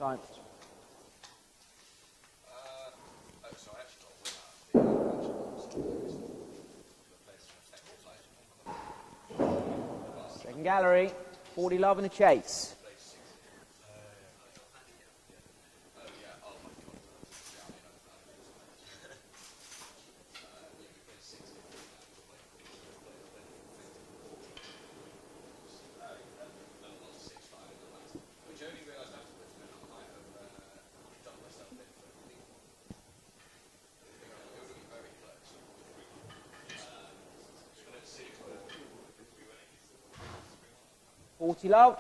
Time. Second gallery, 40 love in the chase. Love,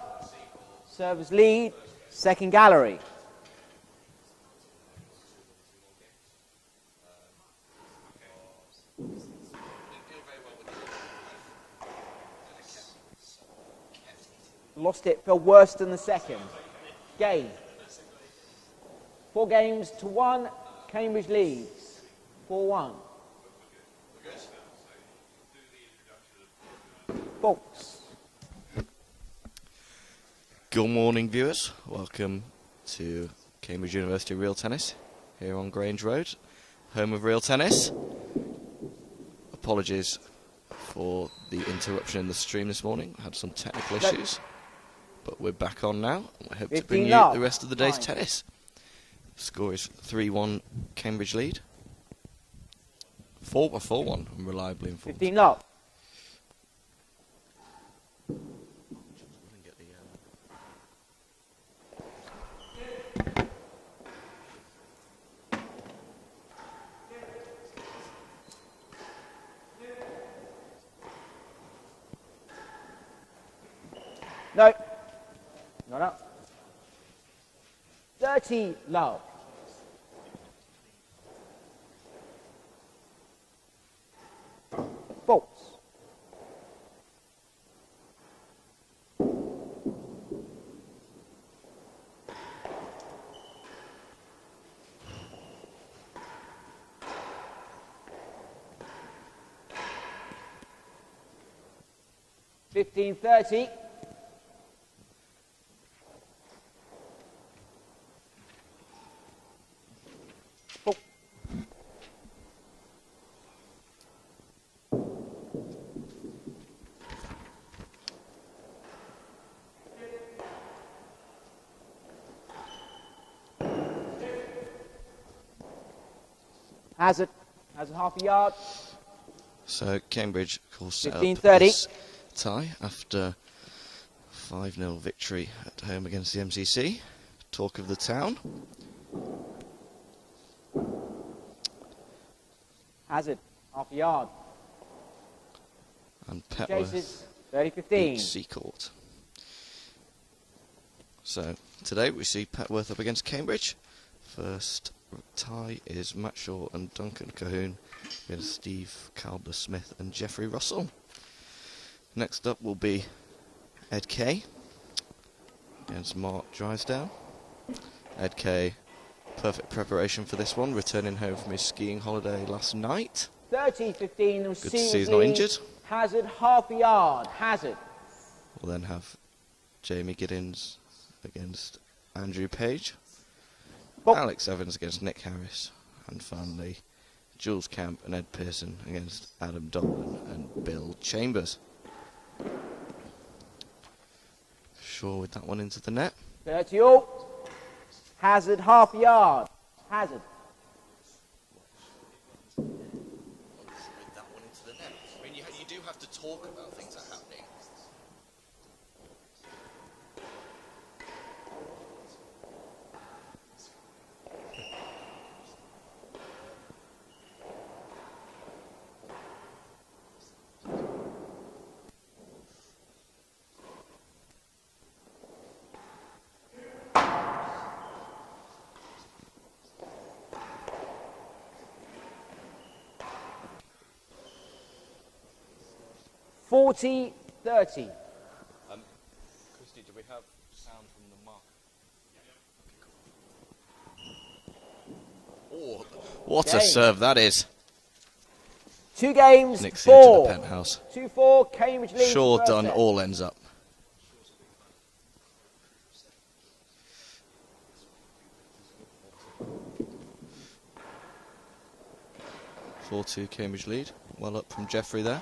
servers lead, second gallery. Lost it, fell worse than the second. Game. 4 games to 1, Cambridge leads, 4-1. Bolts. Good morning, viewers. Welcome to Cambridge University Real Tennis here on Grange Road, home of real tennis. Apologies for the interruption in the stream this morning. I had some technical issues, but we're back on now. I hope to bring you the rest of the day's tennis. The score is 3-1 Cambridge lead. 4-1, reliably informed. 15 up. No, not up. 30 love. Bolts. $15.30. Hazard half a yard. So Cambridge, of course, set up 15-30. this tie after 5-0 victory at home against the MCC. Talk of the town. Hazard half a yard. And Petworth Chases 30-15. beats Seacourt. So today we see Petworth up against Cambridge. First tie is Matt Shaw and Duncan Cahoon against Steve Calder-Smith and Jeffrey Russell. Next up will be Ed Kay against Mark Drysdale. Ed Kay, perfect preparation for this one, returning home from his skiing holiday last night. 30-15. Good to see he's not injured. Hazard half a yard. Hazard. We'll then have Jamie Giddins against Andrew Page. Alex Evans against Nick Harris, and finally Jules Camp and Ed Pearson against Adam Dolan and Bill Chambers. Shaw with that one into the net. 30 all. Hazard half a yard. Hazard. With that one into the net. I mean, you do have to talk about things that are happening. $40-30. Christy, do we have sound from the mark? Oh, what a serve that is. 2 games, Nick's 4. into the penthouse. 2-4, Cambridge leads. Shaw first done, set. all ends up. 4-2 Cambridge lead. Well up from Jeffrey there.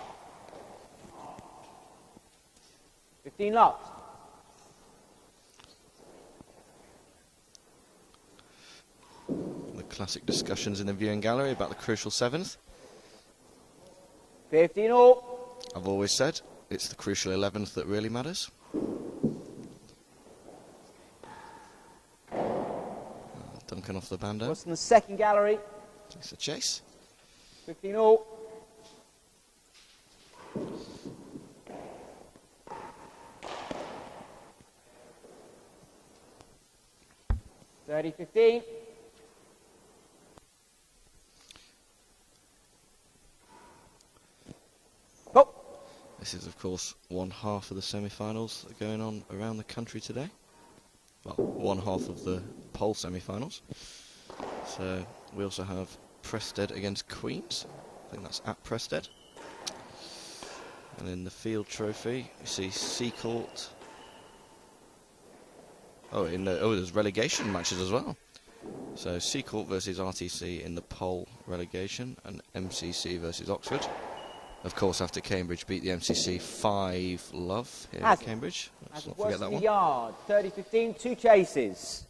15 love. The classic discussions in the viewing gallery about the crucial 7th. 15 all. I've always said it's the crucial 11th that really matters. Duncan off the bando. What's in the second gallery? It's a chase. 15 all. Thirty 15. Oh. This is, of course, one half of the semi-finals that are going on around the country today. Well, one half of the pole semi-finals. So we also have Prested against Queens. I think that's at Prested. And in the field trophy, you see Seacourt. Oh, there's relegation matches as well. So Seacourt versus RTC in the pole relegation, and MCC versus Oxford. Of course, after Cambridge beat the MCC 5-love here at Cambridge. Let's not forget that one. Yard, 30-15, 2 chases.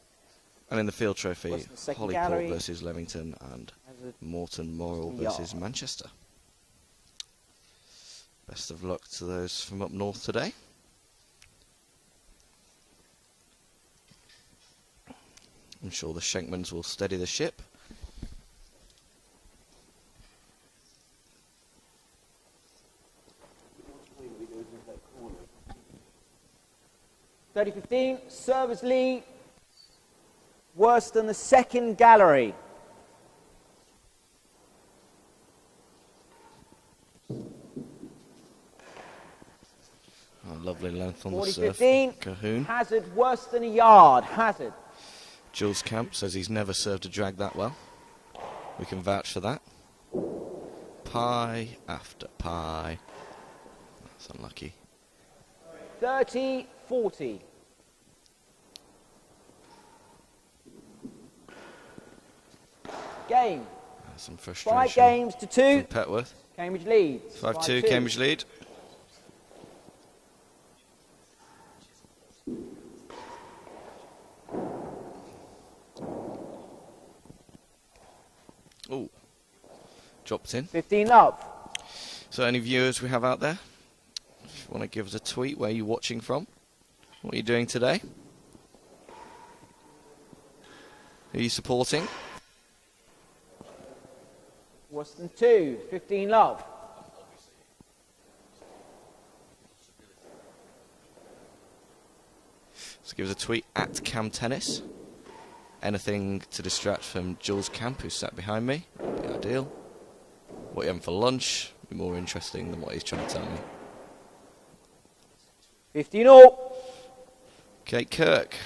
And in the field trophy, Hollyport Hollyport versus Leamington and Morton Morrell versus Manchester. Best of luck to those from up north today. I'm sure the Schenkmans will steady the ship. (30-15) servers lead. Worse than the second gallery. Lovely length on the 40, surf. 15. Cahoon. Hazard worse than a yard. Hazard. Jules Camp says he's never served a drag that well. We can vouch for that. Pie after pie. That's unlucky. 30-40. Game. Some frustration. 5 games to 2. Petworth. Cambridge leads. 5-2 Cambridge lead. Oh, dropped in. 15 up. So any viewers we have out there, if you want to give us a tweet, where are you watching from? What are you doing today? Who are you supporting? Worse than 2. 15 love. So give us a tweet at Cam Tennis. Anything to distract from Jules Camp, who's sat behind me, would be ideal. What you're having for lunch would be more interesting than what he's trying to tell me. 15 all. Kate Kirk.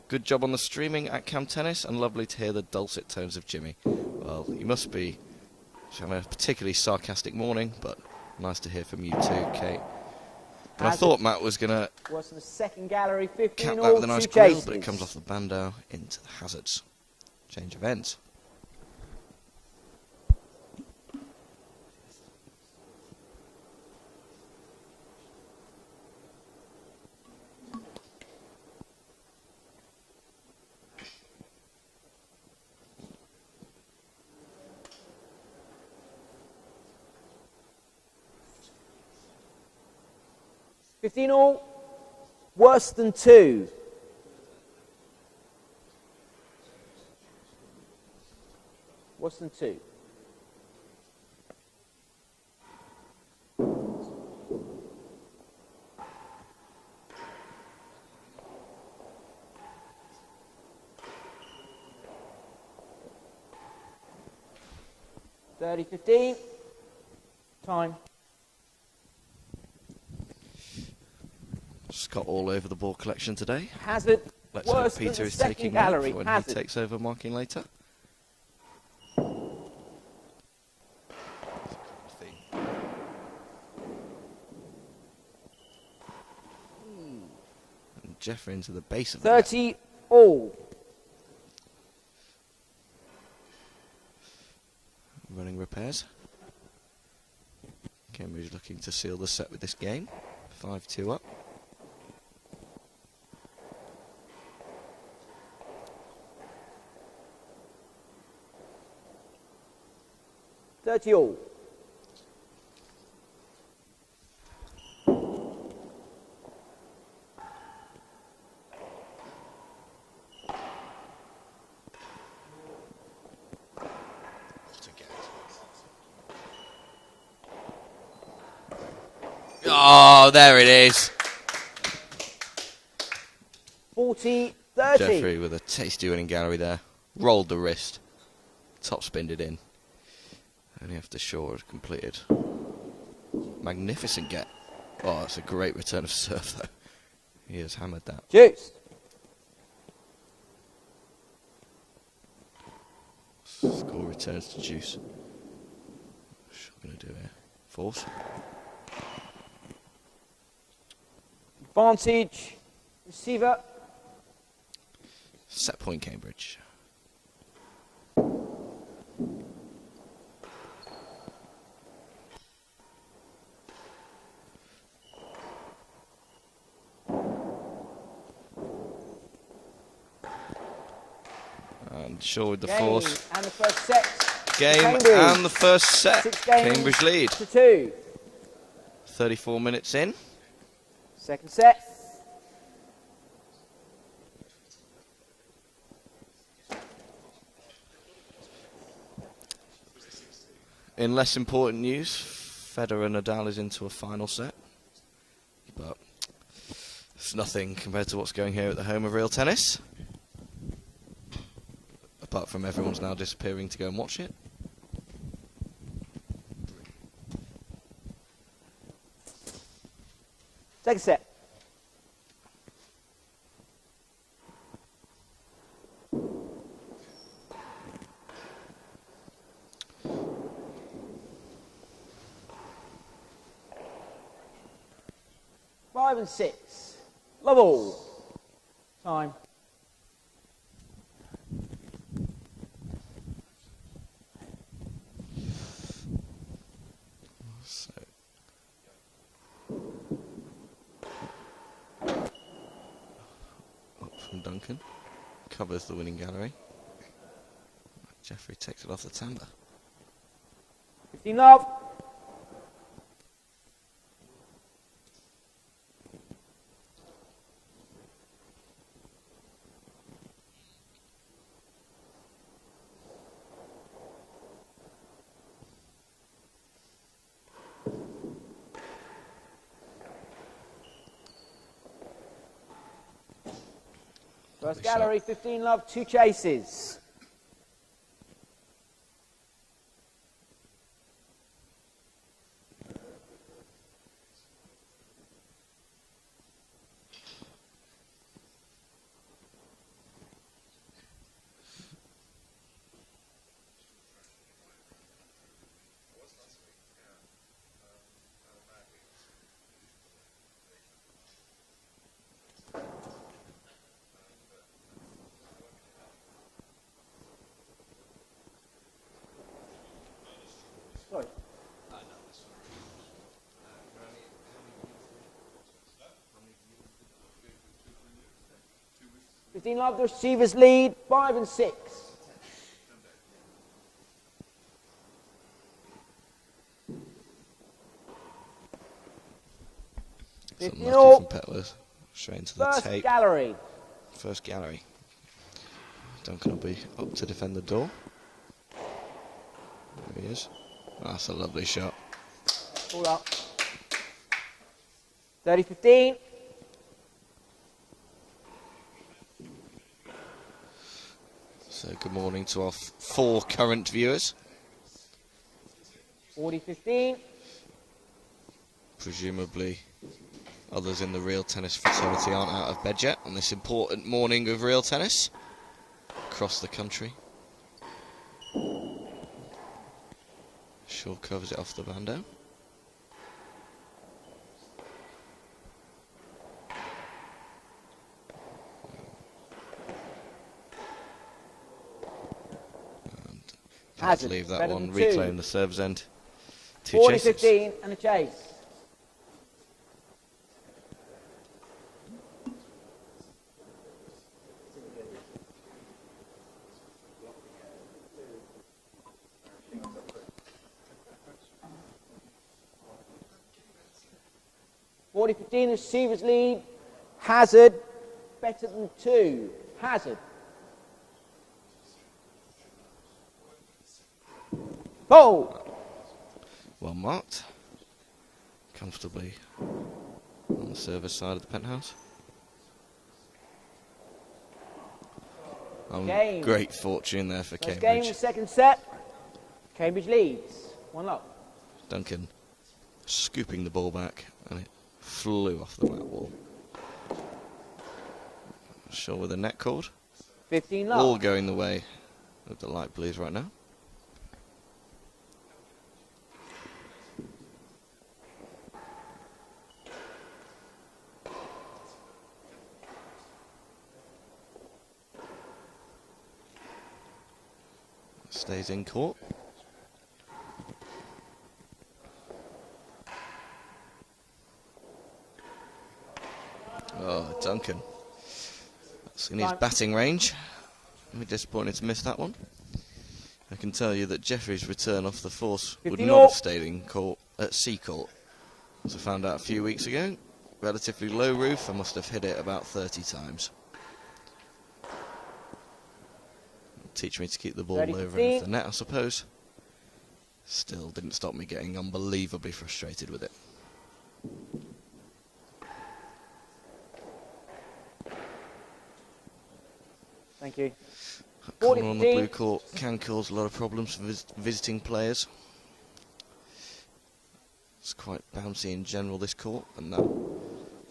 Good job on the streaming at Cam Tennis, and lovely to hear the dulcet tones of Jimmy. Well, you must be having a particularly sarcastic morning, but nice to hear from you too, Kate. And I thought Matt was going to What's in the second gallery? 15 cap all. that with a nice 2 grill, chases. but it comes off the bando into the hazards. Change of ends. $15 all. Worse than 2. Worse than 2. $30-15. Time. Scott all over the ball collection today. Hazard. Let's hope Worse Peter than the is second taking gallery. note when Hazard. he takes over marking later. And Jeffrey into the base of the net. 30 all. Running repairs. Cambridge looking to seal the set with this game. 5-2 up. Thirty all. Oh, there it is. 40-30. Jeffrey with a tasty winning gallery there. Rolled the wrist. Top spinned it in. Only after Shaw had completed. Magnificent get. Oh, that's a great return of serve though. He has hammered that. Juice. Score returns to juice. What's going to do here? Force. Advantage. Receiver. Set point Cambridge. And Shaw with the force. And the first set. Game and the first set. 6 games Cambridge lead. to 2. 34 minutes in. Second set. In less important news, Federer and Nadal is into a final set. But it's nothing compared to what's going here at the home of real tennis. Apart from everyone's now disappearing to go and watch it. Second set. Five and 6. Love all. Time. So. Up from Duncan. Covers the winning gallery. Jeffrey takes it off the timbre. 15 love. First gallery, 15 love, 2 chases. Sorry. 15 love, the receivers lead, 5 and 6. It's 15 unlucky all. from Petworth. Straight into the First tape. gallery. First gallery. Duncan will be up to defend the door. There he is. That's a lovely shot. All up. 30-15. So good morning to our 4 current viewers. 40-15. Presumably others in the real tennis fraternity aren't out of bed yet on this important morning of real tennis across the country. Shaw covers it off the bando. And can't leave that one, reclaim the serve's end. Two chases. 40-15 and a chase. The receivers lead. Hazard better than 2. Hazard. Ball. Well marked. Comfortably on the service side of the penthouse. Game. Great fortune there for First Cambridge. game, second set. Cambridge leads. 1-0. Duncan scooping the ball back, and it flew off the black wall. Shaw with a net cord. 15-0. All going the way of the light blues right now. Stays in court. Oh, Duncan. That's in his batting range. I'm disappointed to miss that one. I can tell you that Jeffrey's return off the force would not have stayed in court at sea court. As I found out a few weeks ago, relatively low roof, I must have hit it about 30 times. Teach me to keep the ball over the net, I suppose. Still didn't stop me getting unbelievably frustrated with it. Thank you. Corner on the blue court can cause a lot of problems for visiting players. It's quite bouncy in general, this court, and that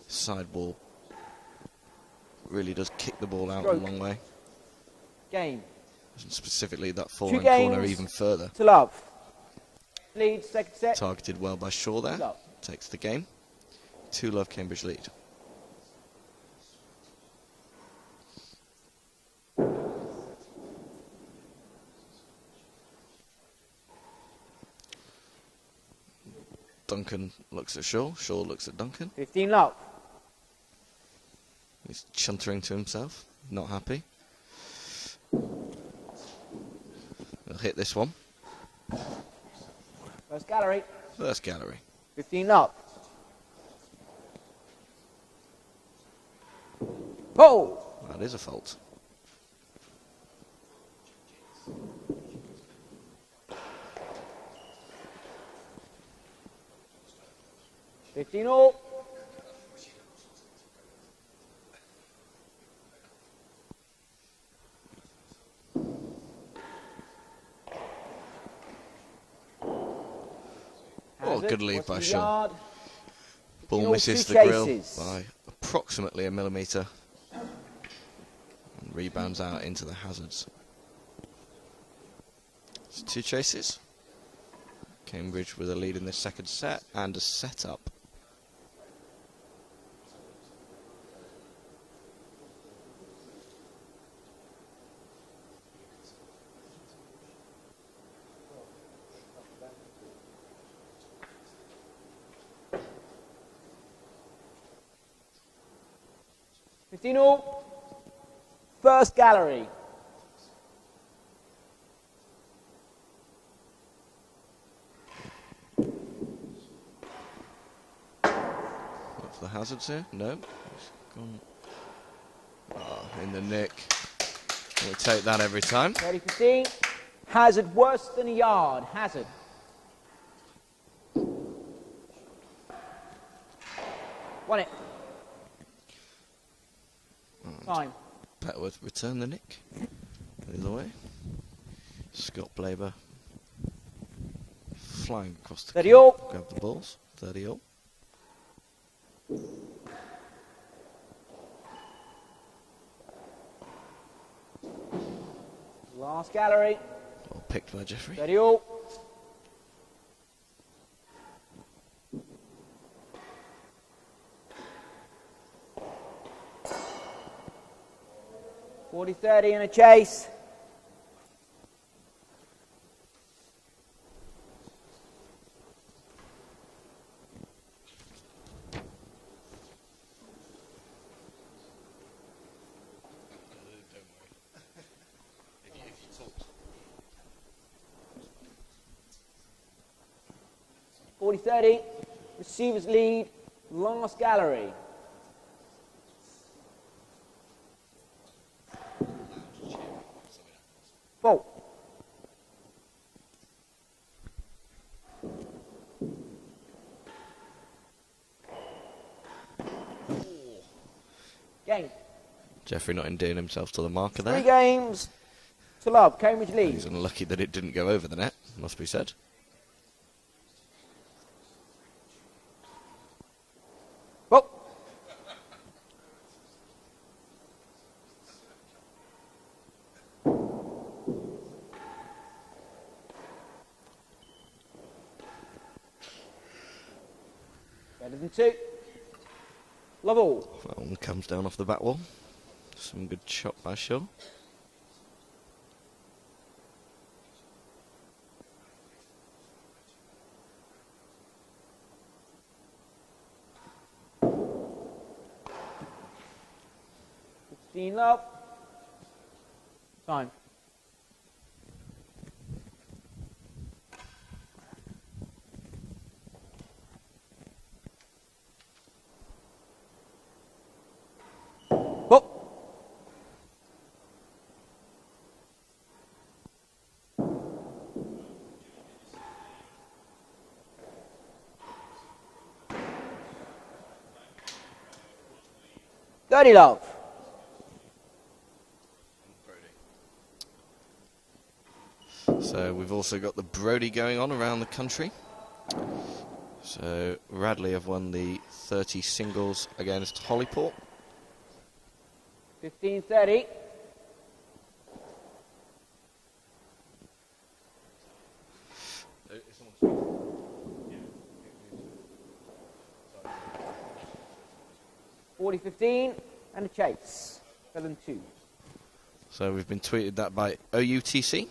sidewall really does kick the ball out a long way. Game. And specifically that forehand corner even further. To love. Lead, second set. Targeted well by Shaw there. Love. Takes the game. 2-love Cambridge lead. Duncan looks at Shaw. Shaw looks at Duncan. 15-love. He's chuntering to himself. Not happy. He'll hit this one. First gallery. First gallery. 15-love. Oh! That is a fault. $15-all. Oh, good lead by Shaw. Yard. Ball misses the grill by approximately a millimetre and rebounds out into the hazards. It's 2 chases. Cambridge with a lead in the second set and a set-up. $15-all. First gallery. What's the hazards here? No. It's gone. Oh, in the nick. We'll take that every time. 30-15. Hazard worse than a yard. Hazard. Won it. Time. Petworth return the nick. The other way. Scott Blaber flying across the 30-all. court. Grab the balls. 30-all. Last gallery. Well picked by Jeffrey. 30-all. $40-30 and a chase. 40-30. Receivers lead. Last gallery. Fault. Game. Jeffrey not endearing himself to the marker 3 there. games to love. Cambridge lead. He's unlucky that it didn't go over the net, must be said. Fault. Better than 2. Love all. That one comes down off the back wall. Some good shot by Shaw. Love. Time. Whoa. Dirty love. So we've also got the Brody going on around the country. So Radley have won the 30 singles against Hollyport. 15-30. $40-15 and a chase. 7-2. So we've been tweeted that by OUTC.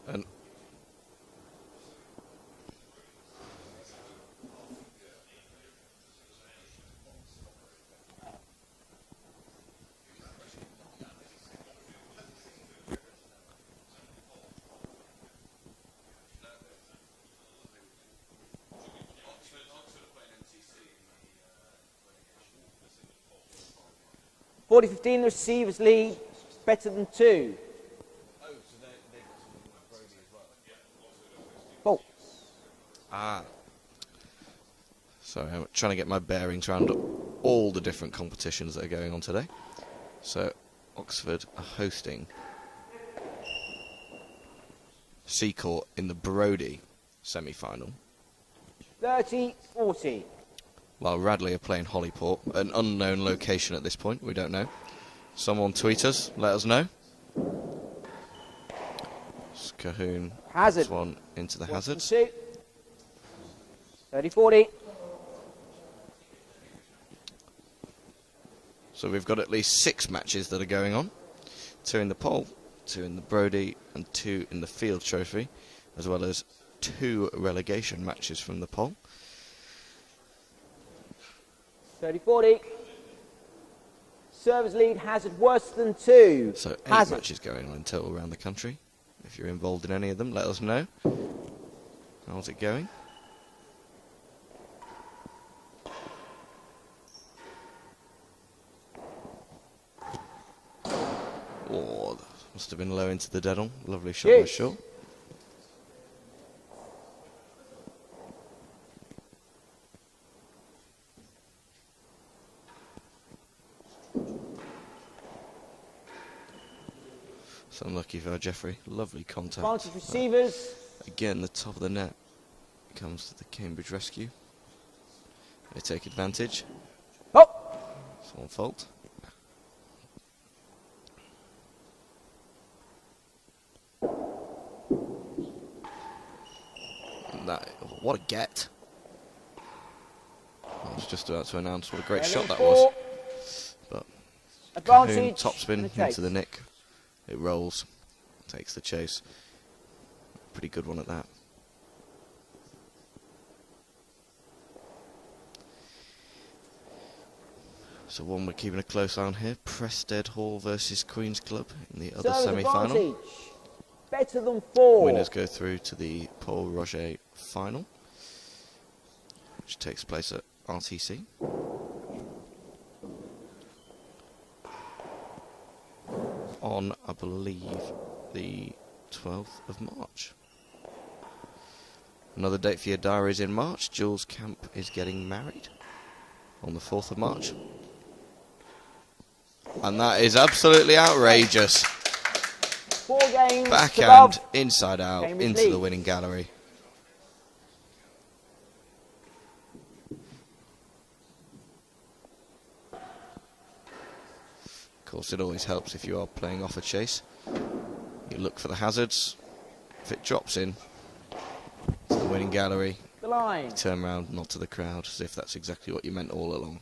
And $40-15, the receivers lead. Better than 2. Fault. Sorry, I'm trying to get my bearings around all the different competitions that are going on today. So Oxford are hosting Seacourt in the Brody semi-final, 30-40. while Radley are playing Hollyport, an unknown location at this point, we don't know. Someone tweet us, let us know. Cahoon Hazard. puts one into the hazards. 30-40. So we've got at least 6 matches that are going on. 2 in the Pole, 2 in the Brody, and 2 in the Field Trophy, as well as 2 relegation matches from the Pole. 30-40. Servers lead. Hazard worse than 2. So 8 Hazard. matches going on in total around the country. If you're involved in any of them, let us know. How's it going? Oh, that must have been low into the dead on. Lovely shot by Yes. Shaw. So unlucky for Jeffrey. Lovely contact. Advantage receivers. Again, the top of the net comes to the Cambridge rescue. They take advantage. Oh! It's on fault. And that, what a get. I was just about to announce what a great shot that was. But Cahoon Advantage. topspin and a chase. into the nick. It rolls. Takes the chase. Pretty good one at that. So one we're keeping a close eye on here. Prested Hall versus Queen's Club in the other Serve semi-final. advantage. Better than 4. Winners go through to the Paul Roger final, which takes place at RTC. On, I believe, the 12th of March. Another date for your diaries in March. Jules Camp is getting married on the 4th of March. And that is absolutely outrageous. 4 games to Backhand, love. inside out, Cambridge into lead. the winning gallery. Of course, it always helps if you are playing off a chase. You look for the hazards. If it drops in to the winning gallery, The line. turn around, nod to the crowd, as if that's exactly what you meant all along.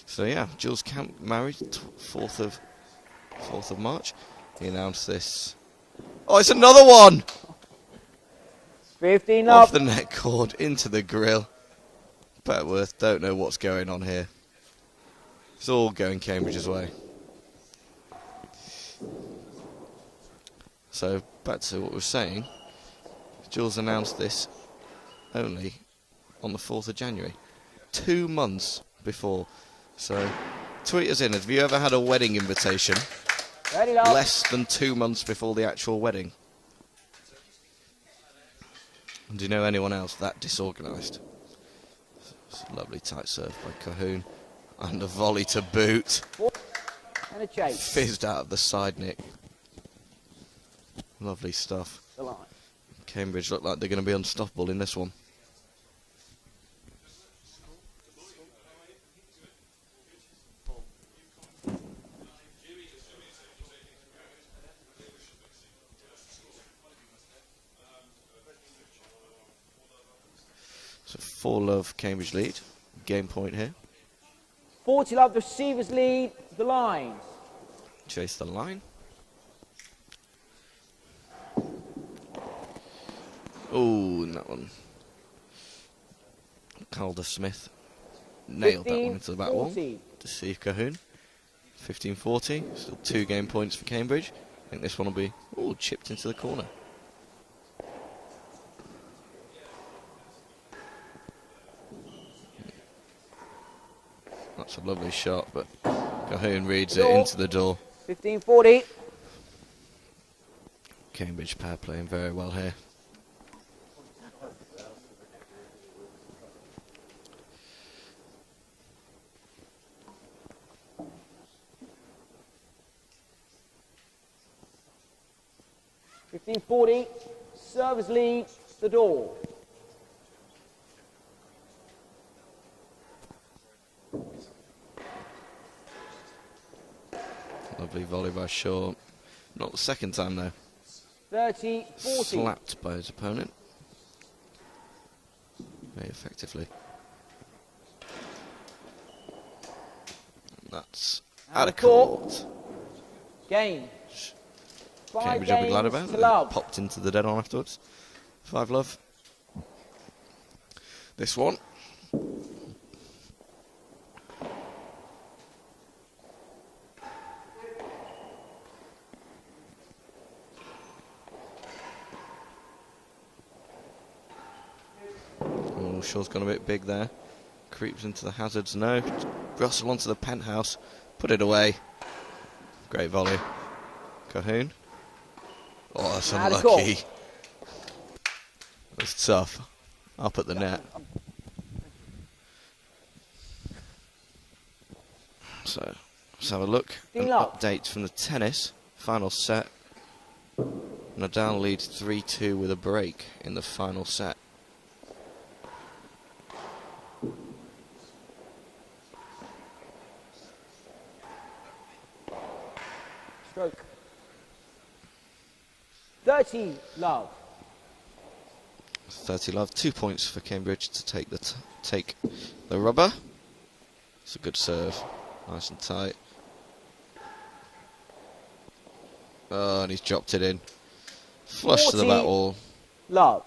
So yeah, Jules Camp married 4th of March. He announced this. Oh, it's another one! 15 Off up. the net cord, into the grill. Petworth don't know what's going on here. It's all going Cambridge's way. So, back to what we were saying. Jules announced this only on the 4th of January. 2 months before. So, tweet us in. Have you ever had a wedding invitation Ready, love. less than 2 months before the actual wedding? And do you know anyone else that disorganised? It's a lovely tight serve by Cahoon. And a volley to boot. And a chase. Fizzed out of the side nick. Lovely stuff. The line. Cambridge look like they're going to be unstoppable in this one. So 4-love Cambridge lead. Game point here. 40 love. The receivers lead. The line. Chase the line. Oh, and that one. Calder Smith nailed that one into the back wall. 40. Deceive Cahoon. 15-40. Still 2 game points for Cambridge. I think this one will be chipped into the corner. That's a lovely shot, but Cahoon reads it into the door. 15-40. Cambridge pair playing very well here. $15-40. Servers lead. The door. Lovely volley by Shaw. Not the second time though. 30-40. Slapped by his opponent. Very effectively. That's out of court. Game. 5 Cambridge will be glad games about to it. love. Popped into the dead on afterwards. 5-love. This one. Oh, Shaw's gone a bit big there. Creeps into the hazards. No. Russell onto the penthouse. Put it away. Great volley. Cahoon. Oh, that's Out of unlucky. That's tough. Up at the net. So, let's have a look. An update from the tennis. Final set. Nadal leads 3-2 with a break in the final set. Stroke. 30 love. 30-love. 2 points for Cambridge to take the rubber. It's a good serve. Nice and tight. Oh, and he's dropped it in. Flush to the back wall. Love.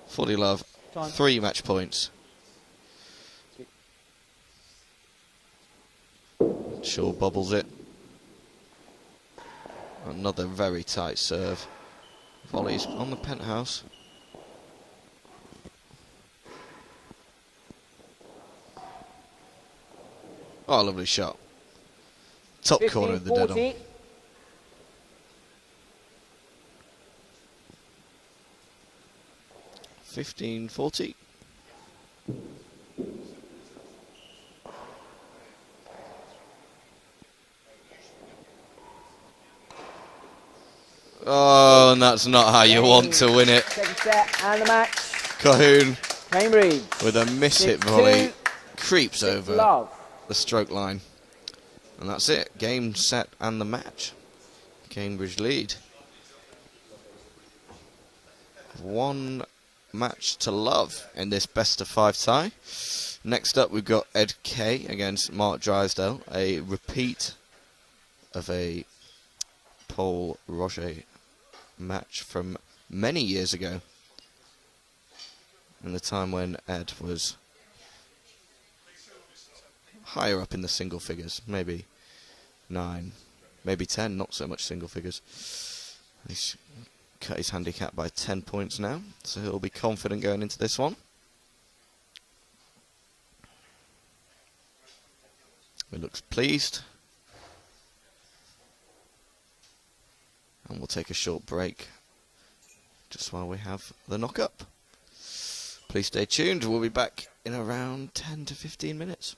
40 love. Time. 3 match points. Shaw bobbles it. Another very tight serve. Volleys on the penthouse. Oh, lovely shot. Top corner of the dead on. 15-40. Oh, and that's not how you want to win it. Second set and the match. Cahoon, Cambridge with a miss-hit volley, creeps over love. the stroke line. And that's it. Game, set, and the match. Cambridge lead. One match to love in this best-of-5 tie. Next up, we've got Ed Kay against Mark Drysdale, a repeat of a Paul Roger match from many years ago, in the time when Ed was higher up in the single figures, maybe 9, maybe 10, not so much single figures. He's cut his handicap by 10 points now, so he'll be confident going into this one. He looks pleased. And we'll take a short break just while we have the knock-up. Please stay tuned. We'll be back in around 10 to 15 minutes.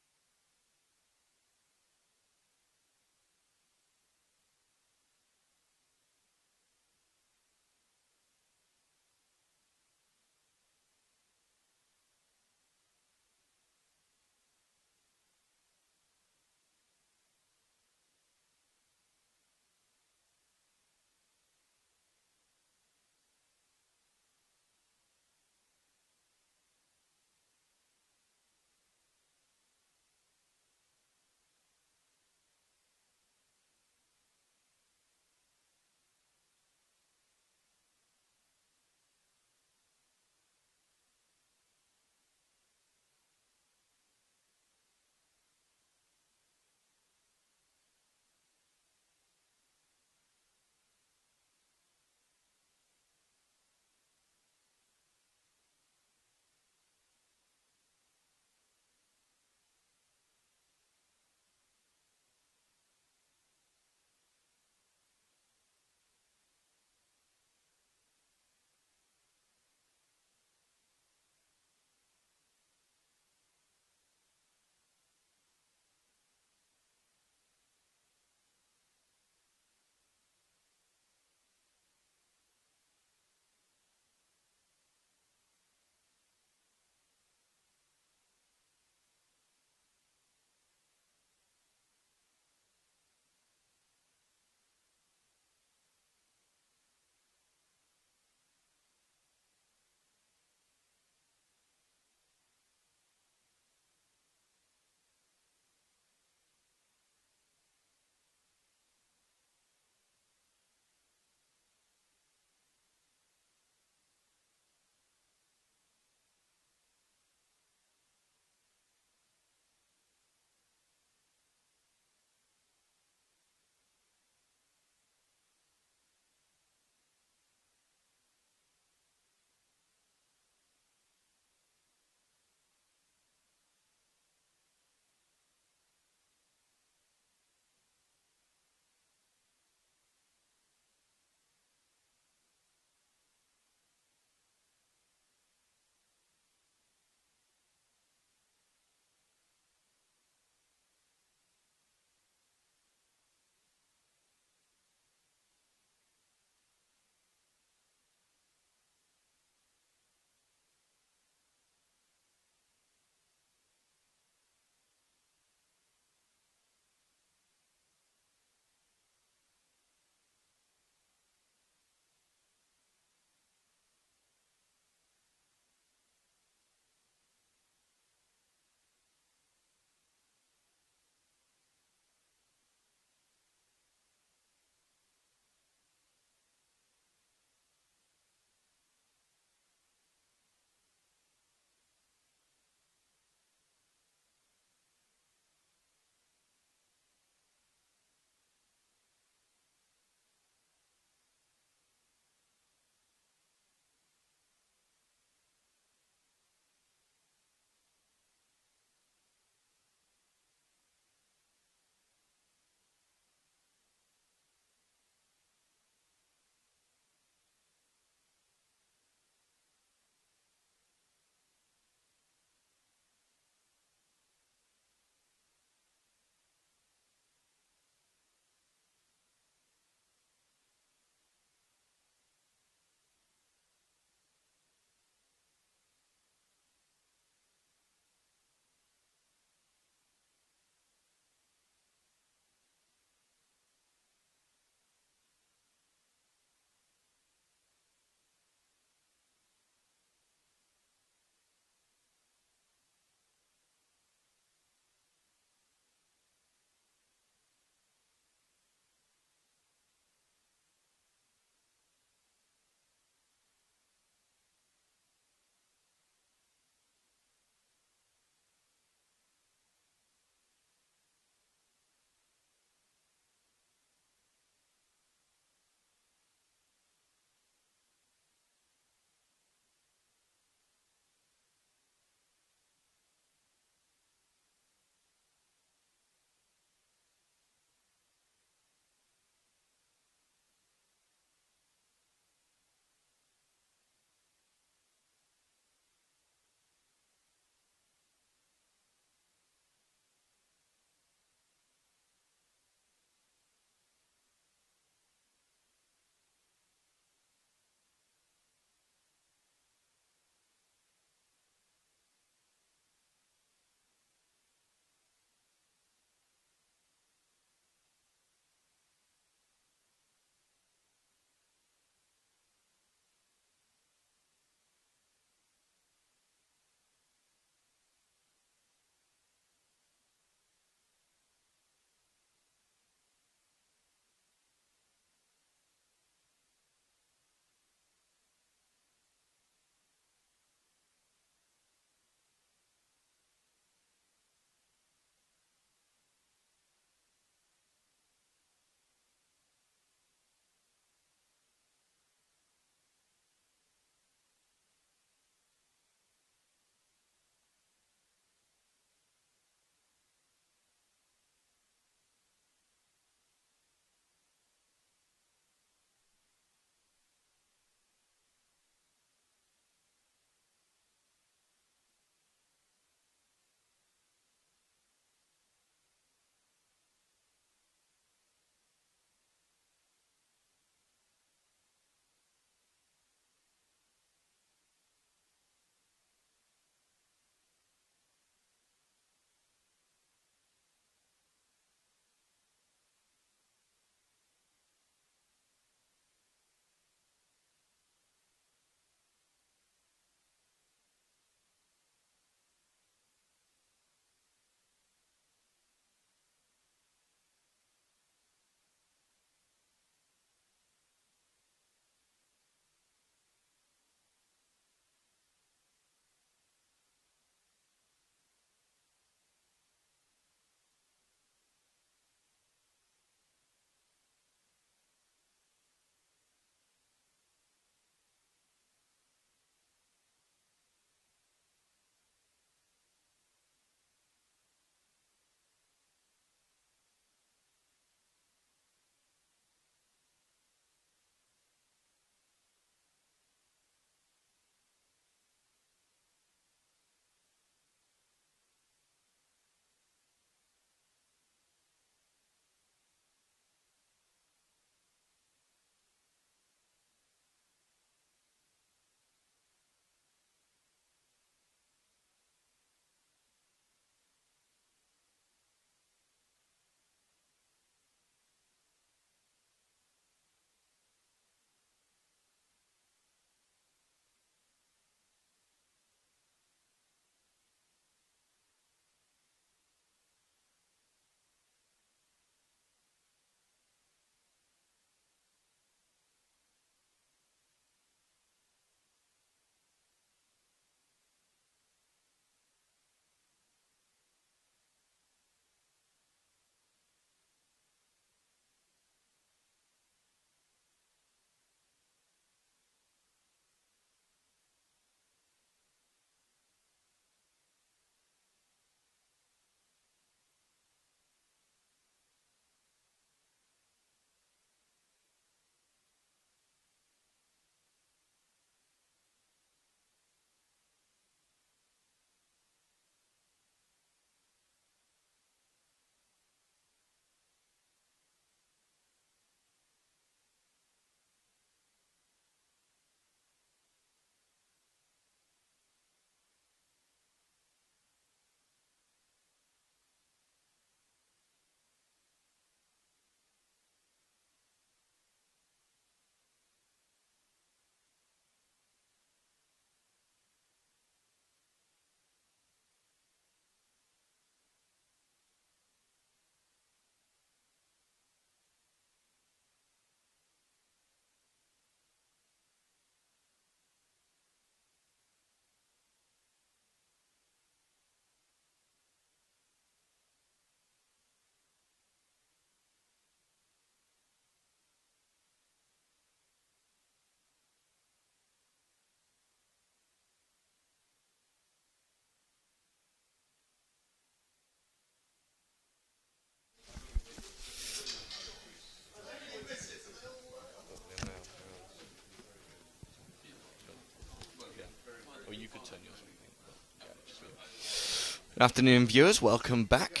Afternoon, viewers. Welcome back.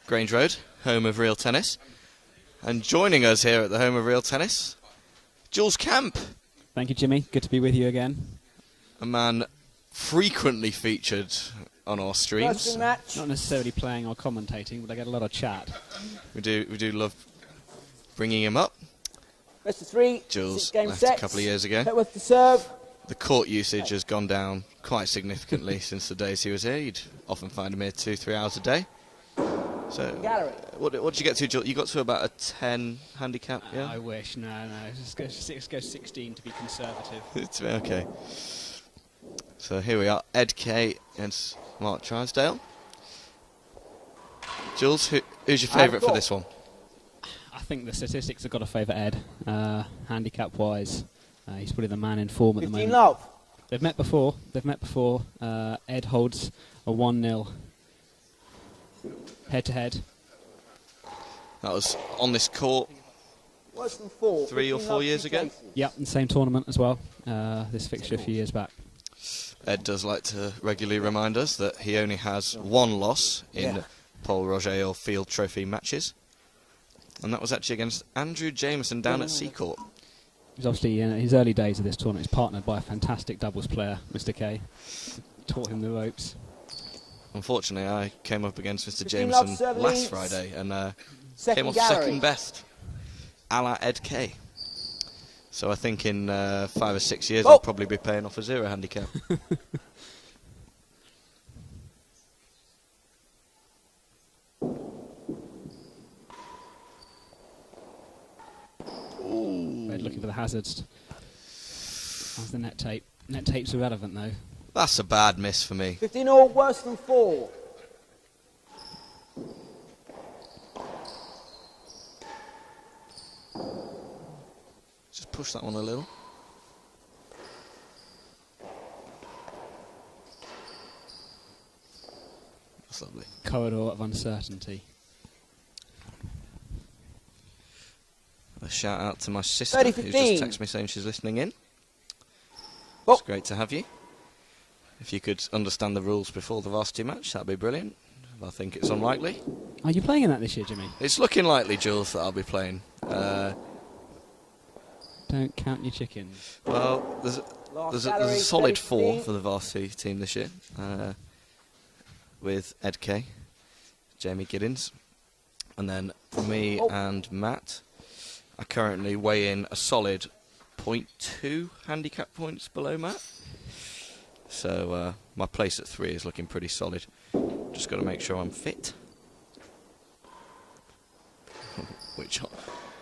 Grange Road, home of real tennis. And joining us here at the home of real tennis, Jules Camp. Thank you, Jimmy. Good to be with you again. A man frequently featured on our streams. First match. Not necessarily playing or commentating, but I get a lot of chat. We do love bringing him up. Best of 3. Jules 6 game left sets. a couple of years ago. Petworth to serve. The court usage has gone down quite significantly since the days he was here. You'd often find him here 2-3 hours a day. So, Gallery. what did you get to, Jules? You got to about a 10 handicap, yeah? I wish. No. Let's go 16 to be conservative. It's okay. So here we are, Ed Kay against Mark Drysdale. Jules, who's your favourite for this one? I think the statistics have got to favour Ed, handicap-wise. He's probably the man in form at the 15 moment. love. They've met before. Ed holds a 1-0 head-to-head. That was on this court Worse than 4. 3 or 15 4 love, years 2 ago. places. Yep, the same tournament as well. This fixture a few years back. Ed does like to regularly remind us that he only has one loss in Paul Roger or Field Trophy matches. And that was actually against Andrew Jameson down at Seacourt. He's obviously in his early days of this tournament. He's partnered by a fantastic doubles player, Mr. K. Taught him the ropes. Unfortunately, I came up against Mr. 15 love, Jameson serve last leads. Friday and came Second off gallery. second best, a la Ed Kay. So I think in 5 or 6 years I'll probably be paying off a 0 handicap. Ed looking for the hazards. How's the net tape? Net tape's irrelevant though. That's a bad miss for me. 15 all, worse than 4. Just push that one a little. That's lovely. Corridor of uncertainty. A shout out to my sister 30, who just 15. texted me saying she's listening in. Oh. It's great to have you. If you could understand the rules before the varsity match, that'd be brilliant. I think it's unlikely. Are you playing in that this year, Jimmy? It's looking likely, Jules, that I'll be playing. Don't count your chickens. Well, there's a solid 4 for the varsity team this year, with Ed Kay, Jamie Giddins, and then me and Matt are currently weigh in a solid 0.2 handicap points below Matt. So my place at 3 is looking pretty solid. Just got to make sure I'm fit, which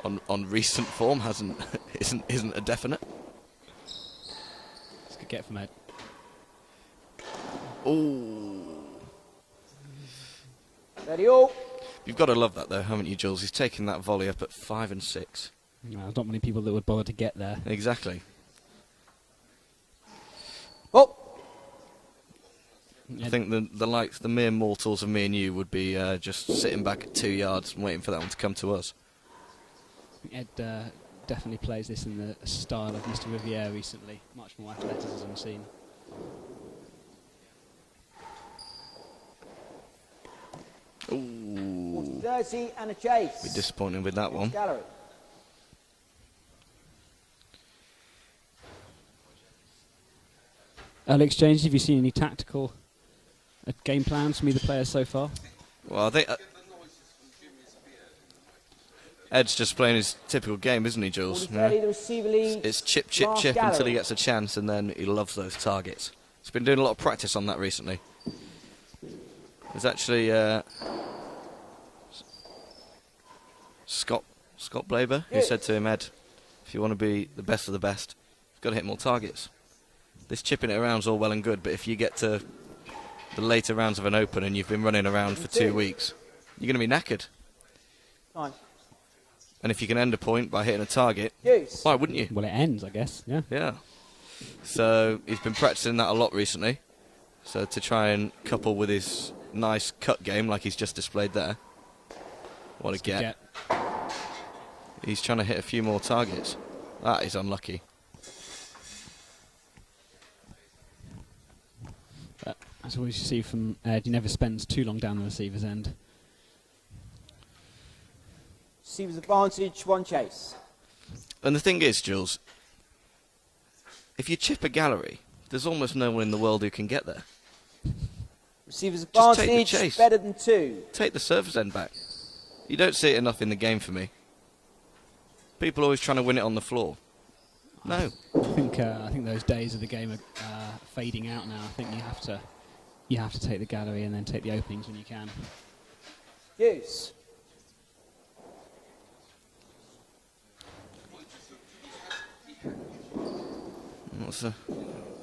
on recent form isn't a definite. It's a good get from Ed. Ooh. 30 all. You've got to love that though, haven't you, Jules? He's taken that volley up at 5 and 6. No, there's not many people that would bother to get there. Exactly. Oh, I think the mere mortals of me and you would be just sitting back at 2 yards and waiting for that one to come to us. Ed definitely plays this in the style of Mr. Riviere recently. Much more athleticism seen. Ooh. 30 and a chase. Be disappointing with that one. Gallery. Early exchange, have you seen any tactical game plans from either players so far? Well, I think Ed's just playing his typical game, isn't he, Jules? 30, the receiver lead. It's chip, chip, Last chip until gallery. he gets a chance, and then he loves those targets. He's been doing a lot of practice on that recently. There's actually Scott Blaber who said to him, Ed, if you want to be the best of the best, you've got to hit more targets. This chipping it around's all well and good, but if you get to the later rounds of an Open and you've been running around for 2 weeks, you're going to be knackered. 9. And if you can end a point by hitting a target, Use. why wouldn't you? Well, it ends, I guess. Yeah. Yeah. So he's been practicing that a lot recently. So to try and couple with his nice cut game like he's just displayed there. What a get. He's trying to hit a few more targets. That is unlucky. As always you see from Ed, he never spends too long down the receiver's end. Receiver's advantage, 1 chase. And the thing is, Jules, if you chip a gallery, there's almost no one in the world who can get there. Receiver's Just take the advantage, chase. better than 2. Take the service end back. You don't see it enough in the game for me. People always trying to win it on the floor. No. I think those days of the game are fading out now. I think you have to take the gallery and then take the openings when you can. Use. What's a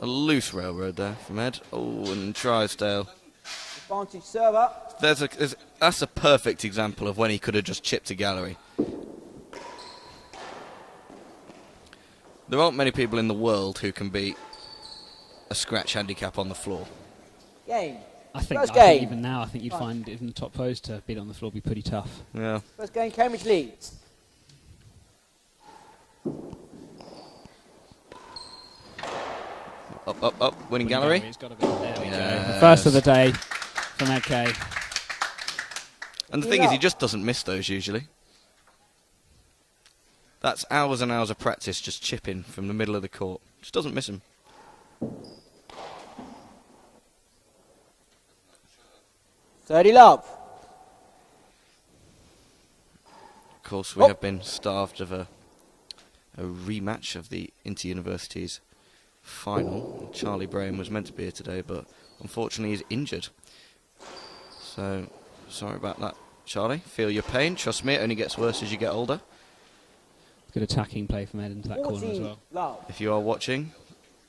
loose railroad there from Ed. Oh, and Trisdale. Advantage server. That's a perfect example of when he could have just chipped a gallery. There aren't many people in the world who can beat a scratch handicap on the floor. Game. I think First game. even now, I think you'd find even the top pros to beat on the floor be pretty tough. Yeah. First game, Cambridge leads. Up. Winning gallery. It's got to be. There we go. Yes. The first of the day from Ed Kay. And the thing is, he just doesn't miss those usually. That's hours and hours of practice just chipping from the middle of the court. Just doesn't miss them. 30 love. Of course, we have been starved of a rematch of the Inter-Universities final. Charlie Braham was meant to be here today, but unfortunately he's injured. So, sorry about that, Charlie. Feel your pain. Trust me, it only gets worse as you get older. Good attacking play from Ed into that corner as 14 well. love. If you are watching,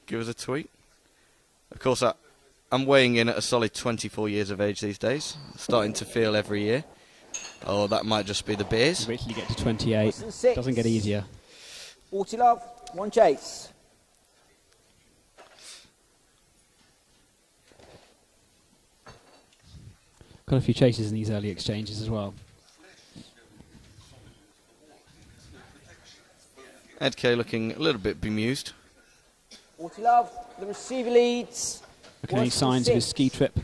give us a tweet. Of course, I'm weighing in at a solid 24 years of age these days. Starting to feel every year. Oh, that might just be the beers. Wait till you get to 28. Less than 6. Doesn't get easier. 40 love, 1 chase. Got a few chases in these early exchanges as well. Ed Kay looking a little bit bemused. 40 love, the receiver leads. Looking at any Worse than signs of his 6. ski trip.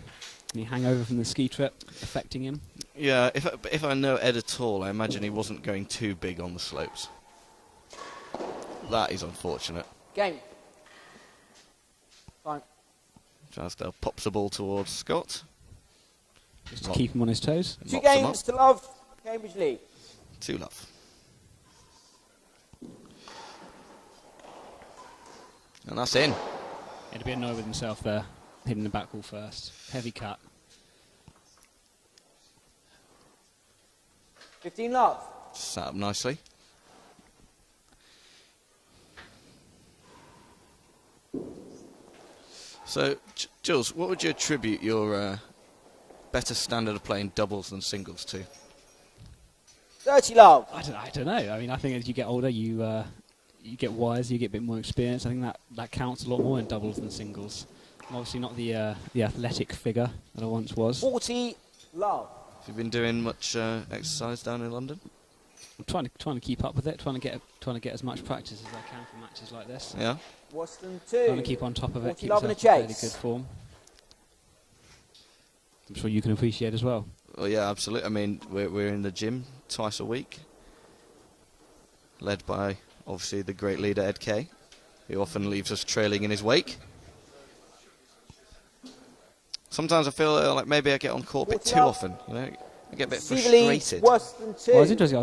Any hangover from the ski trip affecting him? Yeah, if I know Ed at all, I imagine he wasn't going too big on the slopes. That is unfortunate. Game. Fine. Drysdale pops the ball towards Scott. Just to keep him on his toes. 2 Mops him games up. to love, Cambridge lead. 2 love. And that's in. He'd be annoyed with himself there, hitting the back wall first. Heavy cut. 15 love. Sat up nicely. So, Jules, what would you attribute your better standard of playing doubles than singles to? 30 love. I don't know. I mean, I think as you get older, you get wiser, you get a bit more experience. I think that counts a lot more in doubles than singles. I'm obviously not the athletic figure that I once was. 40 love. Have you been doing much exercise down in London? I'm trying to keep up with it, trying to get as much practice as I can for matches like this. Yeah. Worse than 2. Trying to keep on top of it, 40 keep love and a myself in fairly chase. good form. I'm sure you can appreciate as well. Well, yeah, absolutely. I mean, we're in the gym twice a week, led by obviously the great leader Ed Kay, who often leaves us trailing in his wake. Sometimes I feel like maybe I get on court a bit too often. You know, I get a bit Receiver leads, frustrated. worse than 2. Well, it's interesting.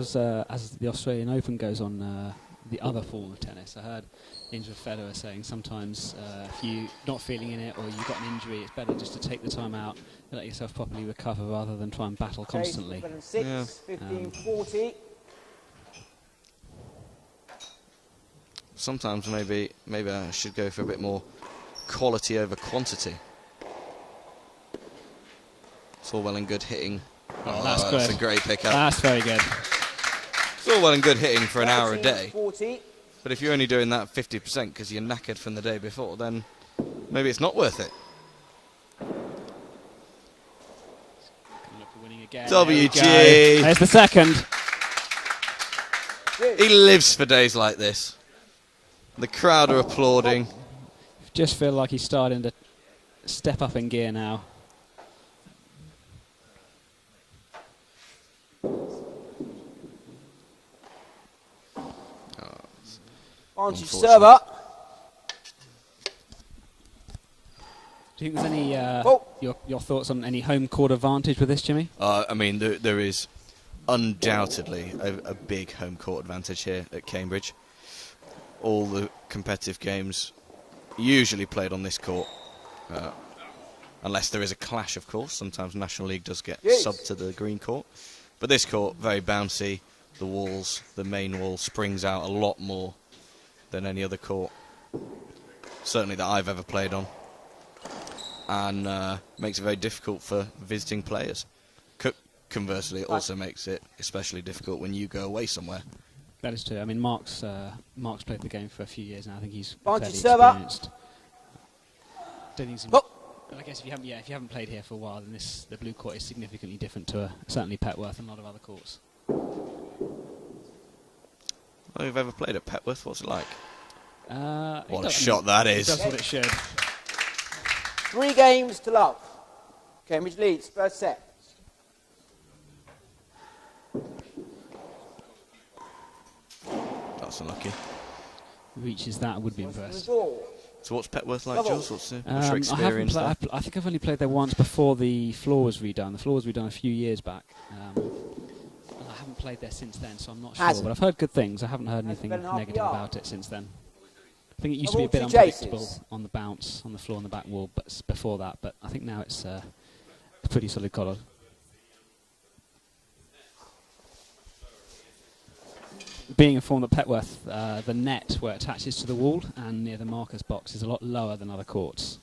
As the Australian Open goes on, the other form of tennis, I heard Injured Federer saying sometimes if you're not feeling in it or you've got an injury, it's better just to take the time out and let yourself properly recover rather than try and battle constantly. Better than 6. Yeah. 15, 40. Sometimes maybe I should go for a bit more quality over quantity. It's all well and good hitting. Oh, that's That's good. a great pickup. That's very good. It's all well and good hitting for an hour a 13, day. 40. But if you're only doing that 50% because you're knackered from the day before, then maybe it's not worth it. Look for winning again. WG. There we go. There's the second. He lives for days like this. The crowd are applauding. Just feel like he's starting to step up in gear now. Advantage Unfortunate. server. Do you think there's any Oh. your thoughts on any home court advantage with this, Jimmy? I mean, there is undoubtedly a big home court advantage here at Cambridge. All the competitive games usually played on this court, unless there is a clash, of course. Sometimes National League does get subbed to the green court. But this court, very bouncy. The walls, the main wall, springs out a lot more than any other court, certainly that I've ever played on, and makes it very difficult for visiting players. Conversely, it also makes it especially difficult when you go away somewhere. That is true. I mean, Mark's played the game for a few years now. I think he's Advantage fairly server. experienced. Don't think he's but I guess if you haven't played here for a while, then the blue court is significantly different to certainly Petworth and a lot of other courts. Oh, you've ever played at Petworth? What's it like? What a I shot mean, that it is. does what it should. 3 games to love. Cambridge leads, first set. That's unlucky. Reaches that, would be impressed. Door. So what's Petworth like, Double. Jules? What's your experience there? I think I've only played there once before the floor was redone. The floor was redone a few years back. And I haven't played there since then, so I'm not sure. But I've heard good things. I haven't heard anything negative about it since then. I think it used to be a bit unpredictable on the bounce, on the floor, on the back wall, but before that. But I think now it's a pretty solid collar. Being informed that Petworth, the net where it attaches to the wall and near the marker's box is a lot lower than other courts.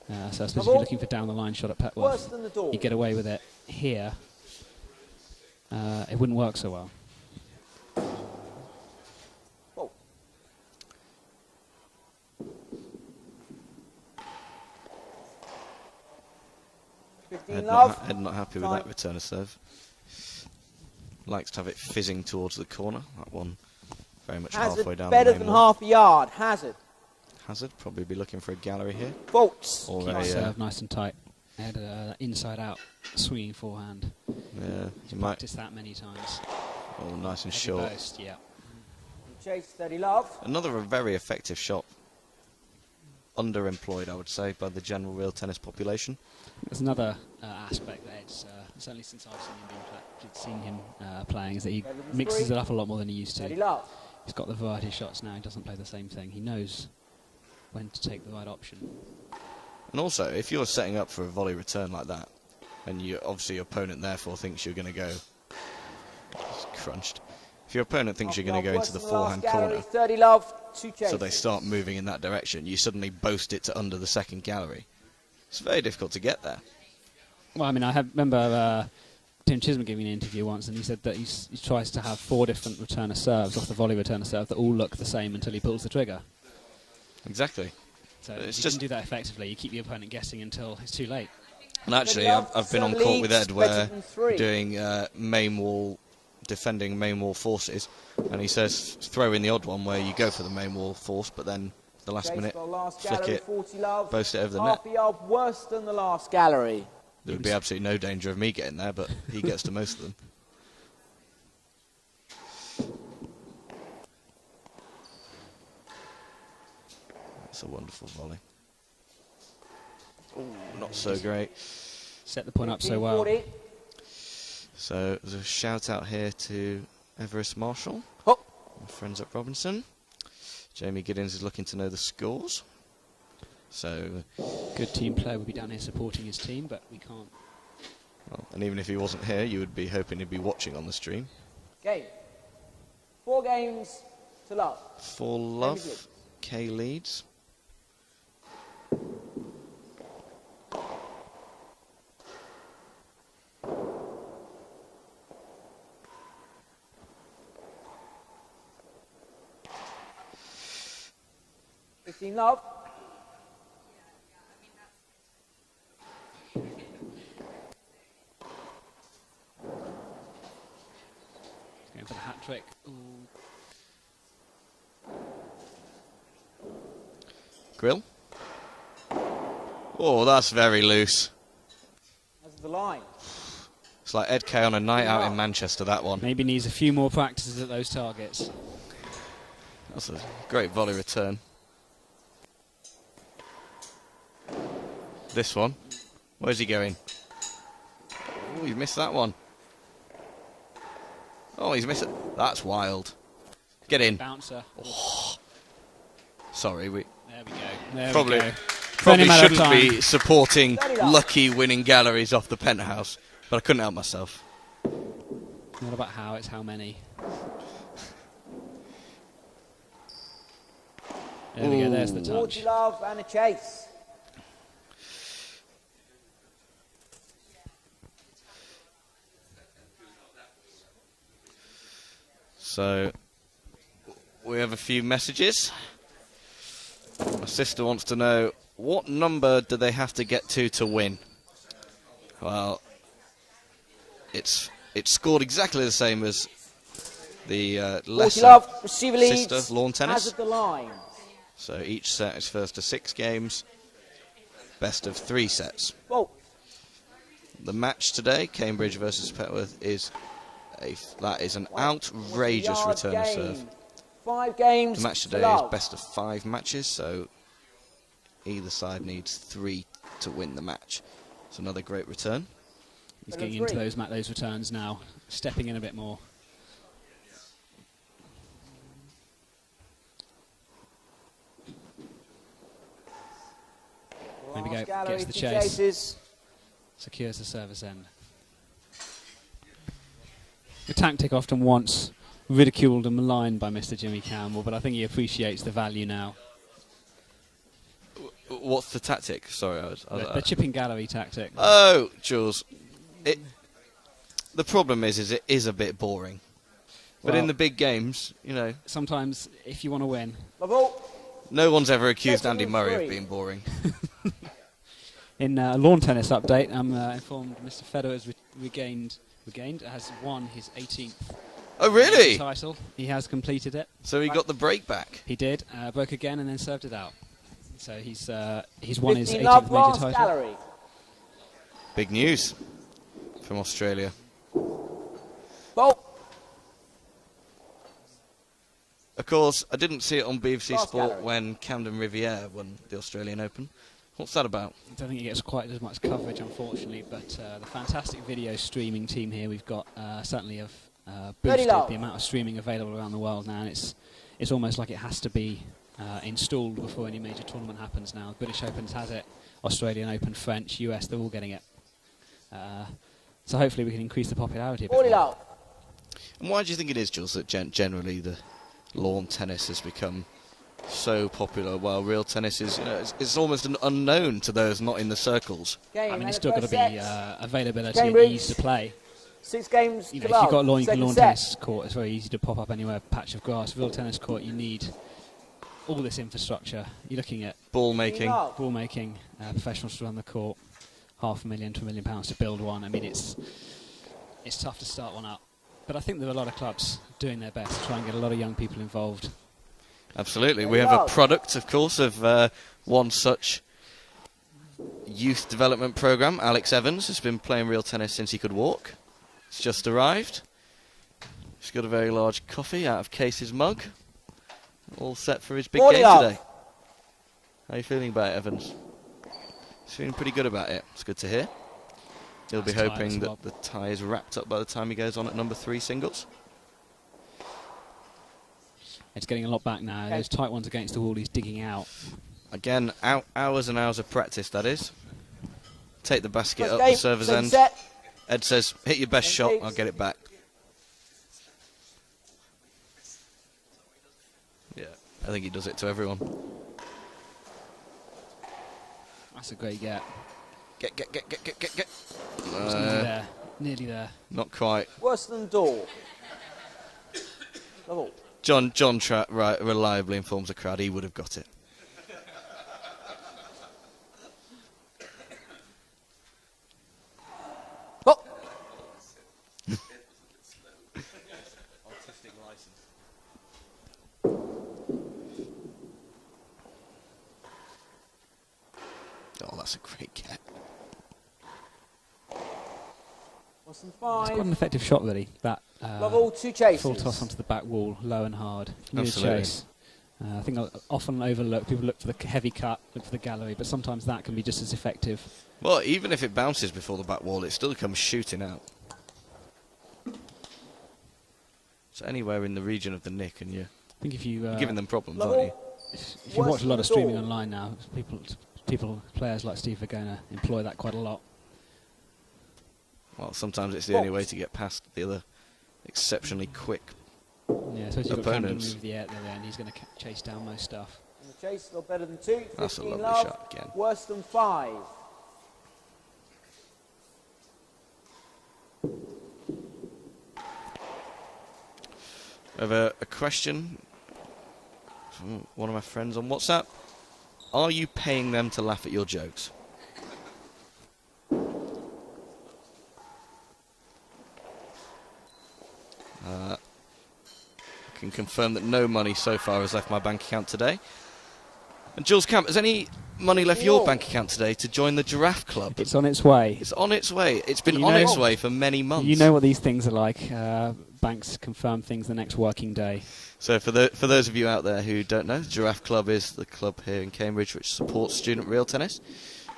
So I suppose if you're looking for down the line shot at Petworth, you get away with it here. It wouldn't work so well. Oh. Ed not happy with that return of serve. Likes to have it fizzing towards the corner. That one very much halfway down better the main than wall. half a yard. Hazard. Hazard probably be looking for a gallery here. Faults. Or Keep a, the serve nice and tight. They had an inside-out swinging forehand. yeah, you might. Practiced that many times. Oh, nice and Heavy short. post, yeah. Chase, steady love. Another very effective shot. Underemployed, I would say, by the general real tennis population. There's another aspect that Ed's, certainly since I've seen him playing, is that he mixes it up a lot more than he used Steady to. love. He's got the variety of shots now. He doesn't play the same thing. He knows when to take the right option. And also, if you're setting up for a volley return like that, and obviously your opponent therefore thinks you're going to go... It's crunched. If your opponent thinks you're going to go into the forehand corner, 30 love, 2 chase. so they start moving in that direction, you suddenly boast it to under the second gallery. It's very difficult to get there. Well, I mean, I remember Tim Chisholm giving an interview once, and he said that he tries to have 4 different returner serves off the volley returner serve that all look the same until he pulls the trigger. Exactly. So It's if you just can do that effectively, you keep your opponent guessing until it's too late. And actually, I've been on court with Ed where doing defending main wall forces, and he says throw in the odd one where you go for the main wall force, but then the last minute flick it, boast it over the net. Half a yard worse than the last gallery. There would be absolutely no danger of me getting there, but he gets to most of them. That's a wonderful volley. Ooh, not so great. Set the point up so well. 40. So there's a shout out here to Everest Marshall, Oh. my friends at Robinson. Jamie Giddens is looking to know the scores. So, Good team player would be down here supporting his team, but we can't. well, and even if he wasn't here, you would be hoping he'd be watching on the stream. Game. 4 games to love. For love, K leads. Love. Going for the hat trick. Ooh. Grill. Oh, that's very loose. As the line. It's like Ed Kay on a night out in Manchester, that one. Maybe needs a few more practices at those targets. That's a great volley return. This one. Where's he going? Oh, he missed that one. Oh, he's missed it. That's wild. Get in. Bouncer. Oh. Sorry, we There we go. There probably we go. probably Matter of shouldn't be time. supporting lucky winning galleries off the penthouse, but I couldn't help myself. Not about how, it's how many. There we go, there's the touch. Love and a chase. So, we have a few messages. My sister wants to know, what number do they have to get to win? Well, it's scored exactly the same as the lesser Love, receiver leads. sister lawn tennis. As at the line. So each set is first to 6 games, best of 3 sets. Well, The match today, Cambridge versus Petworth, is an outrageous return of serve. 5 games. The match to today is love. best of 5 matches, so either side needs 3 to win the match. It's another great return. He's getting into those returns now, stepping in a bit more. There we go, gets the chase. Chases. Secures the service end. The tactic often once ridiculed and maligned by Mr. Jimmy Campbell, but I think he appreciates the value now. What's the tactic? Sorry, The chipping gallery tactic. Oh, Jules. The problem is it is a bit boring. But Well, in the big games, you know, sometimes, if you want to win, no one's ever accused Second Andy and Murray 3. of being boring. in lawn tennis update, I'm informed Mr. Federer has has won his 18th Oh, really? title. He has completed it. So he got the break back. He did, broke again and then served it out. So he's won his 15 18th love, major last title. gallery. Big news from Australia. Well, Of course, I didn't see it on BBC Last Sport gallery. when Camden Riviere won the Australian Open. What's that about? I don't think it gets quite as much coverage, unfortunately, but the fantastic video streaming team here we've got certainly have boosted low. the amount of streaming available around the world now. And it's almost like it has to be installed before any major tournament happens now. British Opens has it, Australian Open, French, US, they're all getting it. So hopefully we can increase the popularity a bit more. love. And why do you think it is, Jules, that generally the lawn tennis has become so popular, while real tennis is, it's almost an unknown to those not in the circles? Game I mean, and it's a still got to first be set. availability and Cambridge. ease to play. 6 games You to know, if you've got love. a Second lawn set. tennis court, it's very easy to pop up anywhere, patch of grass. Real tennis court, you need all this infrastructure. You're looking at Ball making. Love. ball making, professionals to run the court, £500,000 to £1 million to build one. I mean, it's tough to start one up. But I think there are a lot of clubs doing their best to try and get a lot of young people involved. Absolutely. We have a product, of course, of one such youth development programme. Alex Evans has been playing real tennis since he could walk. He's just arrived. He's got a very large coffee out of Case's mug. All set for his big game today. How are you feeling about it, Evans? He's feeling pretty good about it. It's good to hear. He'll be Nice tie as hoping well. that the tie is wrapped up by the time he goes on at number 3 singles. It's getting a lot back now. Those tight ones against the wall, he's digging out. Again, hours and hours of practice, that is. Take the basket First up game, the server's second end. set. Ed says, hit your best shot, Thanks. I'll get it back. Yeah, I think he does it to everyone. That's a great get. Get. It's nearly there. Nearly there. Not quite. Worse than door. Level. John reliably informs the crowd he would have got it. Oh. Oh, that's That's a great get. What's It's quite an 5. effective shot, really. That Love all 2 chases. full toss onto the back wall, low and hard. New Absolutely. chase. I think often overlooked. People look for the heavy cut, look for the gallery, but sometimes that can be just as effective. Well, even if it bounces before the back wall, it still comes shooting out. So anywhere in the region of the nick, and you're I think if you giving them problems, Love aren't you? all. if you watch a lot of Worst streaming door. online now, players like Steve Vergona employ that quite a lot. Well, sometimes it's the only way to get past the other exceptionally quick. Yeah, especially you've got Cameron Opponents. with the air there, and he's going to chase down most stuff. And the chase, a little better than 2. That's a 15 lovely love. shot again. Worse than 5. I have a question from one of my friends on WhatsApp. Are you paying them to laugh at your jokes? I can confirm that no money so far has left my bank account today. And Jules Camp, has any money left your bank account today to join the Giraffe Club? It's on its way. It's on its way. It's been You on know- its way for many months. You know what these things are like. Banks confirm things the next working day. So for those of you out there who don't know, the Giraffe Club is the club here in Cambridge which supports student real tennis.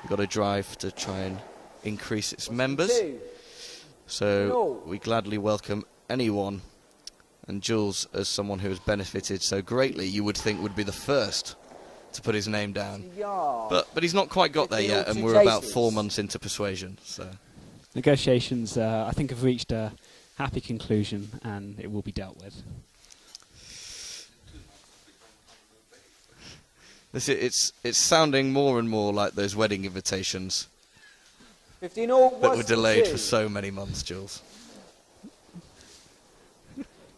We've got a drive to try and increase its members. 2. So No. we gladly welcome anyone. And Jules, as someone who has benefited so greatly, you would think would be the first to put his name down. Yard. But he's not quite got there 15 yet, and two we're about chases. 4 months into persuasion. So Negotiations, I think, have reached a happy conclusion, and it will be dealt with. it's sounding more and more like those wedding invitations 15 all. that Worse were than delayed 2. for so many months, Jules.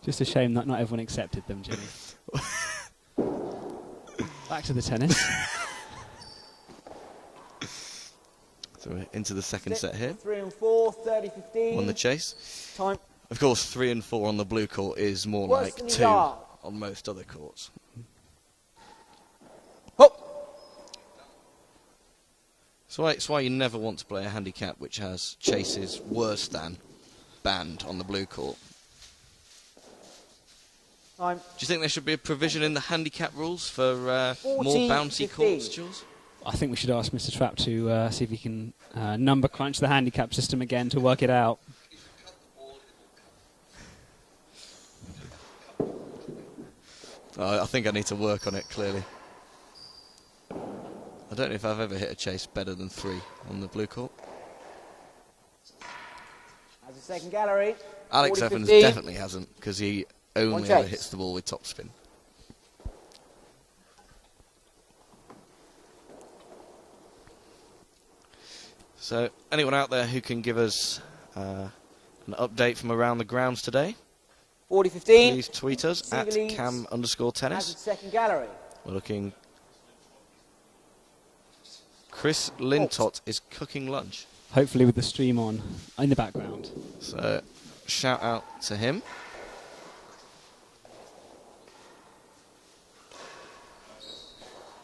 Just a shame that not everyone accepted them, Jimmy. Back to the tennis. So we're into the second set here. 3 and 4. 30-15. On the chase. Time. Of course, 3 and 4 on the blue court is more Worse like than 2 yard. on most other courts. Hop. So it's why you never want to play a handicap which has chases worse than banned on the blue court. Time. Do you think there should be a provision in the handicap rules for more 40, bouncy 15. courts, Jules? I think we should ask Mr. Trapp to see if he can number crunch the handicap system again to work it out. I think I need to work on it, clearly. I don't know if I've ever hit a chase better than 3 on the blue court. As a second gallery. Alex 40-15. Evans definitely hasn't, because he only One ever chase. hits the ball with topspin. So, anyone out there who can give us an update from around the grounds today, 40-15. please tweet us at Single leads. As a cam_tennis. second gallery. We're looking. Chris Lintott is cooking lunch. Hopefully with the stream on in the background. So, shout out to him.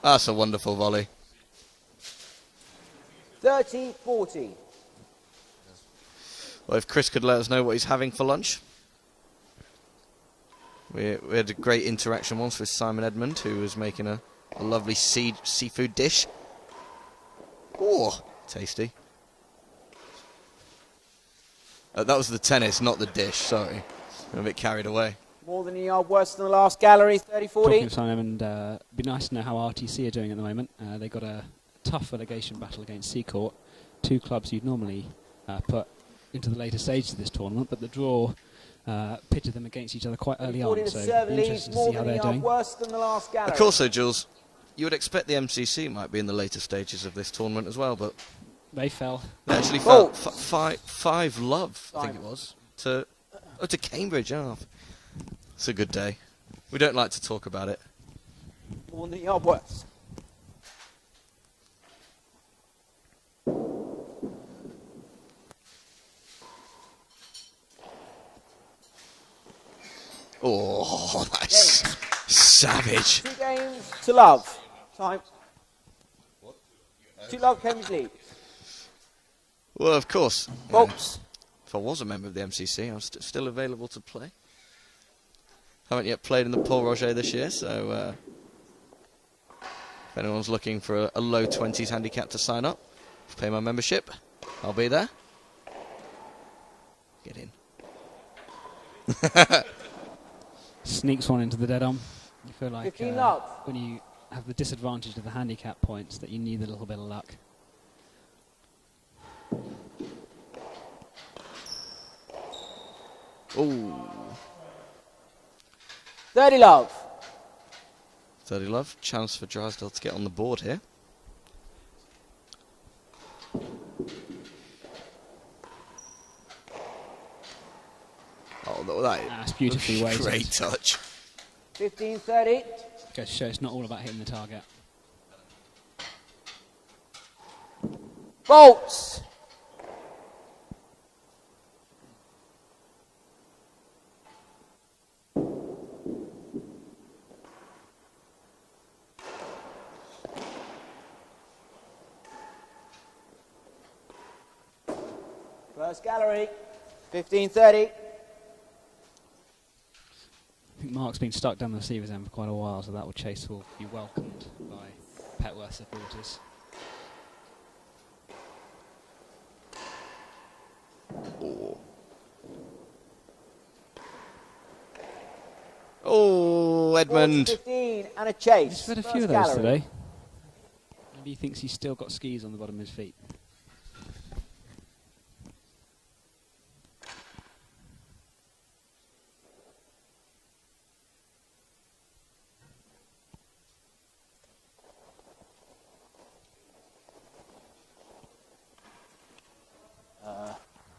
That's a wonderful volley. 30-40. Well, if Chris could let us know what he's having for lunch. We had a great interaction once with Simon Edmund, who was making a lovely seafood dish. Oh, tasty. That was the tennis, not the dish, sorry. I'm a bit carried away. More than a yard worse than the last gallery. Talking 30-40. of Simon, it'd be nice to know how RTC are doing at the moment. They got a tough relegation battle against Seacourt. 2 clubs you'd normally put into the later stages of this tournament, but the draw pitted them against each other quite early 40 on, to so serve it'll be leads. interesting to More see how than a they're yard doing. worse than the last gallery. Of course, so Jules, you would expect the MCC might be in the later stages of this tournament as well, but They fell. they actually Oh. fell 5 love, I think it Time. was, to Cambridge. Oh, it's a good day. We don't like to talk about it. More than a yard worse. Oh, that's savage. 2 games to love. Time. 2 love, Cambridge leads. Well, of course. Bolts. If I was a member of the MCC, I'm still available to play. Haven't yet played in the Paul Roger this year, so if anyone's looking for a low 20s handicap to sign up, pay my membership, I'll be there. Get in. Sneaks one into the dead on. You feel like 15 love. when you have the disadvantage of the handicap points that you need a little bit of luck. Ooh. 30 love. 30 love. Chance for Drysdale to get on the board here. Oh, That's beautifully weighted. Great touch. 15-30. Goes to show it's not all about hitting the target. Bolts. First gallery. 15-30. I think Mark's been stuck down the receiver's end for quite a while, so that chase will be welcomed by Petworth supporters. Oh, Edmund. 15 and a chase. He's had a First few of those gallery. today. Maybe he thinks he's still got skis on the bottom of his feet.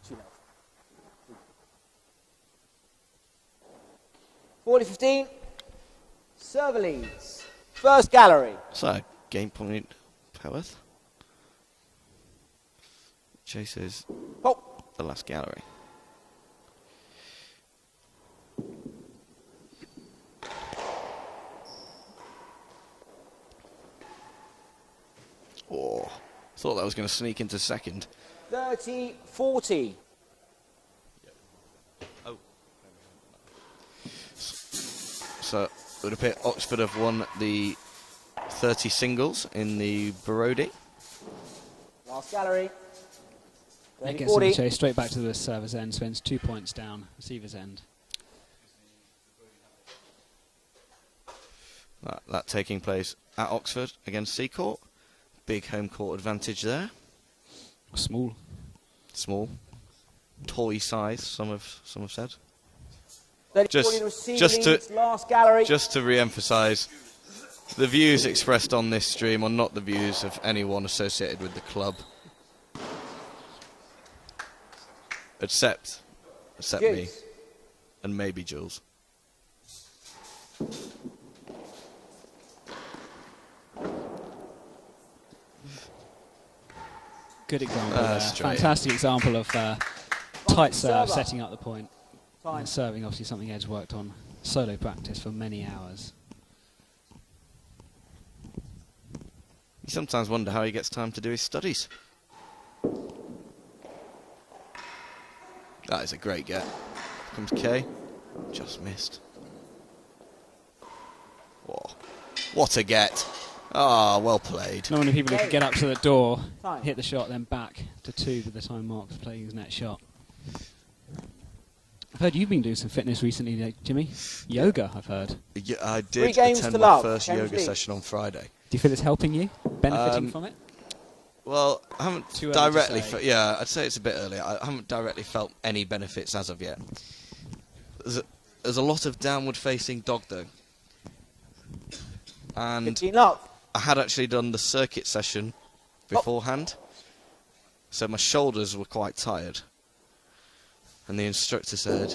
Two love. 40-15. Server leads. First gallery. So, game point, Petworth. Chases Oh. the last gallery. Oh, thought that was going to sneak into second. 30-40. Oh. So, it would appear Oxford have won the 30 singles in the Brody. Last gallery. It gets on the 30-40. chase straight back to the server's end, spends 2 points down, receiver's end. That taking place at Oxford against Seacourt. Big home court advantage there. Small. Small. Toy size, some have said. 30-40 Just- receiver just to- leads. Last gallery. Just to re-emphasise, the views expressed on this stream are not the views of anyone associated with the club. Except me, Juice. and maybe Jules. Good example there. Straight. Fantastic example of tight serve, server. setting up the point. Time. And serving, obviously something Ed's worked on solo practice for many hours. You sometimes wonder how he gets time to do his studies. That is a great get. Comes Kay. Just missed. Whoa. What a get. Ah, well played. Not many people who can get up to the door, Time. hit the shot, then back to 2 by the time Mark's playing his next shot. I've heard you've been doing some fitness recently, Jimmy. Yoga, I've heard. Yeah, I 3 did games attend to my love. first Cambridge yoga leads. session on Friday. Do you feel it's helping you? Benefiting from it? Well, I haven't Too early to directly say. yeah, I'd say it's a bit early. I haven't directly felt any benefits as of yet. There's a lot of downward facing dog though. And 15 love. I had actually done the circuit session beforehand. So my shoulders were quite tired. And the instructor said,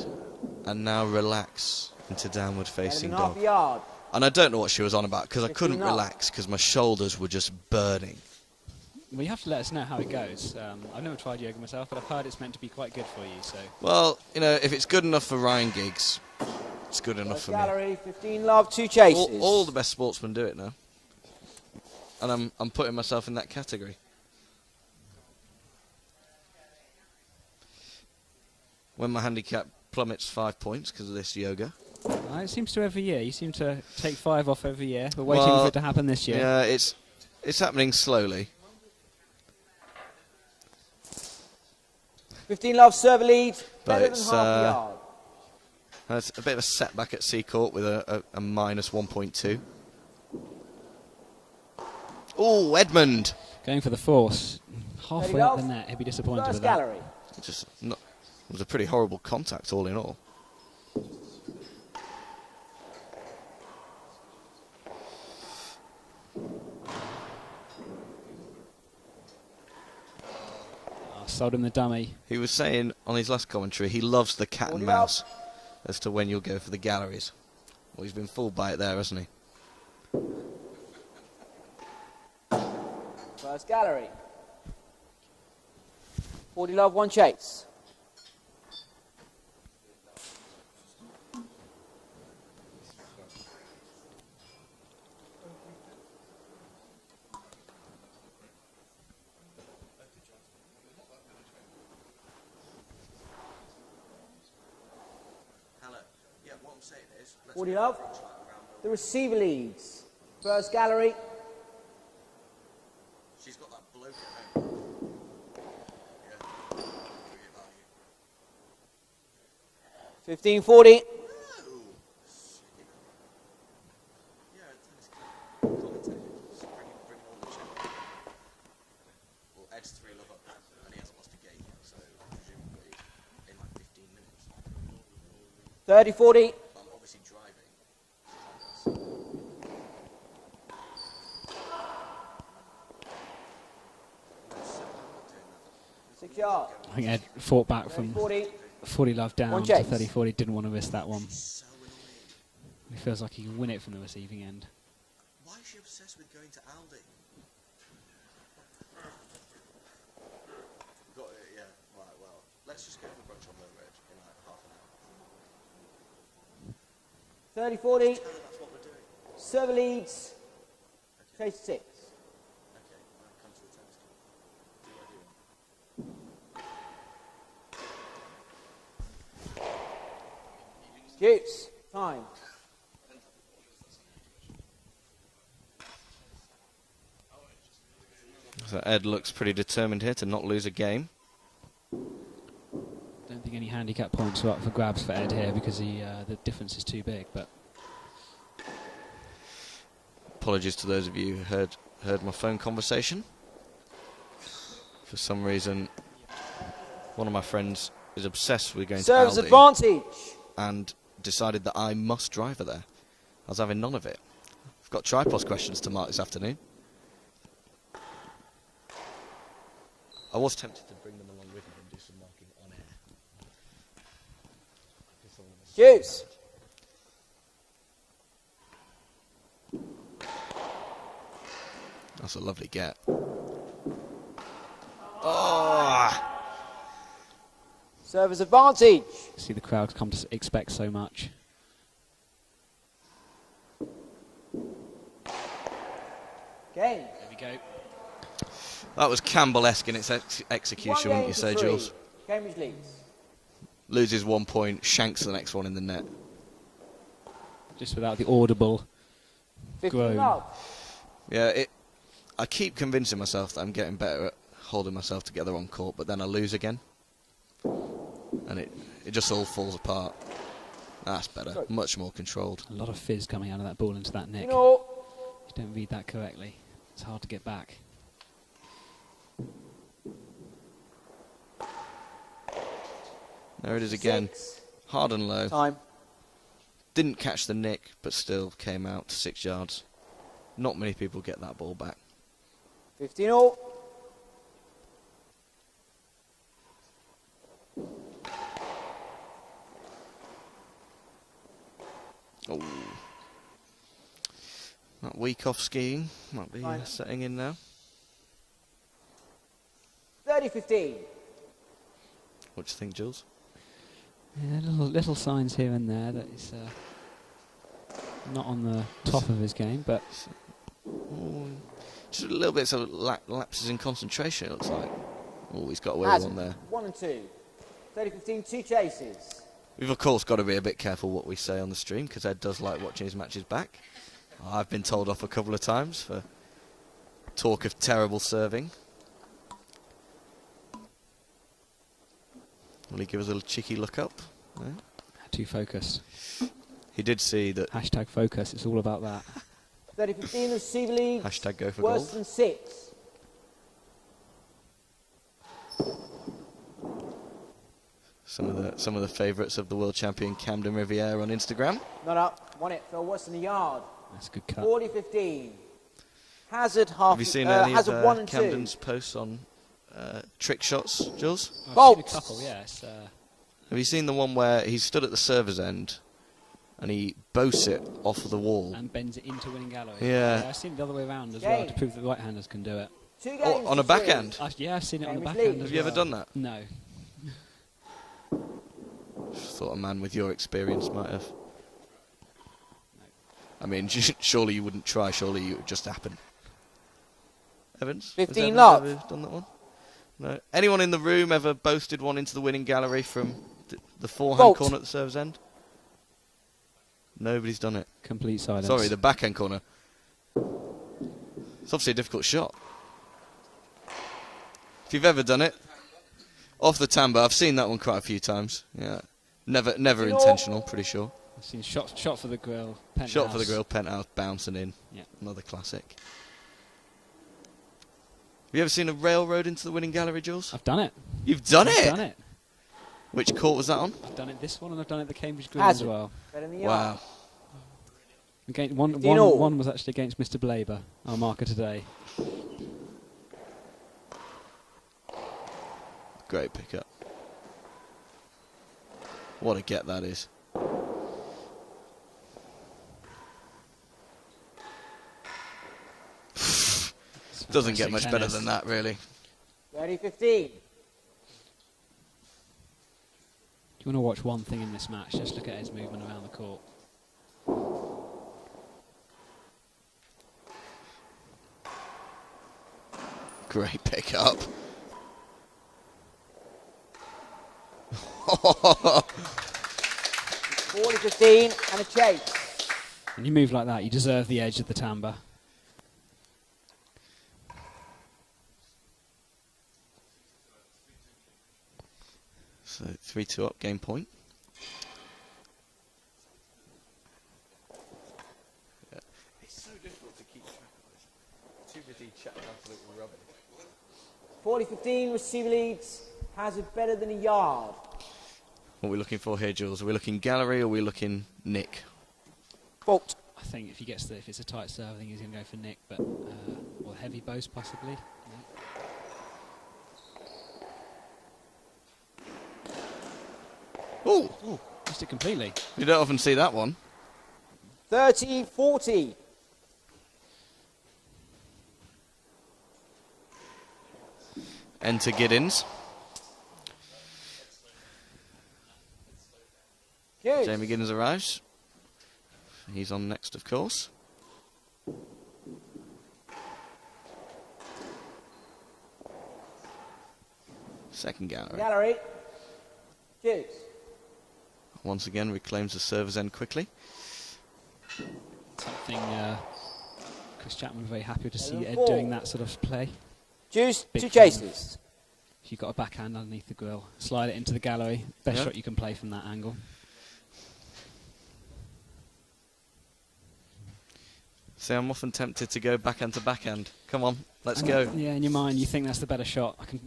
and now relax into downward facing 11.5 dog. yard. And I don't know what she was on about because I 15 couldn't up. relax because my shoulders were just burning. Well, you have to let us know how it goes. I've never tried yoga myself, but I've heard it's meant to be quite good for you. So Well, you know, if it's good enough for Ryan Giggs, it's good enough First for me. gallery. 15 love. 2 chases. All the best sportsmen do it now. and I'm putting myself in that category. When my handicap plummets 5 points because of this yoga. It seems to every year. You seem to take 5 off every year. We're waiting for it to happen this year. Yeah, it's happening slowly. 15 love, serve lead, But better than it's, half a yard. It's a bit of a setback at Seacourt with a minus 1.2. Oh, Edmund! Going for the force. Halfway Ready, up love? the net. He'll be disappointed First with that. gallery. It was a pretty horrible contact, all in all. Sold him the dummy. He was saying on his last commentary he loves the cat and mouse as to when you'll go for the galleries. Well, he's been fooled by it there, hasn't he? First gallery. 40 love, 1 chase. What I'm saying is, 40 love. The receiver leads. First gallery. she's got that bloke at home. Yeah. 1540. Ed's 3 love up, and he hasn't lost a game yet, so presumably in like 15 minutes. 3040. I'm obviously driving. 6 yards. I think Ed fought back from 40. 40 love down One to chase. 30-40. Didn't want to miss that one. He feels like he can win it from the receiving end. Why is she obsessed with going to Aldi? Yeah, right, well, let's just go for brunch on Mill Road in like half an hour. 3040. Tell her that's what we're doing. Server leads. Okay. Chase 6. Okay, I'll come to the tennis court. Shoots. Time. So Ed looks pretty determined here to not lose a game. Don't think any handicap points are up for grabs for Ed here because the difference is too big. But Apologies to those of you who heard my phone conversation. For some reason, one of my friends is obsessed with going Serves to Aldi advantage. and decided that I must drive her there. I was having none of it. I've got tripos questions to mark this afternoon. I was tempted to bring them along with me and do some marking on air. Shoots. That's a lovely get. Oh! Servers advantage. see the crowd come to expect so much. Game. There we go. That was Campbell-esque in its execution, wouldn't you say, Jules? Cambridge leads. Loses 1 point, shanks the next one in the net. Just without the audible 15 groan. love. Yeah, I keep convincing myself that I'm getting better at holding myself together on court, but then I lose again. And it just all falls apart. That's better. Sorry. Much more controlled. A lot of fizz coming out of that ball into that nick. You know, If you don't read that correctly, it's hard to get back. There it is again. 6. Hard and low. Time. Didn't catch the nick, but still came out to 6 yards. Not many people get that ball back. 15 all. Oh. That week off skiing might be Fine. setting in now. 30-15. What do you think, Jules? Yeah, little signs here and there that he's not on the top of his game, but Oh, Just a little bit of lapses in concentration, it looks like. Oh, he's got away with Hazard, one there. 1 and 2. 30-15, 2 chases. We've, of course, got to be a bit careful what we say on the stream, because Ed does like watching his matches back. I've been told off a couple of times for talk of terrible serving. Will he give us a little cheeky look up? No? Too focused. He did see that. Hashtag focus, it's all about that. 30-15, receiver leads. Hashtag go for worse gold. than 6. Some of the favourites of the world champion Camden Riviere on Instagram. Not up. Won it. Fell worse than a yard. That's a good cut. 40-15. Hazard half. Have you seen any Hazard of 1 and 2. Camden's posts on trick shots, Jules? I've Bolt. seen a couple, yeah. It's, Have you seen the one where he stood at the server's end and he boasts it off of the wall? and bends it into winning gallery. Yeah. I've seen it the other way around as Game. well to prove that right-handers can do it. 2 games Oh, on to a backhand? 3. Yeah, I've seen it on the Cambridge backhand lead. as Have you ever well. done that? No. Just thought a man with your experience might have. I mean, surely you wouldn't try, surely it would just happen. Evans? Has 15 Evans love. ever done that one? No. Anyone in the room ever boasted one into the winning gallery from the forehand Bolt. corner at the server's end? Nobody's done it. Complete silence. Sorry, the backhand corner. It's obviously a difficult shot. If you've ever done it, off the timbre, I've seen that one quite a few times. Yeah, never intentional. Pretty sure. I've seen shot for the grill. Penthouse. Shot for the grill, penthouse, bouncing in. Yeah. Another classic. Have you ever seen a railroad into the winning gallery, Jules? I've done it. You've done I've it. done it. Which court was that on? I've done it this one and I've done it the Cambridge Green as Hazard. well. Better than the yard. Wow. Against 15 all. one was actually against Mr. Blaber, our marker today. Great pickup. What a get that is. Doesn't get much better than that, really. 30-15. Do you want to watch one thing in this match? Just look at his movement around the court. Great pickup. 40-15 and a chase. When you move like that, you deserve the edge of the timbre. So 3-2 up, game point. Yeah. It's so difficult to keep track of this. Too busy chatting absolute rubbish. 40-15, receiver leads. Hazard better than a yard. What are we looking for here, Jules? Are we looking gallery or are we looking nick? Bolt. I think if it's a tight serve, I think he's going to go for Nick, but or heavy boast possibly. Ooh, Missed it completely. you don't often see that one. 30-40. Enter Giddins. Good. Jamie Giddins arrives. He's on next, of course. Second gallery. Gallery. Choose. Once again reclaims the server's end quickly. Something Chris Chapman very happy to see Eleven Ed four. doing that sort of play. Juice. Big 2 fan. chases. If you've got a backhand underneath the grill, slide it into the gallery. Best Yeah. shot you can play from that angle. See, I'm often tempted to go backhand to backhand. Come on, let's And go. Yeah, in your mind, you think that's the better shot. I can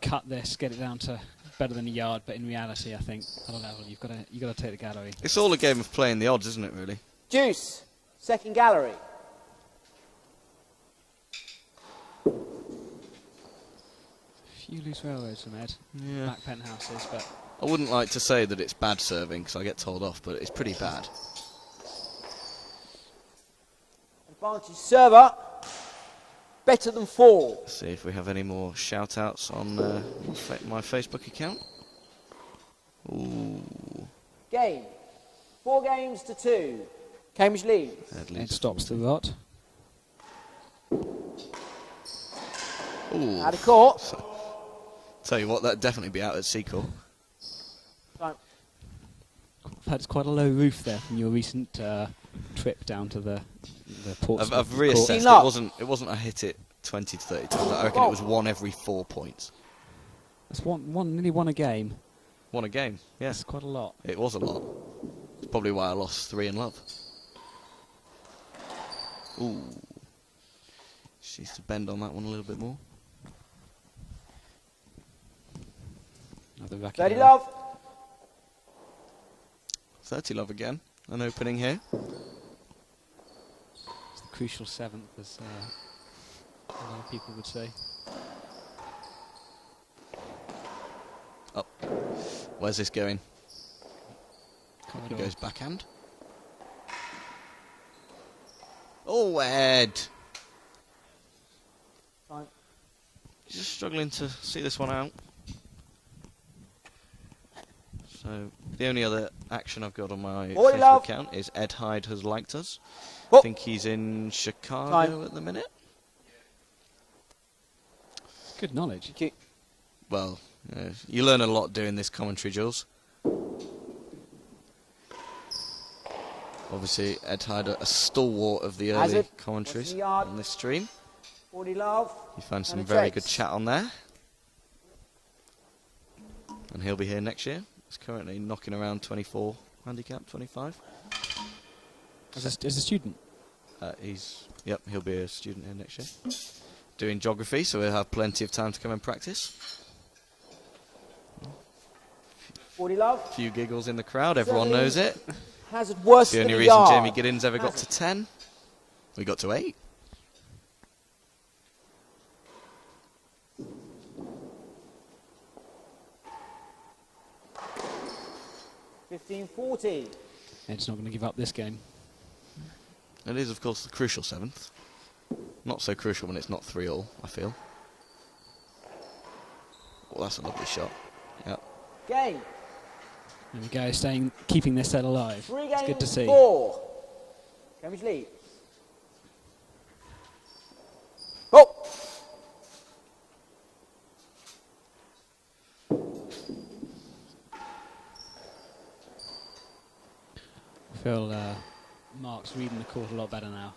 cut this, get it down to better than a yard, but in reality, I think at a level, you've got to take the gallery. It's all a game of playing the odds, isn't it, really? Juice. Second gallery. Few loose railroads from Ed. Yeah. Back penthouses, but I wouldn't like to say that it's bad serving, because I get told off, but it's pretty bad. Advantage server. Better than 4. Let's see if we have any more shout-outs on my Facebook account. Ooh. Game. 4 games to 2. Cambridge leads. Ed Ed leads stops the lot. Ooh. Out of court. Tell you what, that'd definitely be out at Seacourt. Time. That's quite a low roof there from your recent trip down to the Portsmouth. I've court. reassessed. It wasn't I hit it 20 to 30 times. I reckon it was 1 every 4 points. That's nearly one a game. 1 a game, yeah. That's quite a lot. It was a lot. It's probably why I lost 3 in love. Ooh. She needs to bend on that one a little bit more. Another racket 30 error. love. 30 love again. An opening here. It's the crucial 7th, as a lot of people would say. Up. Where's this going? Corridor. It goes backhand. Oh, Ed. Time. Just struggling to see this one out. So, the only other action I've got on my Boy, Facebook love. account is Ed Hyde has liked us. Oh. I think he's in Chicago Time. at the minute. Good knowledge. Cute. Well, you learn a lot doing this commentary, Jules. Obviously, Ed Hyde, a stalwart of the early Hazard. commentaries What's the yard? on this stream. 40 love. You found some And a very chase. good chat on there. And he'll be here next year. He's currently knocking around 24 handicap, 25. As a student. He'll be a student here next year. Doing geography, so he'll have plenty of time to come and practice. 40 love. A few giggles in the crowd, everyone knows it. Hazard worse The than only a reason yard. Jamie Giddens ever got to 10, we got to 8. Fifteen 40. Ed's not going to give up this game. It is, of course, the crucial 7th. Not so crucial when it's not 3-all, I feel. Well, that's a lovely shot. Yep. Game. There we go, keeping this set alive. 3 It's games. good to see. 4. Cambridge lead. Oh. I feel Mark's reading the court a lot better now.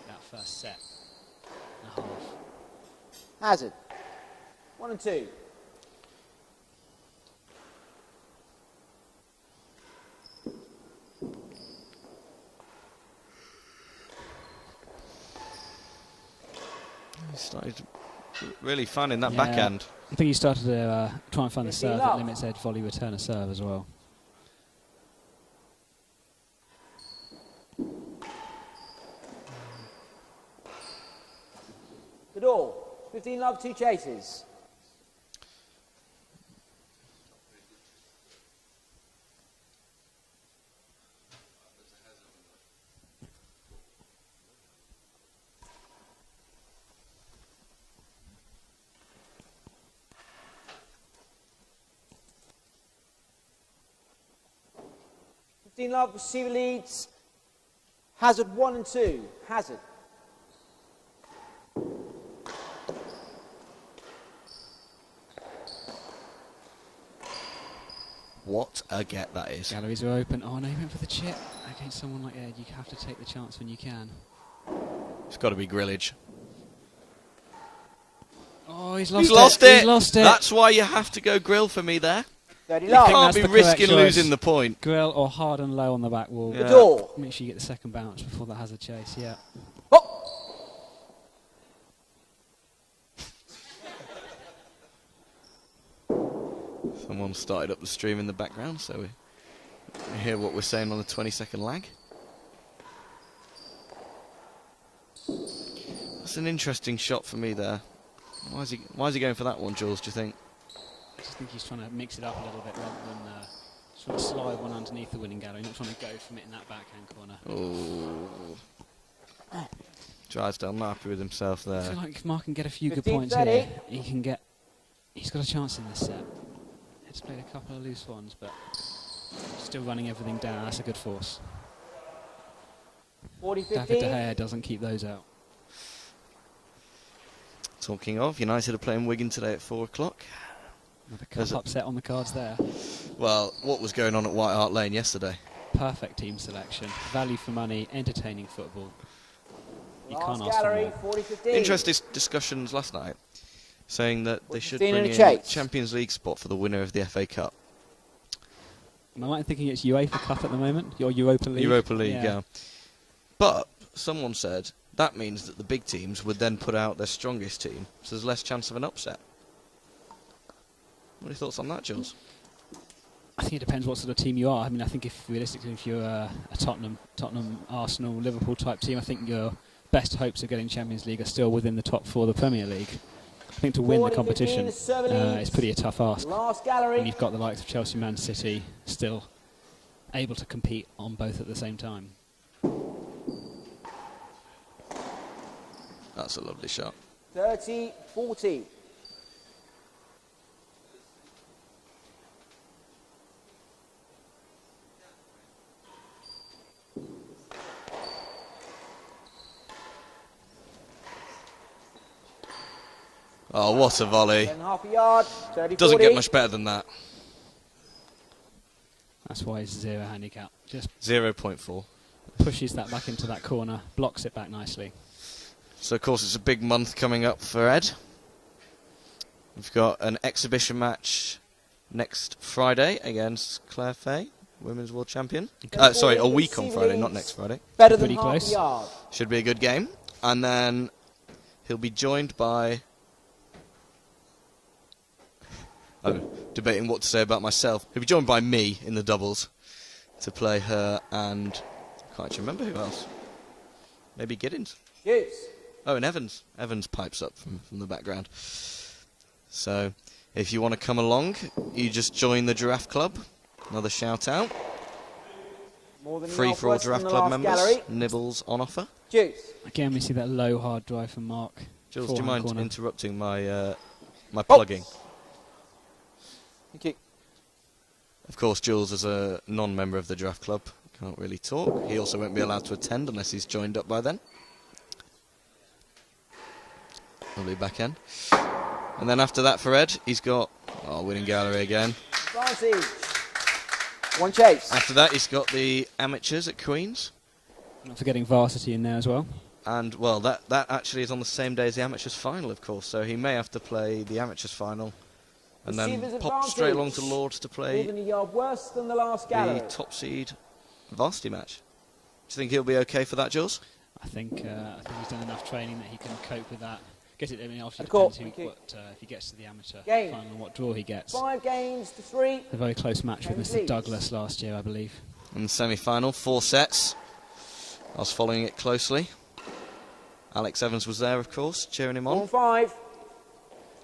That first set and a half. Hazard. 1 and 2. He started really finding that Yeah. backhand. I think he started to try and find the 15 serve love. that limits Ed volley return a serve as well. Good all. 15 love, 2 chases. Love, receiver leads. Hazard 1 and 2. Hazard. What a get that is. Galleries are open. Oh no, he went for the chip. Against someone like Ed, you have to take the chance when you can. It's got to be grillage. Oh, he's lost He's it. lost it. He's lost it. That's why you have to go grill for me there. 30 You love. think can't that's be the correct risking choice. losing the point. Grill or hard and low on the back wall. Yeah. The door. Make sure you get the second bounce before that has a chase, yeah. Oh. Someone started up the stream in the background, so we hear what we're saying on the 20-second lag. That's an interesting shot for me there. Why is he going for that one, Jules, do you think? I just think he's trying to mix it up a little bit rather than just trying to slide one underneath the winning gallery, not trying to go from it in that backhand corner. Oh. Drysdale not happy with himself I there. feel like if Mark can get a few good 15, points 30. here, he's got a chance in this set. He's played a couple of loose ones, but still running everything down. That's a good force. 40 David De 15. Gea doesn't keep those out. Talking of, United are playing Wigan today at 4 o'clock. Another cup upset on the cards there. Well, what was going on at White Hart Lane yesterday? Perfect team selection, value for money, entertaining football. You Last can't ask for gallery, more. 40-15. Interesting discussions last night, saying that they should 15 bring in a in chase. Champions League spot for the winner of the FA Cup. Am I right in thinking it's UEFA Cup at the moment? Your Europa League? Europa League, yeah. But someone said that means that the big teams would then put out their strongest team, so there's less chance of an upset. What are your thoughts on that, Jules? I think it depends what sort of team you are. I mean, I think if you're a Tottenham, Arsenal, Liverpool type team, I think your best hopes of getting Champions League are still within the top 4 of the Premier League. I think to win the competition, it's pretty a tough ask. Last gallery. And you've got the likes of Chelsea, Man City still able to compete on both at the same time. That's a lovely shot. 30-40. Oh, what a volley. 10.5 a yard. 30-40. Doesn't get much better than that. That's why it's 0 handicap. Just 0.4. pushes that back into that corner, blocks it back nicely. So, of course, it's a big month coming up for Ed. We've got an exhibition match next Friday against Claire Fay, Women's World Champion. Sorry, a week on Friday, not next Friday. Better than Pretty half close. a yard. Should be a good game. And then he'll be joined by... I'm debating what to say about myself. He'll be joined by me in the doubles to play her and... I can't actually remember who else. Maybe Giddins. Hughes. Oh, and Evans. Evans pipes up from the background. So, if you want to come along, you just join the Giraffe Club. Another shout out. More than Free for all Northwest Giraffe in the Club last members. gallery. Nibbles on offer. Hughes. Again, we see that low, hard drive from Mark. Jules, do you mind Forehand corner. interrupting my my plugging? Thank you. Of course, Jules is a non-member of the Giraffe Club. Can't really talk. He also won't be allowed to attend unless he's joined up by then. Lovely backhand. And then after that for Ed, he's got winning gallery again. Advantage. One chase. After that, he's got the amateurs at Queen's. Not forgetting varsity in there as well. And, well, that actually is on the same day as the amateurs final, of course. So he may have to play the amateurs final and then Receiver's pop straight along advantage. to Lords to More play than a yard worse than the last gallery. the top seed varsity match. Do you think he'll be okay for that, Jules? I think he's done enough training that he can cope with that. Guess it obviously Of course. depends if he gets to the amateur Game. final and what draw he gets. 5 games to 3. A very close match with James Mr. Leeds. Douglas last year, I believe. In the semi-final, 4 sets. I was following it closely. Alex Evans was there, of course, cheering him on. 1-5.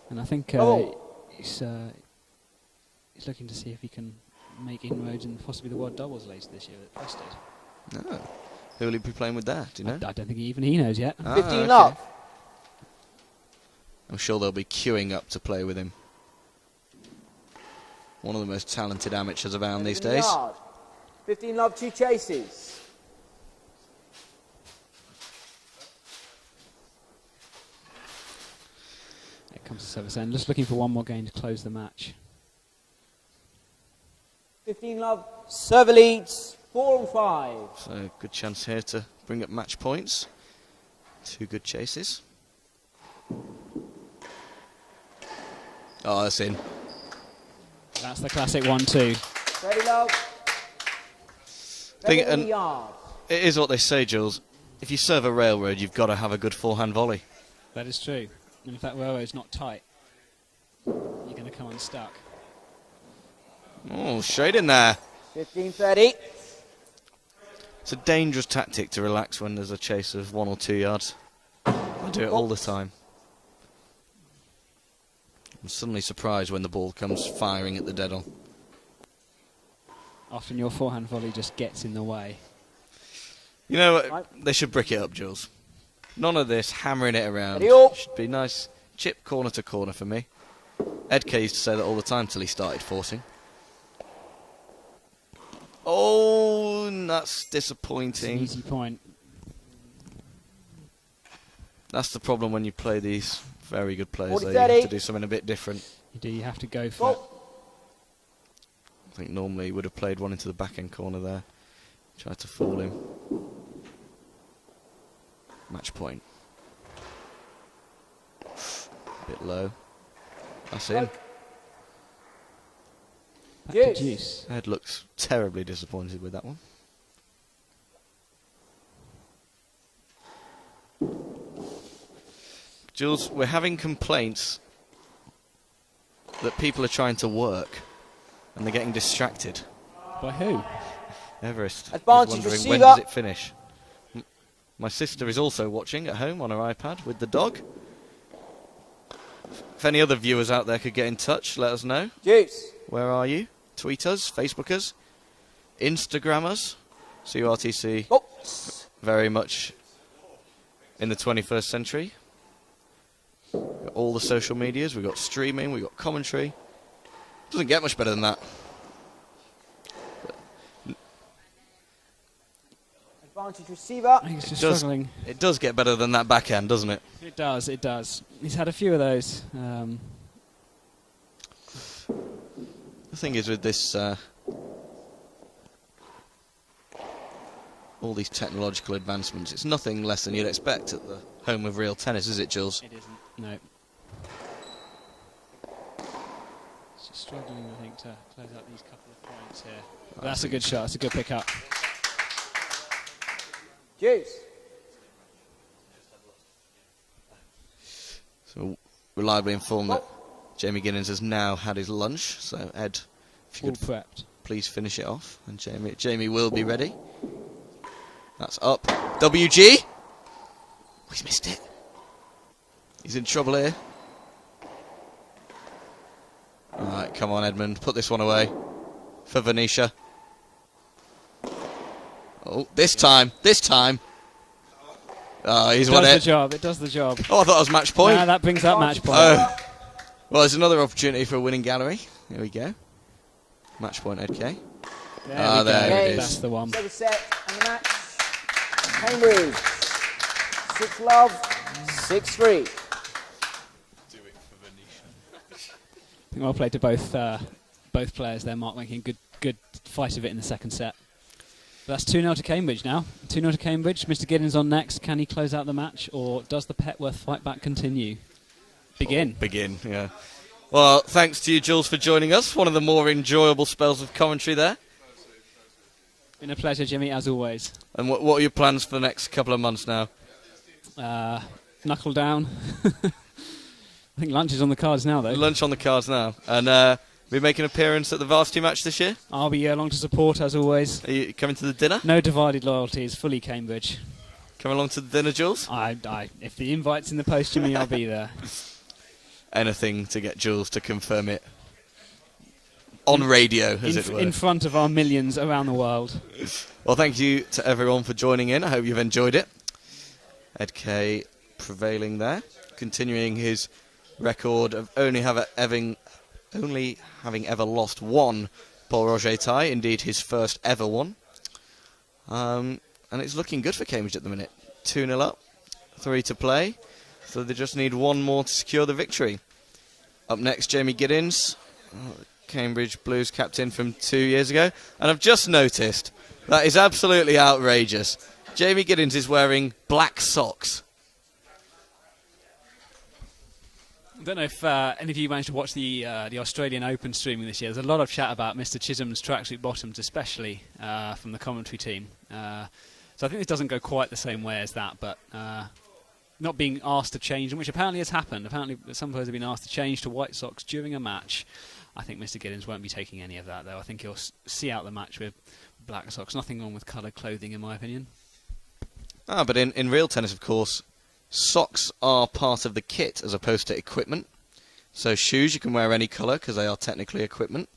And I think Oh. he's looking to see if he can make inroads in possibly the world doubles later this year at Preston. No. Who will he be playing with there? Do you know? I don't think even he knows yet. 15 okay. love. I'm sure they'll be queuing up to play with him. One of the most talented amateurs around these Better than a days. yard. 15 love, 2 chases. It comes to service end. Just looking for one more game to close the match. 15 love, server leads. 4-5. So good chance here to bring up match points. 2 good chases. Oh, that's in. That's the classic 1-2. 30 love. Think- Better than and- a yard. It is what they say, Jules. If you serve a railroad, you've got to have a good forehand volley. That is true. And if that railroad's not tight, you're going to come unstuck. Oh, straight in there. 15-30. It's a dangerous tactic to relax when there's a chase of 1 or 2 yards. I do it all the time. I'm suddenly surprised when the ball comes firing at the dead on. Often your forehand volley just gets in the way. You know what? They should brick it up, Jules. None of this hammering it around. Ready, Should be nice chip corner to corner for me. Ed Kay used to say that all the time till he started forcing. Oh, that's It's an disappointing. easy point. That's the problem when you play these Very good players 40, there. You have 30. to do something a bit different. You have to go for it. Ball. I think normally he would have played one into the back end corner there. Tried to fool him. Match point. A bit low. That's in. Back to Juice. Juice. Ed looks terribly disappointed with that one. Jules, we're having complaints that people are trying to work and they're getting distracted. By who? Everest is Advantage wondering receiver. when does it finish. My sister is also watching at home on her iPad with the dog. If any other viewers out there could get in touch, let us know. Juice. Where are you? Tweet us, Facebook us, Instagram us. CURTC Ball. very much in the 21st century. We've got all the social medias, we've got streaming, we've got commentary. Doesn't get much better than that. Advantage receiver. I think he's just does- struggling. It does get better than that backhand, doesn't it? It does, it does. He's had a few of those. The thing is with this, all these technological advancements, it's nothing less than you'd expect at the home of real tennis, is it, Jules? It isn't. No. He's just struggling, I think, to close out these couple of points here. But that's a good shot. That's a good pick up. Juice. So reliably informed that Jamie Giddens has now had his lunch. So Ed, if you All could prepped. please finish it off, and Jamie will be ready. That's up. WG. Oh, he's missed it. He's in trouble here. All right, come on, Edmund, put this one away for Venetia. Oh, this time. Oh, he's won It does it. the job. It does the job. Oh, I thought it was match point. Nah, that brings up match point. Oh. Well, there's another opportunity for a winning gallery. Here we go. Match point, Ed K. There Ah, we go. there it is. That's the one. Second set and the match. Cambridge. 6-love. 6-3. Well played to both players there, Mark, making a good fight of it in the second set. But that's 2-0 to Cambridge now. 2-0 to Cambridge. Mr. Giddens on next. Can he close out the match, or does the Petworth fight back continue? Begin, yeah. Well, thanks to you, Jules, for joining us. One of the more enjoyable spells of commentary there. Been a pleasure, Jimmy, as always. And what are your plans for the next couple of months now? Knuckle down. I think lunch is on the cards now, though. Lunch on the cards now. And be making an appearance at the varsity match this year? I'll be along to support, as always. Are you coming to the dinner? No divided loyalties, fully Cambridge. Coming along to the dinner, Jules? If the invite's in the post, Jimmy, I'll be there. Anything to get Jules to confirm it on radio, as it were. In front of our millions around the world. Well, thank you to everyone for joining in. I hope you've enjoyed it. Ed K prevailing there, continuing his record of only having ever lost one Paul Roger tie, indeed his first ever one. And it's looking good for Cambridge at the minute. 2-0 up, 3 to play, so they just need one more to secure the victory. Up next, Jamie Giddens, Cambridge Blues captain from 2 years ago. And I've just noticed, that is absolutely outrageous. Jamie Giddens is wearing black socks. I don't know if any of you managed to watch the Australian Open streaming this year. There's a lot of chat about Mr. Chisholm's tracksuit bottoms, especially from the commentary team. So I think this doesn't go quite the same way as that, but not being asked to change, which apparently has happened. Apparently some players have been asked to change to white socks during a match. I think Mr. Giddens won't be taking any of that, though. I think he'll see out the match with black socks. Nothing wrong with coloured clothing, in my opinion. But in real tennis, of course, socks are part of the kit as opposed to equipment. So shoes you can wear any colour because they are technically equipment.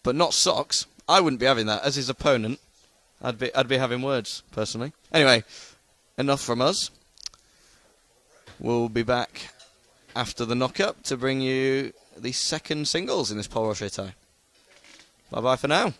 But not socks. I wouldn't be having that. As his opponent, I'd be having words, personally. Anyway, enough from us. We'll be back after the knock-up to bring you the second singles in this Paul Rocher tie. Bye-bye for now.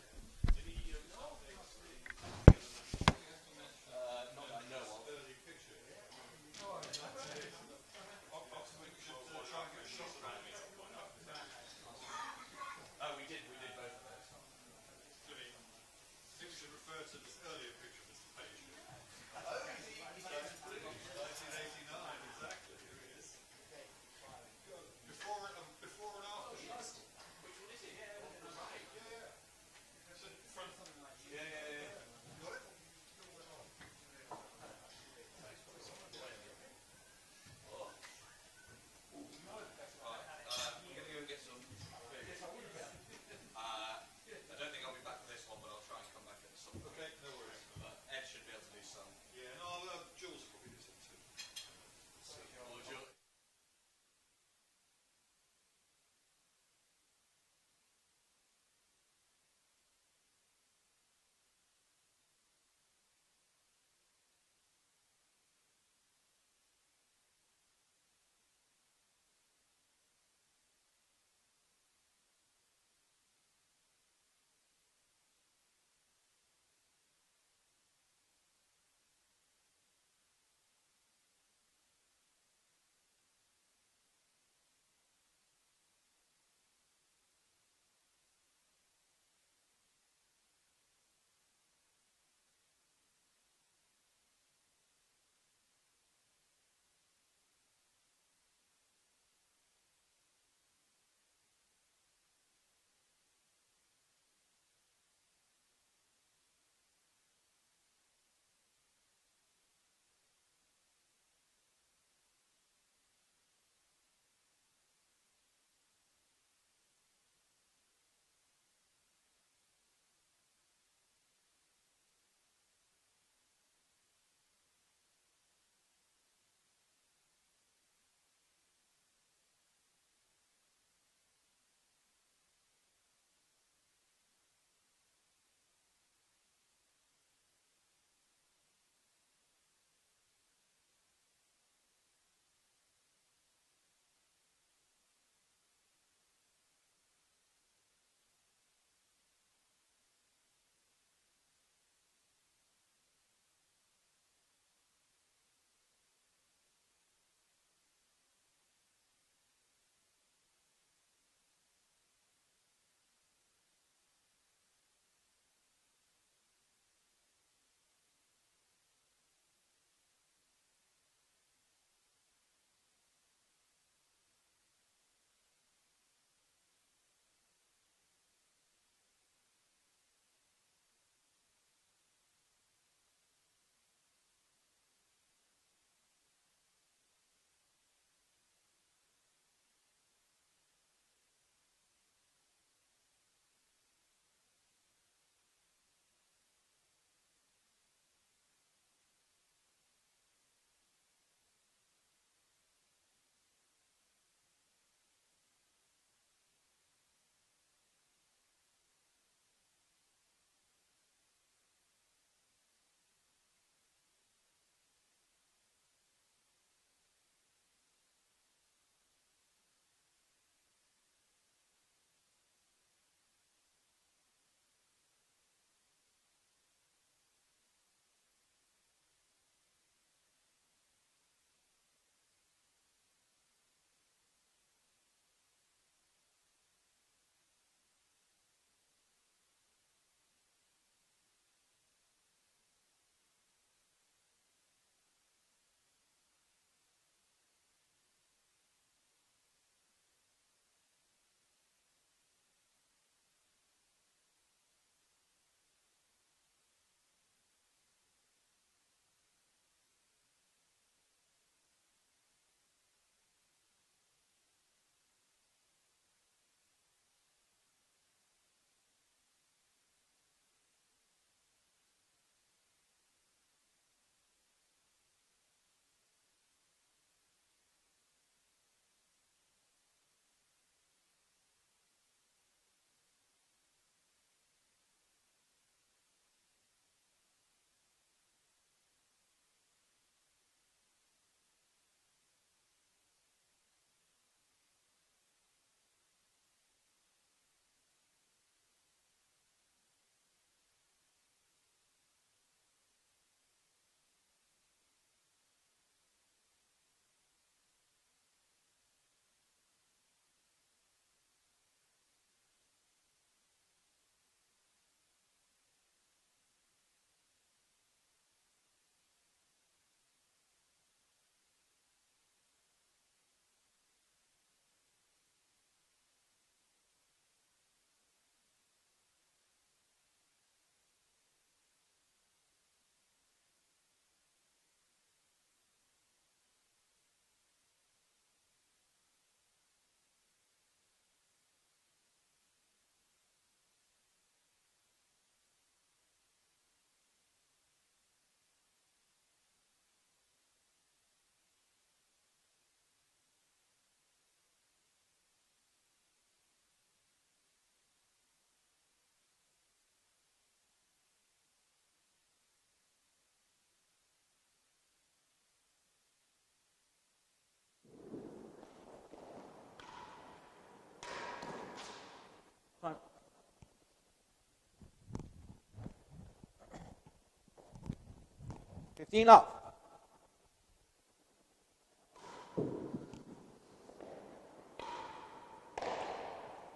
15 love.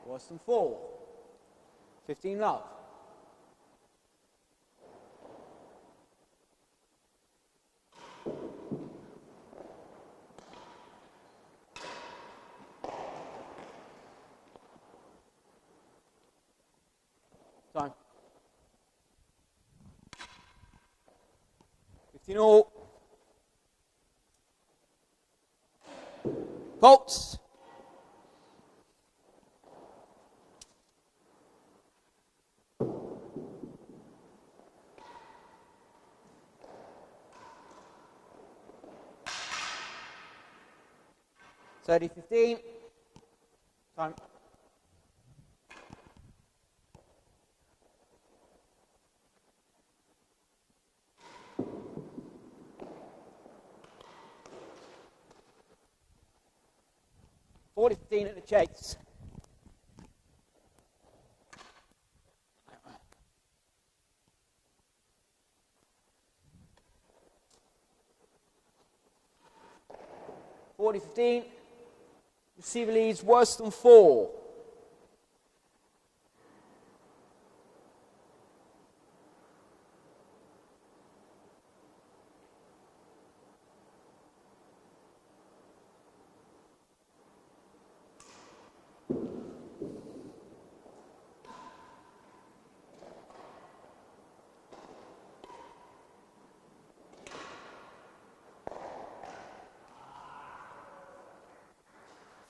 Worston 4. 15 love. Time. 15 all. Faults. Thirty 15. Time. Forty 15 at the chase. Forty 15. Receiver leads Worston 4.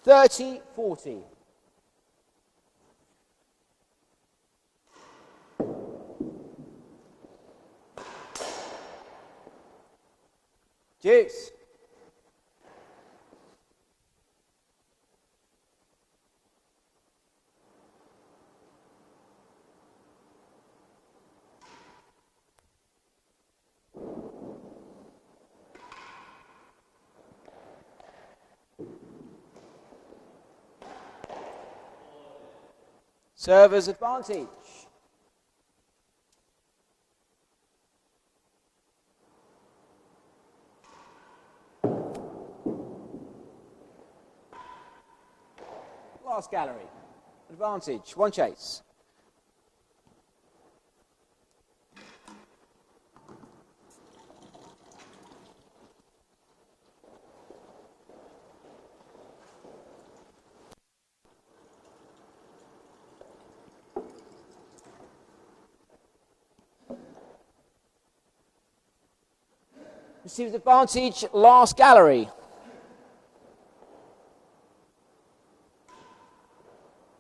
30-40. Juice. Server's advantage. Last gallery. Advantage. One chase. Receives advantage, last gallery.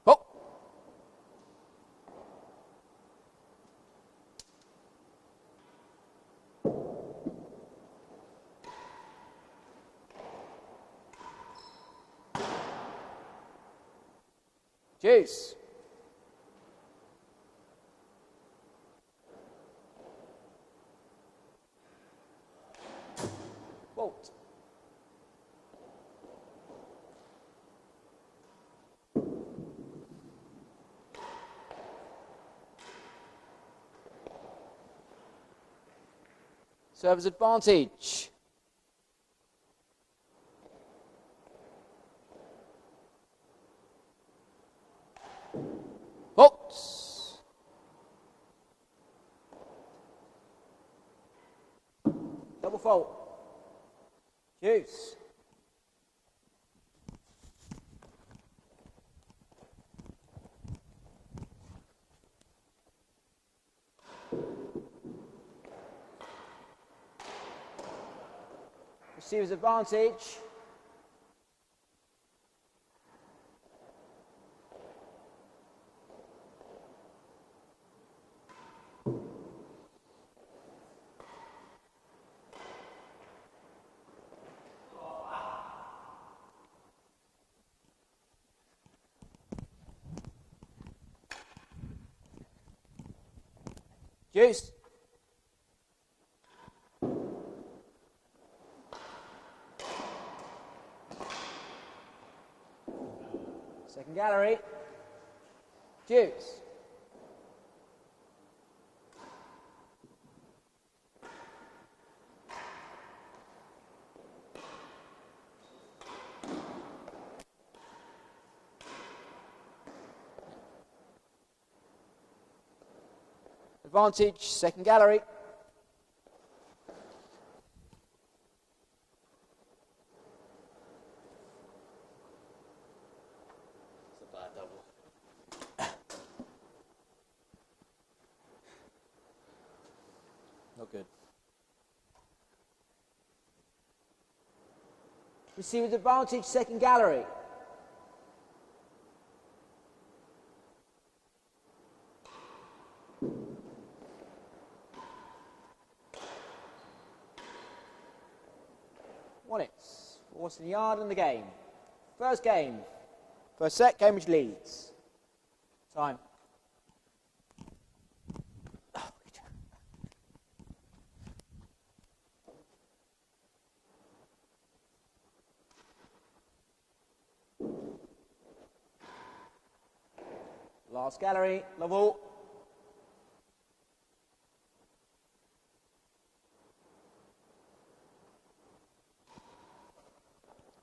Oh. Juice. Fault. Server's advantage. Fault. Double fault. Juice. Receiver's advantage. Juice. Second gallery. Juice. Advantage, second gallery. It's a bad double. Not good. Receive with advantage, second gallery. Won it. What's in the yard in the game? First game. First set, Cambridge leads. Time. Last gallery, level.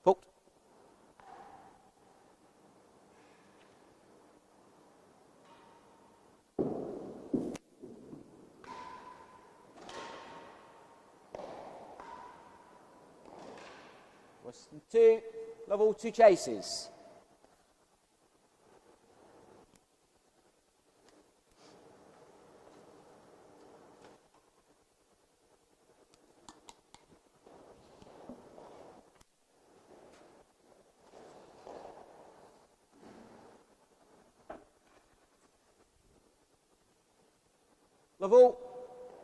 Booked. Western 2, level 2 chases. Level,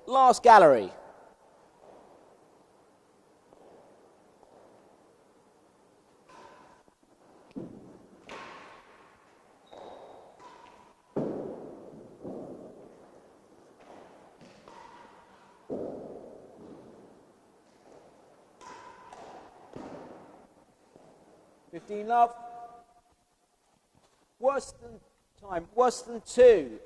last gallery. Love. Worse than time. Worse than 2.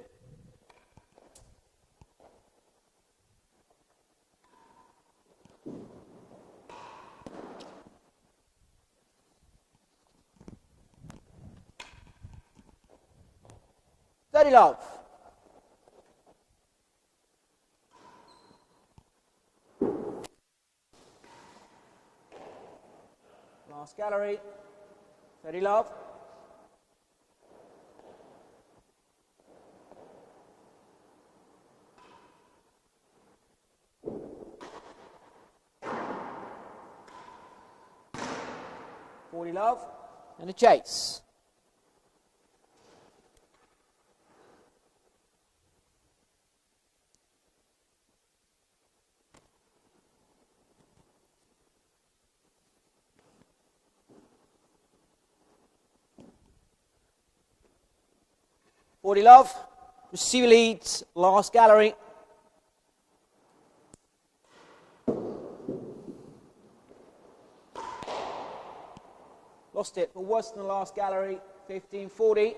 Love. Last gallery. 30 love. Love. And a chase. Love, receiver leads, last gallery. Lost it, but worse than the last gallery, 15-40.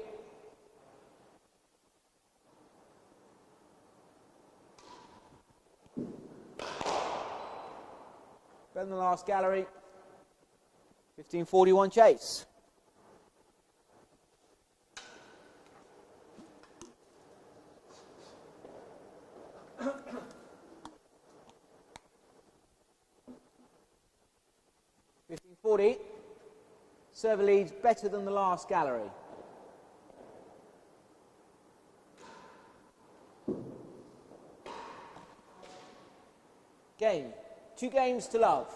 Better than the last gallery, 15-41 chase. Server leads better than the last gallery. Game. 2 games to love.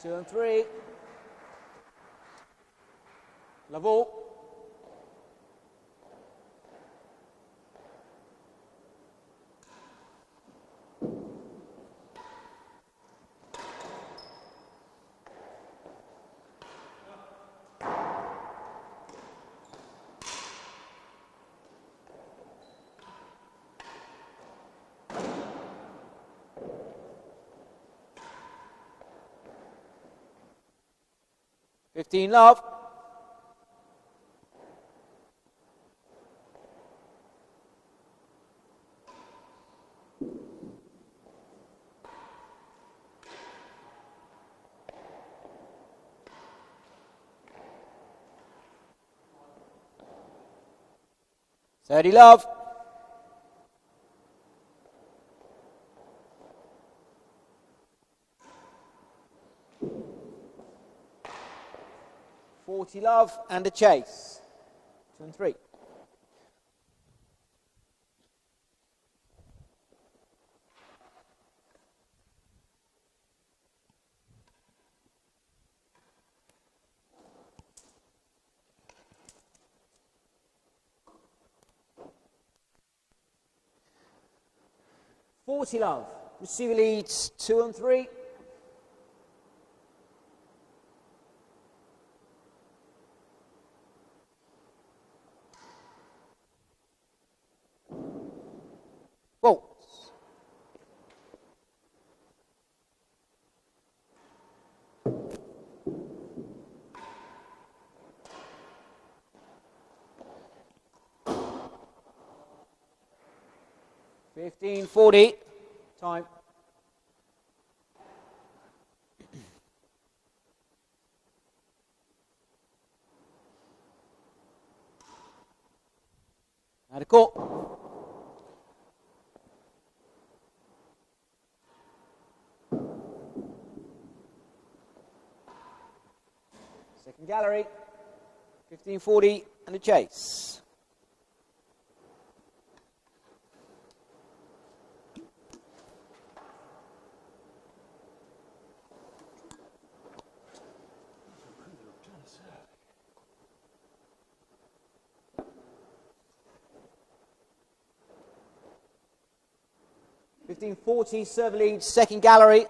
Two and 3. Level. 15 love. Thirty love. Forty love and a chase. 2 and 3. Forty love. Receiver leads 2 and 3. Faults. Fifteen 40. Time. Out of court. Second gallery. 15-40 and a chase. $15.40, serve lead, second gallery.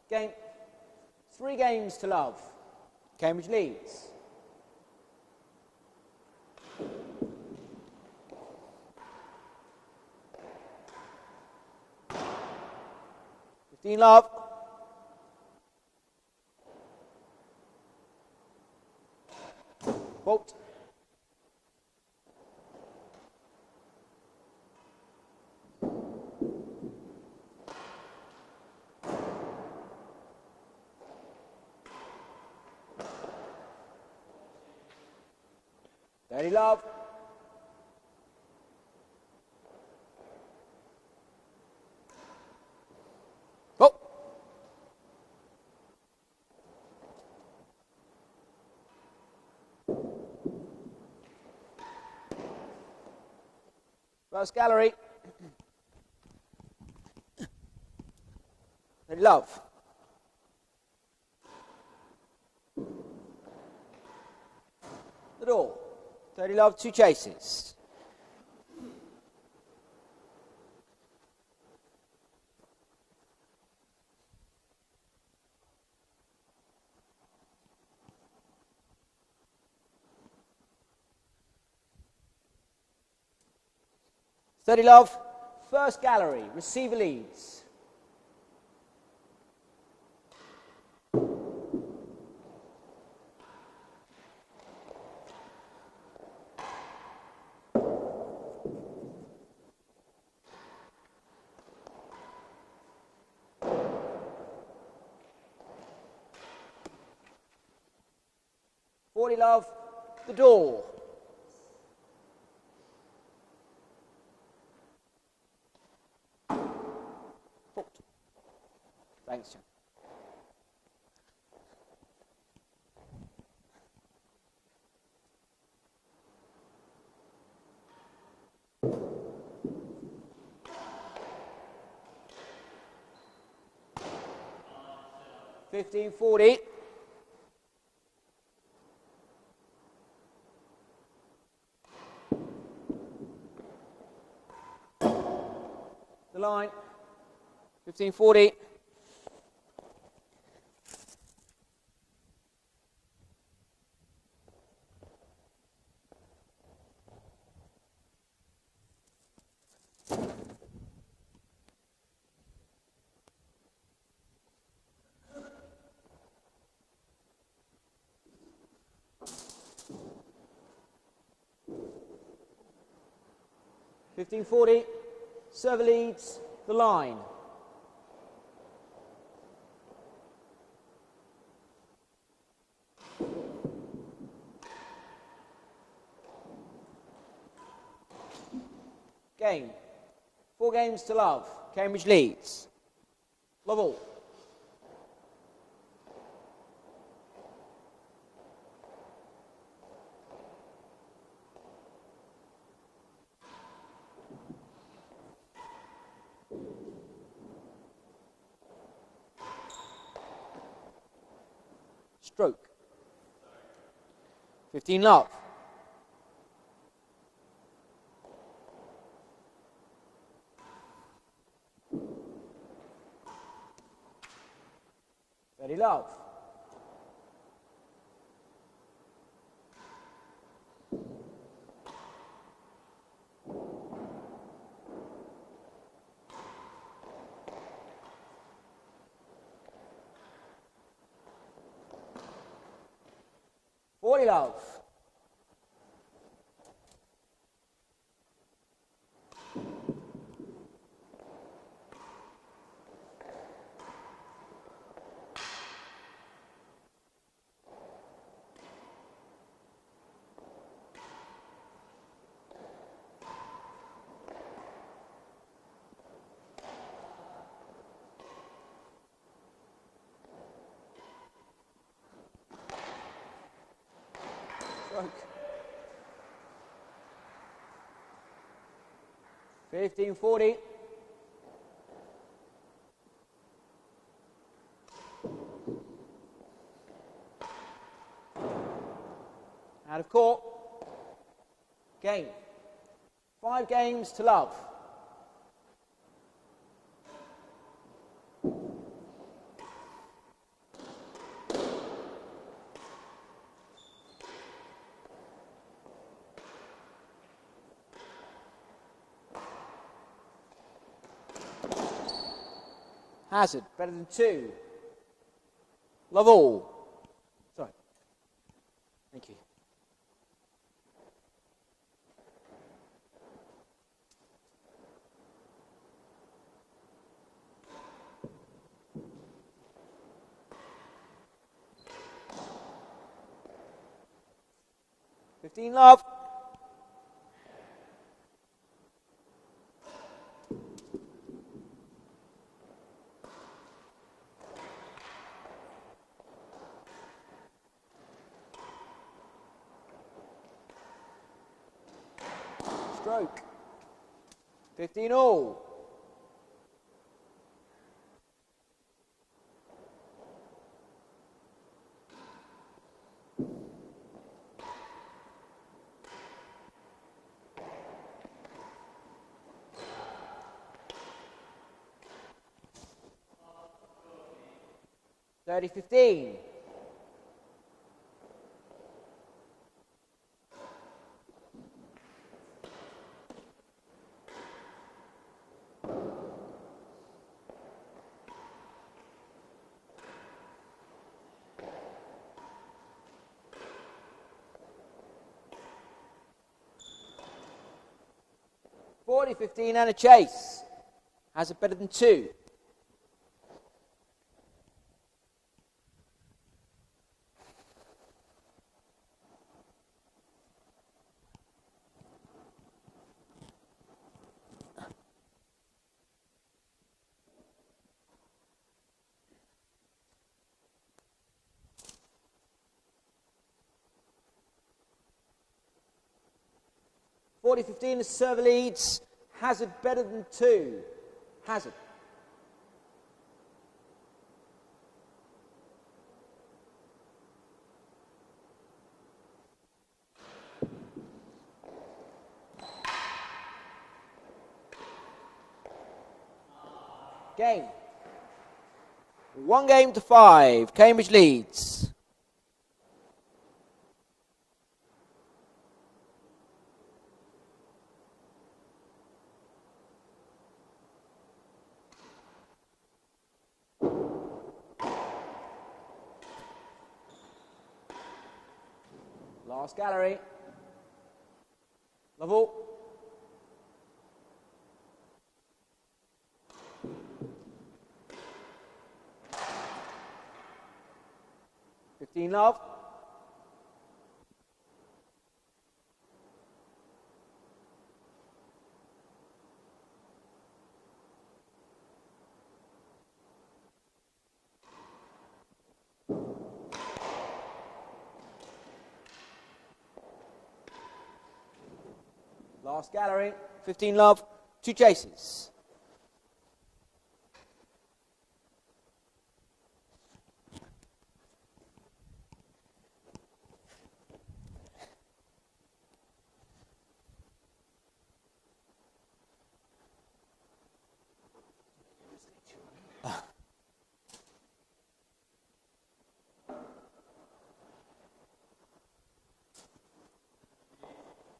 Game, 3 games to love. Cambridge leads. Love. Fault. Dirty love. Go. First gallery. Dirty love. The door. Dirty love, 2 chases. Dirty love, first gallery, receiver leads. Love, the door. Fault. Thanks, John. $15.40. The line, 15.40. 15-40. Server leads the line. Game. 4 games to love. Cambridge leads. Love all. Stroke. 15 love. Very love. Forty love. Stroke. 15-40. Out of court. Game. 5 games to love. Hazard, better than 2. Love all. Sorry. Thank you. Fifteen love. Stroke. 15 all. Thirty 15. 40-15 and a chase. Has it better than 2. Forty 15, the server leads. Hazard better than 2. Hazard. Game. 1 game to 5. Cambridge leads. Last gallery. Level. 15 love. Last gallery, 15 love, 2 chases.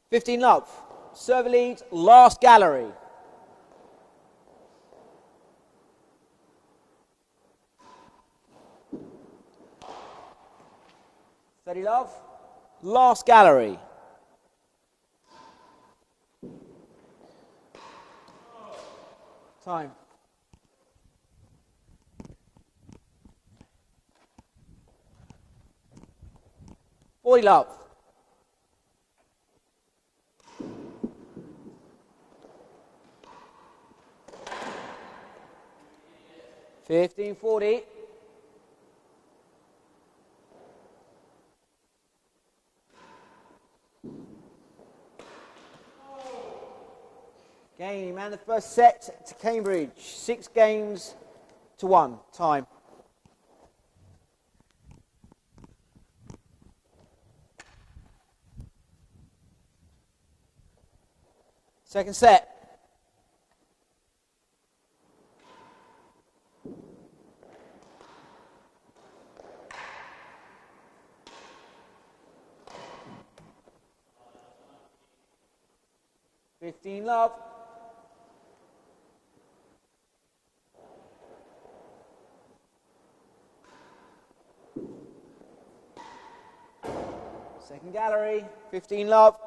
Fifteen love. Server leads, last gallery. Steady love. Last gallery. Time. Forty love. 1540. Game and the first set to Cambridge. 6 games to 1. Time. Second set. Fifteen love. Second gallery, 15 love.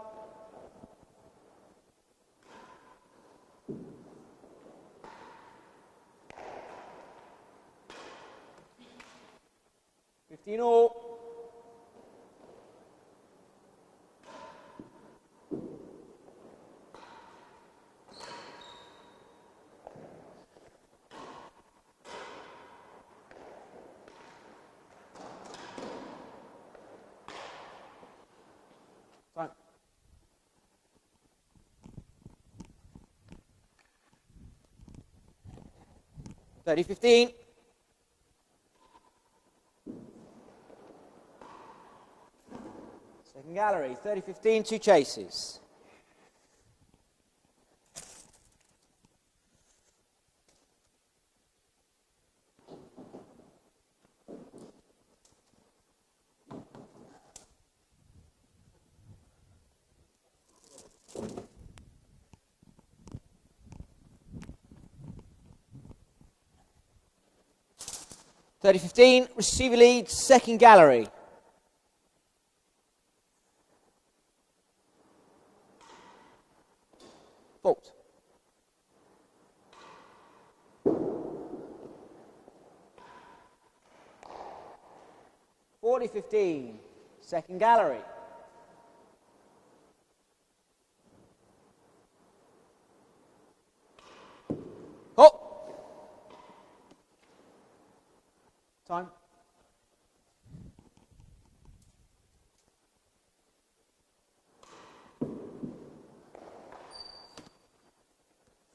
Fifteen all. Time. Thirty 15. Second gallery, 30-15, 2 chases. 30-15, receiver lead, second gallery. Fault. Forty 15, second gallery. Oh! Time.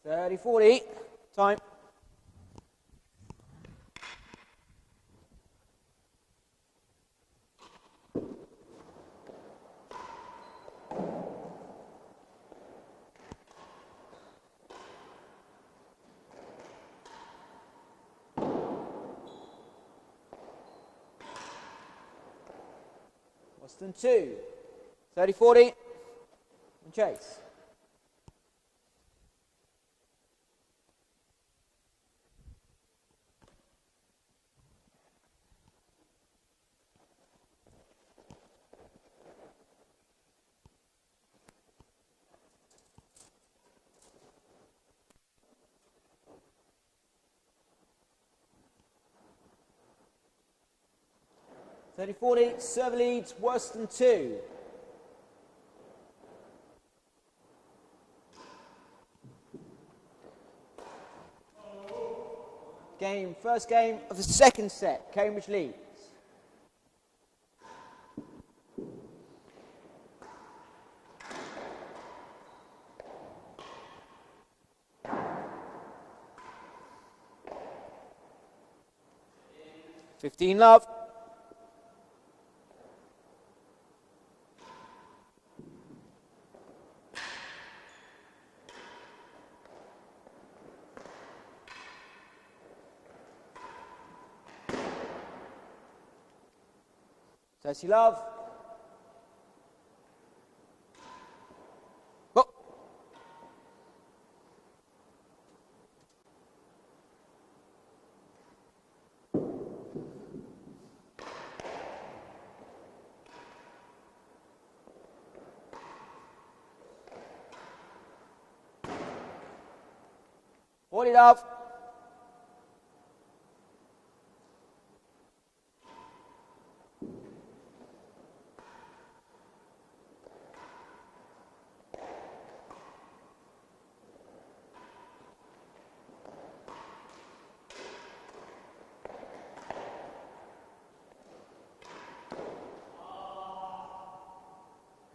Thirty 40, time. Boston 2, 30-40, and chase. 30-40, server leads worse than 2. First game of the second set, Cambridge leads. Fifteen love. Thirty love. Oh. Hold it up.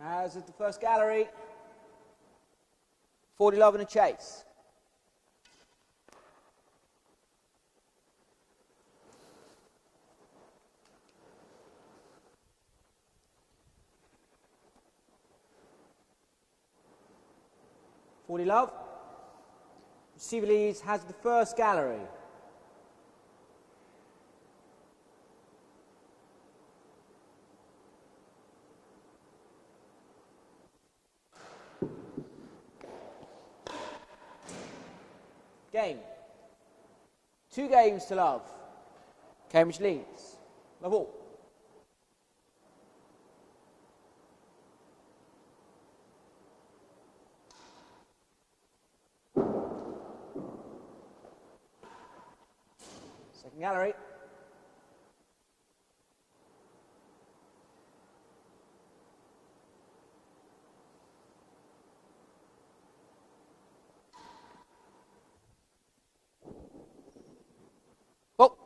As at the first gallery, 40 love and a chase. Love. Receiver leads has the first gallery. Game. 2 games to love. Cambridge leads. Love all. Second gallery. Oh.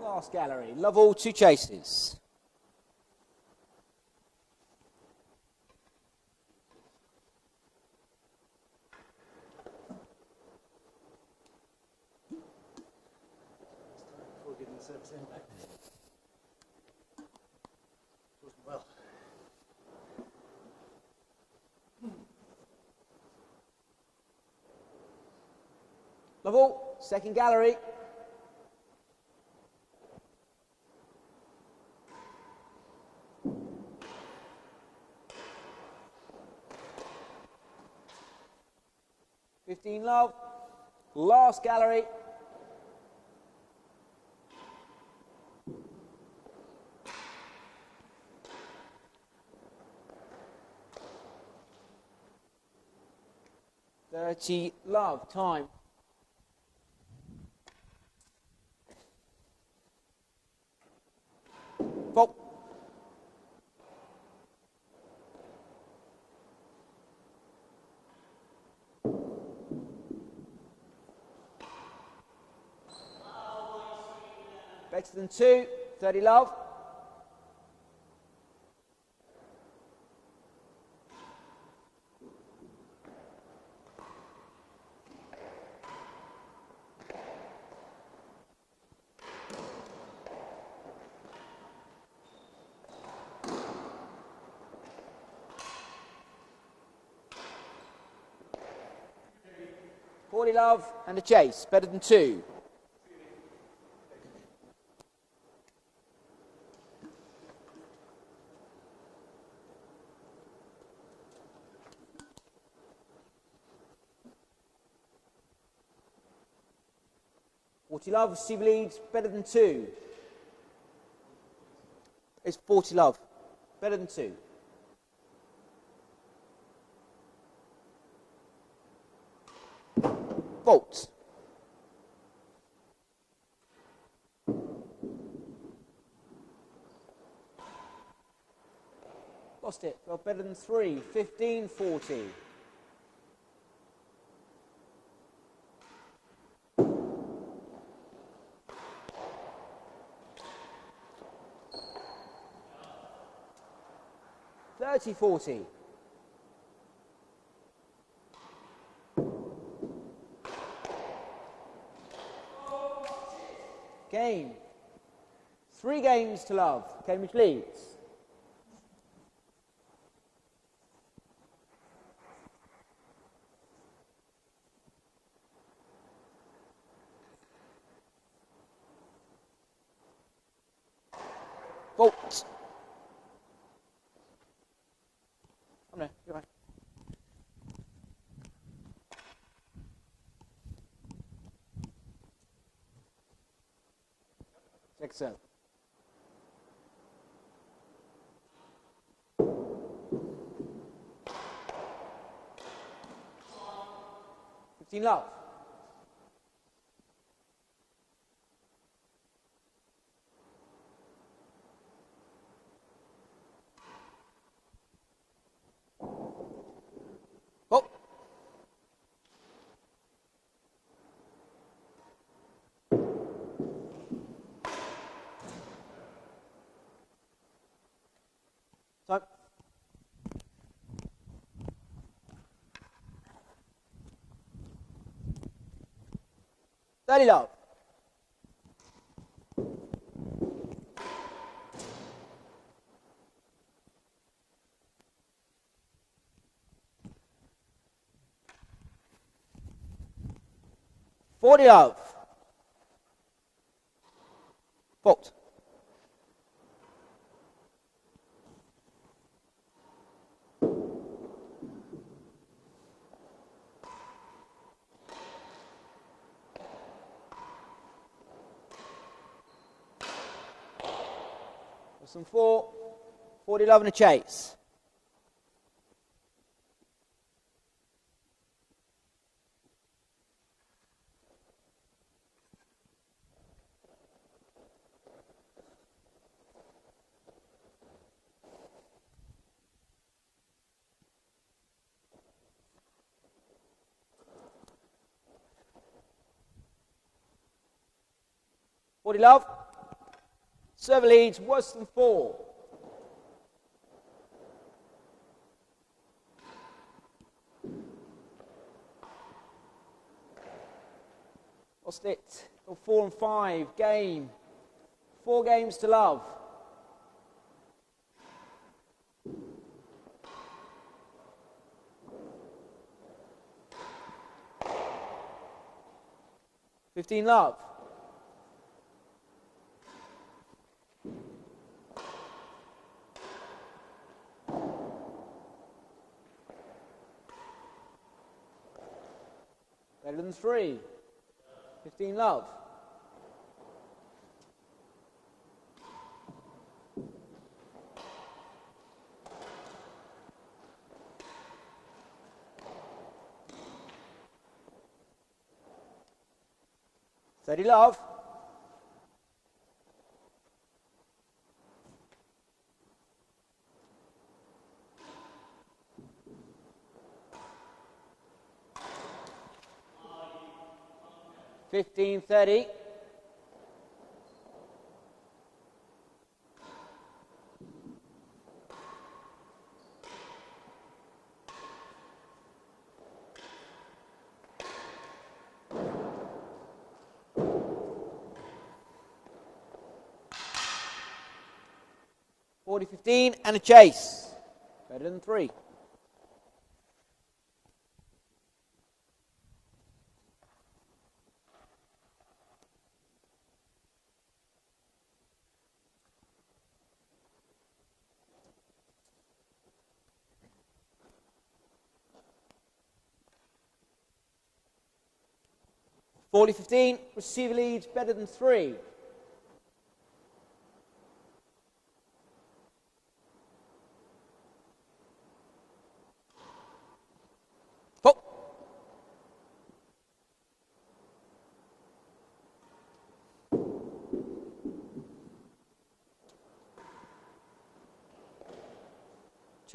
Last gallery. Love all, 2 chases. Well. Love all, second gallery. Love. Last gallery. Love, time. Fault. Better than 2, 30 love. Love and a chase, better than 2. Love, receiver leads, better than 2. It's 40 love, better than 2. Fault. Lost it. Well, better than 3. 15-40. $30-40. Game. 3 games to love. Cambridge leads. Fault. Oh no, you're right. Second serve. Love. Oh. Time. 30 love. $40 love. Fault. Some 4. 40 love and a chase. $40 love. Server leads worse than 4. Lost it. 4 and 5. Game. 4 games to love. $15 love. Better than 3. 15 love. $30 love. $15-30. $40-15 and a chase. Better than 3. $40-15. Receiver leads better than 3.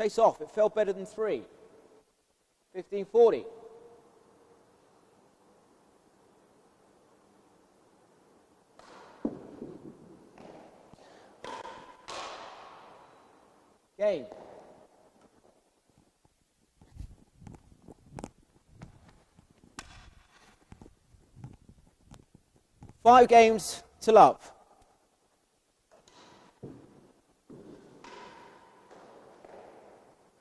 Chase off. It felt better than 3. 15-40. Game. Five games to love.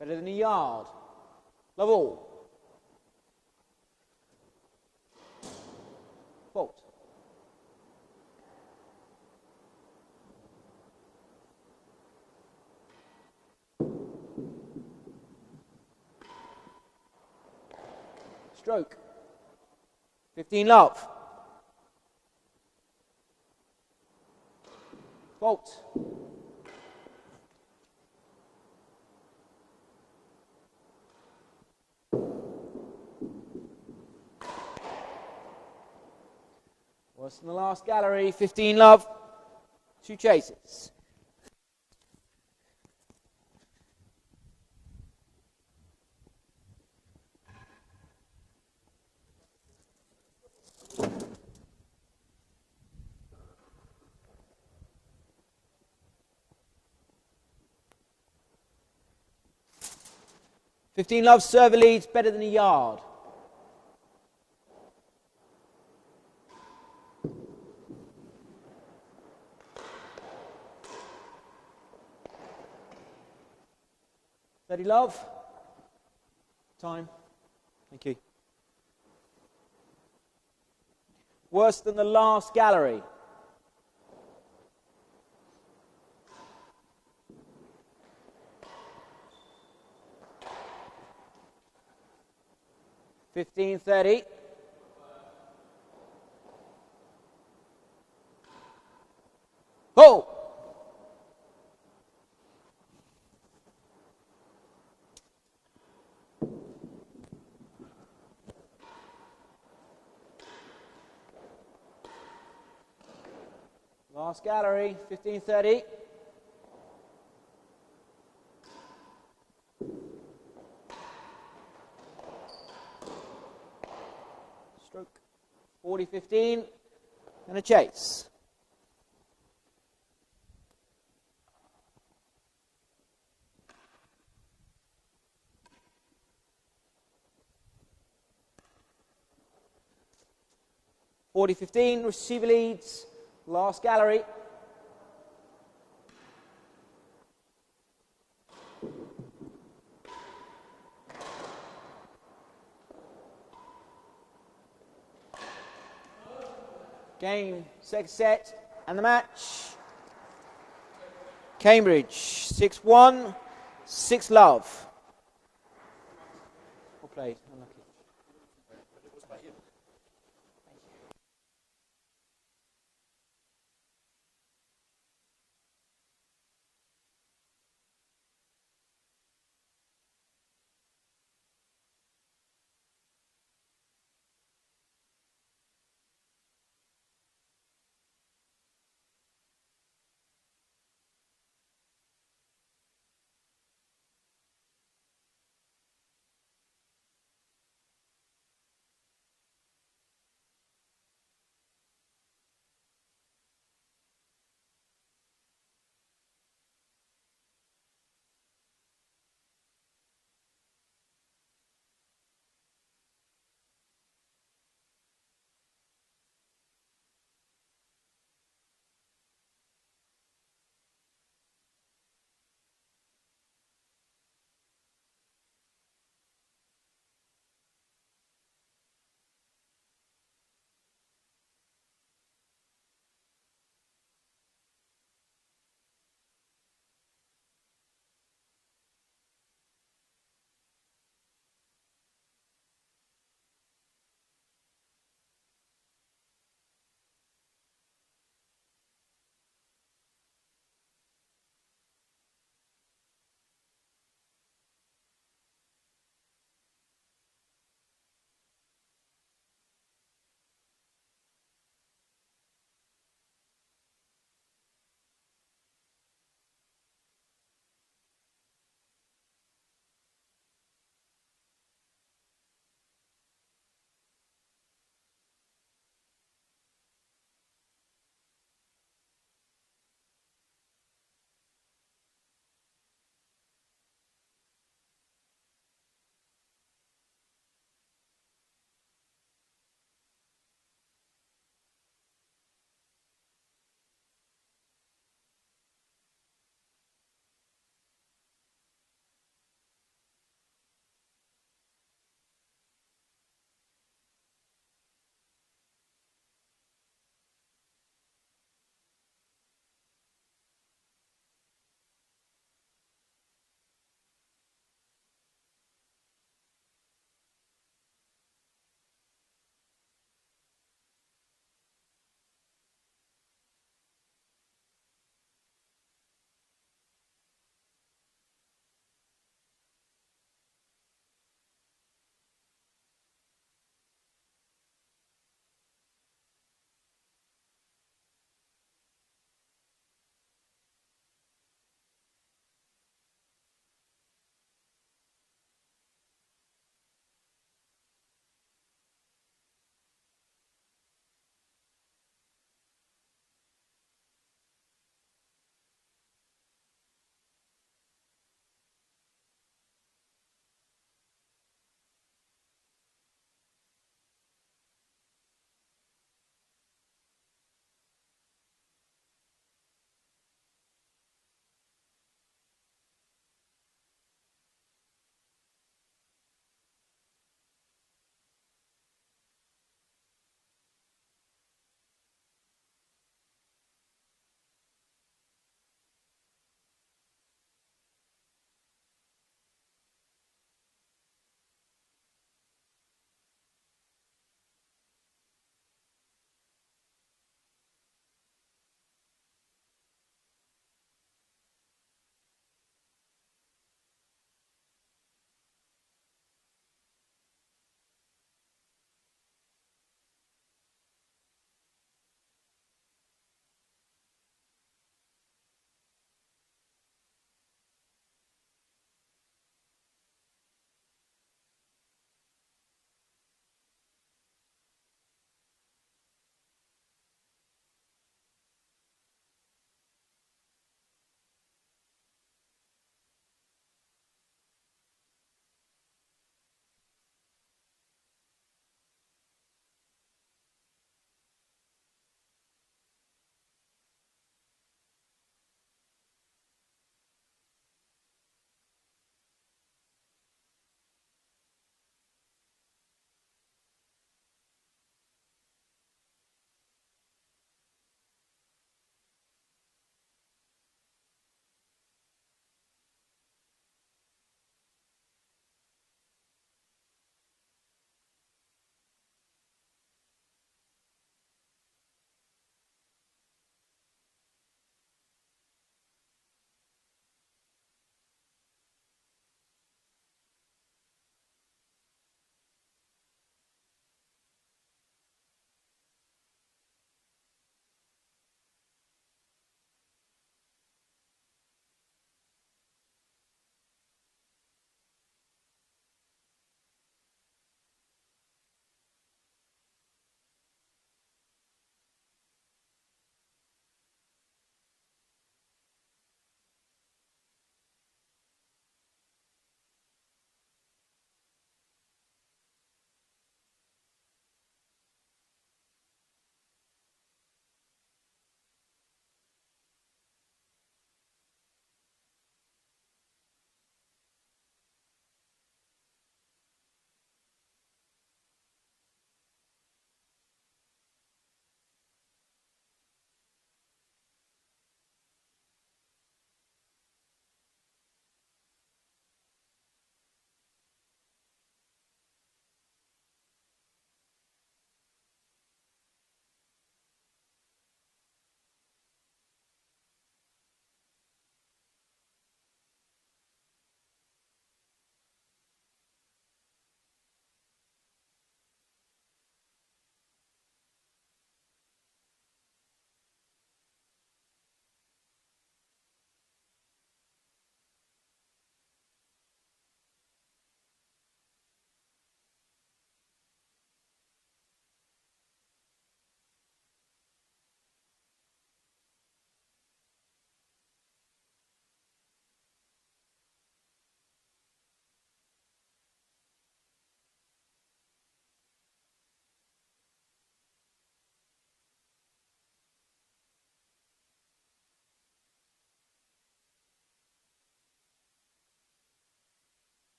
Better than a yard. Love all. Fault. Stroke. 15 love. Fault. Worse than the last gallery. 15 love. 2 chases. Fifteen love server leads better than a yard. Steady love. Time. Thank you. Worse than the last gallery. 15-30. Oh! Last gallery, 15-30. Stroke. 40-15. And a chase. (40-15). Receiver leads. Last gallery. Game, second set, and the match. Cambridge, 6-1, 6 love. Well played, unlucky.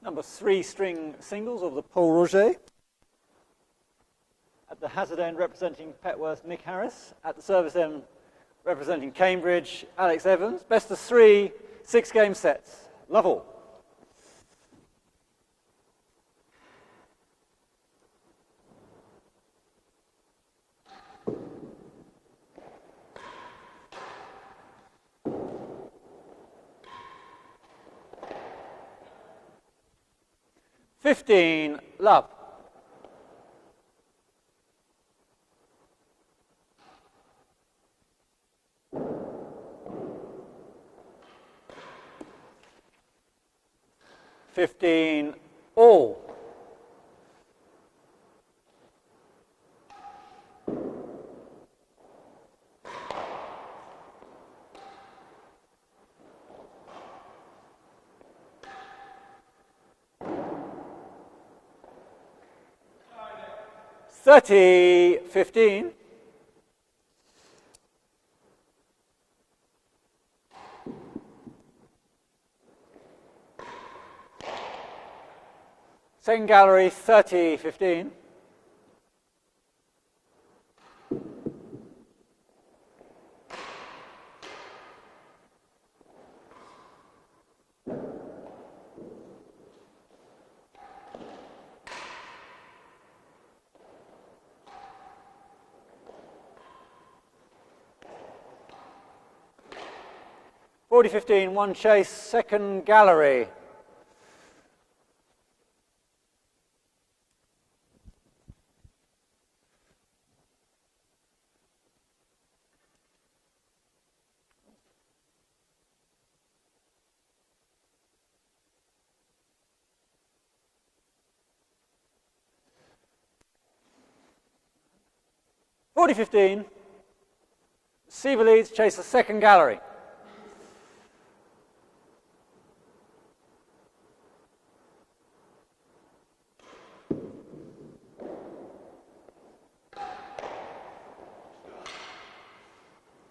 Number 3 string singles of the Paul Roger. At the hazard end representing Petworth, Mick Harris. At the service end representing Cambridge, Alex Evans. Best of 3, 6-game sets. Love all. $15, love. $15, all. $30, 15. Second gallery, 30, 15. $40, 15, one chase, second gallery. $40, 15. Receiver leads, chase the second gallery.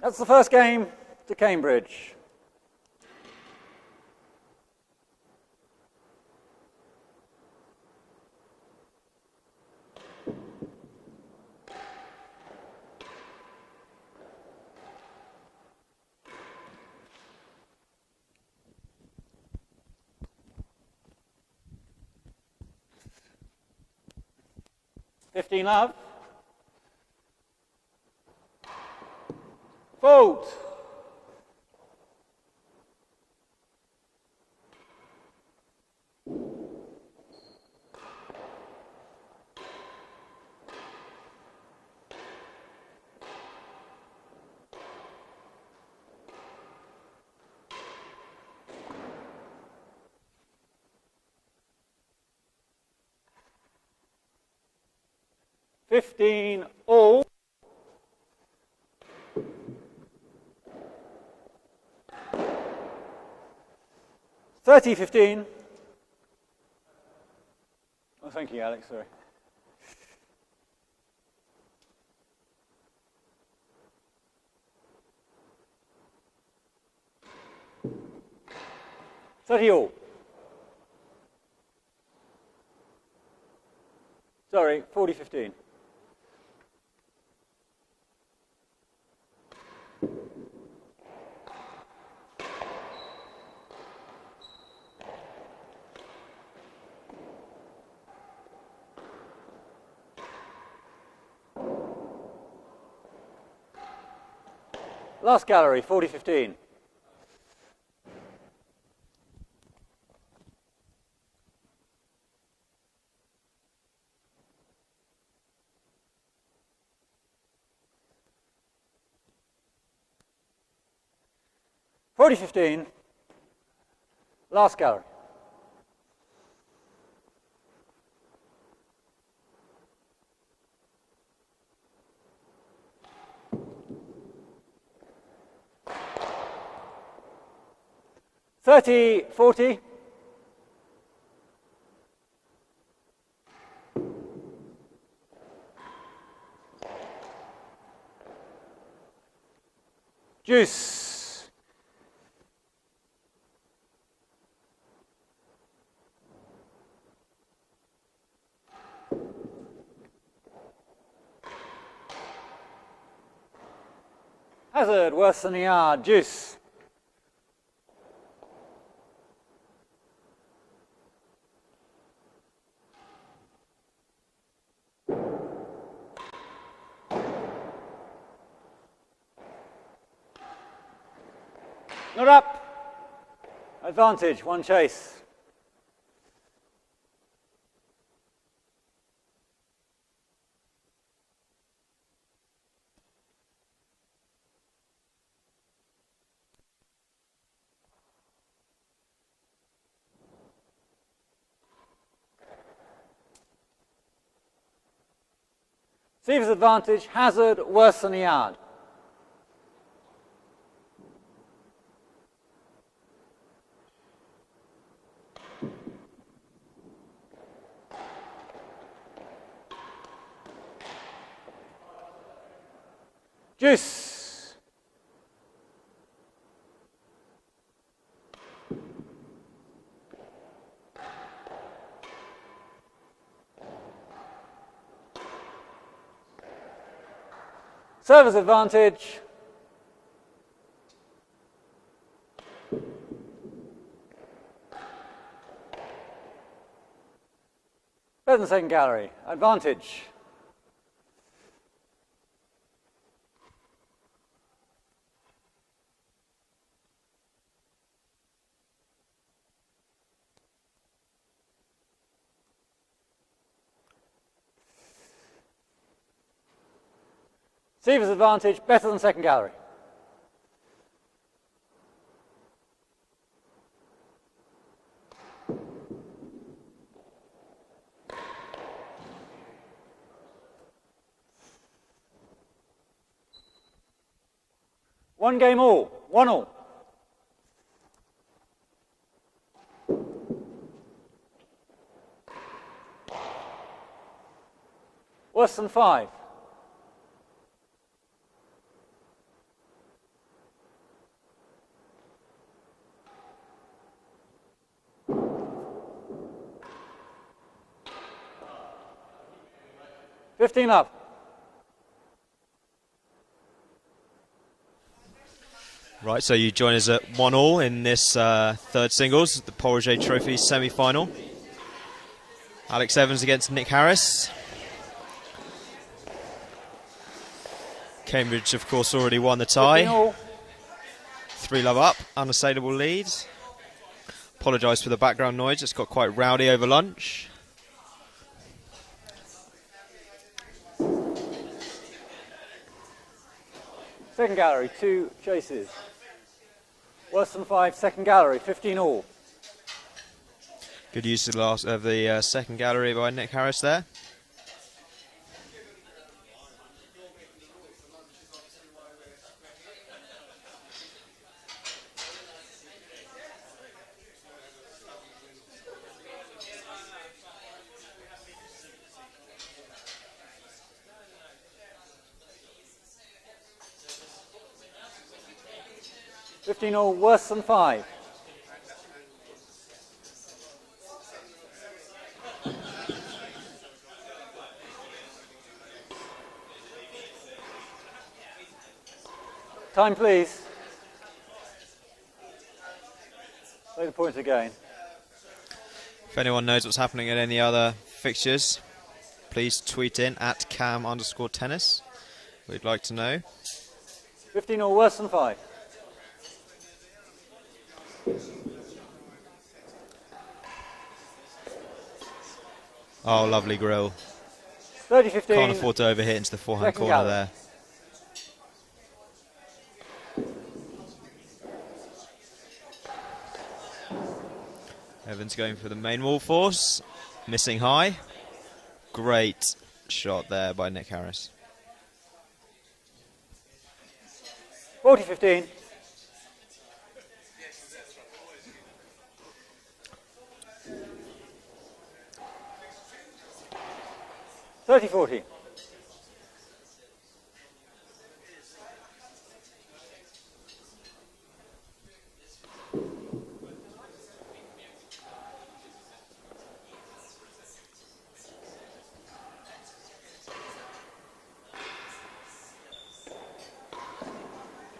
That's the first game to Cambridge. $15, love. Fold. $15, all. $30, 15. Oh, thank you, Alex. Sorry. $30 all. Sorry, $40, 15. Last gallery, $40, 15. $40, 15. Last gallery. $30, 40. Deuce. Hazard, worse than a yard. Deuce. Not up. Advantage, one chase. Receiver's advantage, Hazard, worse than a yard. Deuce. Server's advantage. Better than second gallery. Advantage. Receiver's advantage, better than second gallery. One game all, 1-1. Worse than 5. $15 up. Right, so you join us at 1-1 in this third singles, the Porriger Trophy semi-final. Alex Evans against Nick Harris. Cambridge, of course, already won the tie. 3-love up, unassailable leads. Apologise for the background noise, it's got quite rowdy over lunch. Second gallery, 2 chases. Worse than 5, second gallery, 15 all. Good use of the second gallery by Nick Harris there. $15 worse than 5. Time, please. Play the points again. If anyone knows what's happening at any other fixtures, please tweet in at cam_tennis. We'd like to know. 15 worse than 5. Oh, lovely grill. 30-15. Can't afford to overhit into the forehand corner gallery. there. Evans going for the main wall force. Missing high. Great shot there by Nick Harris. 40-15. $30-40.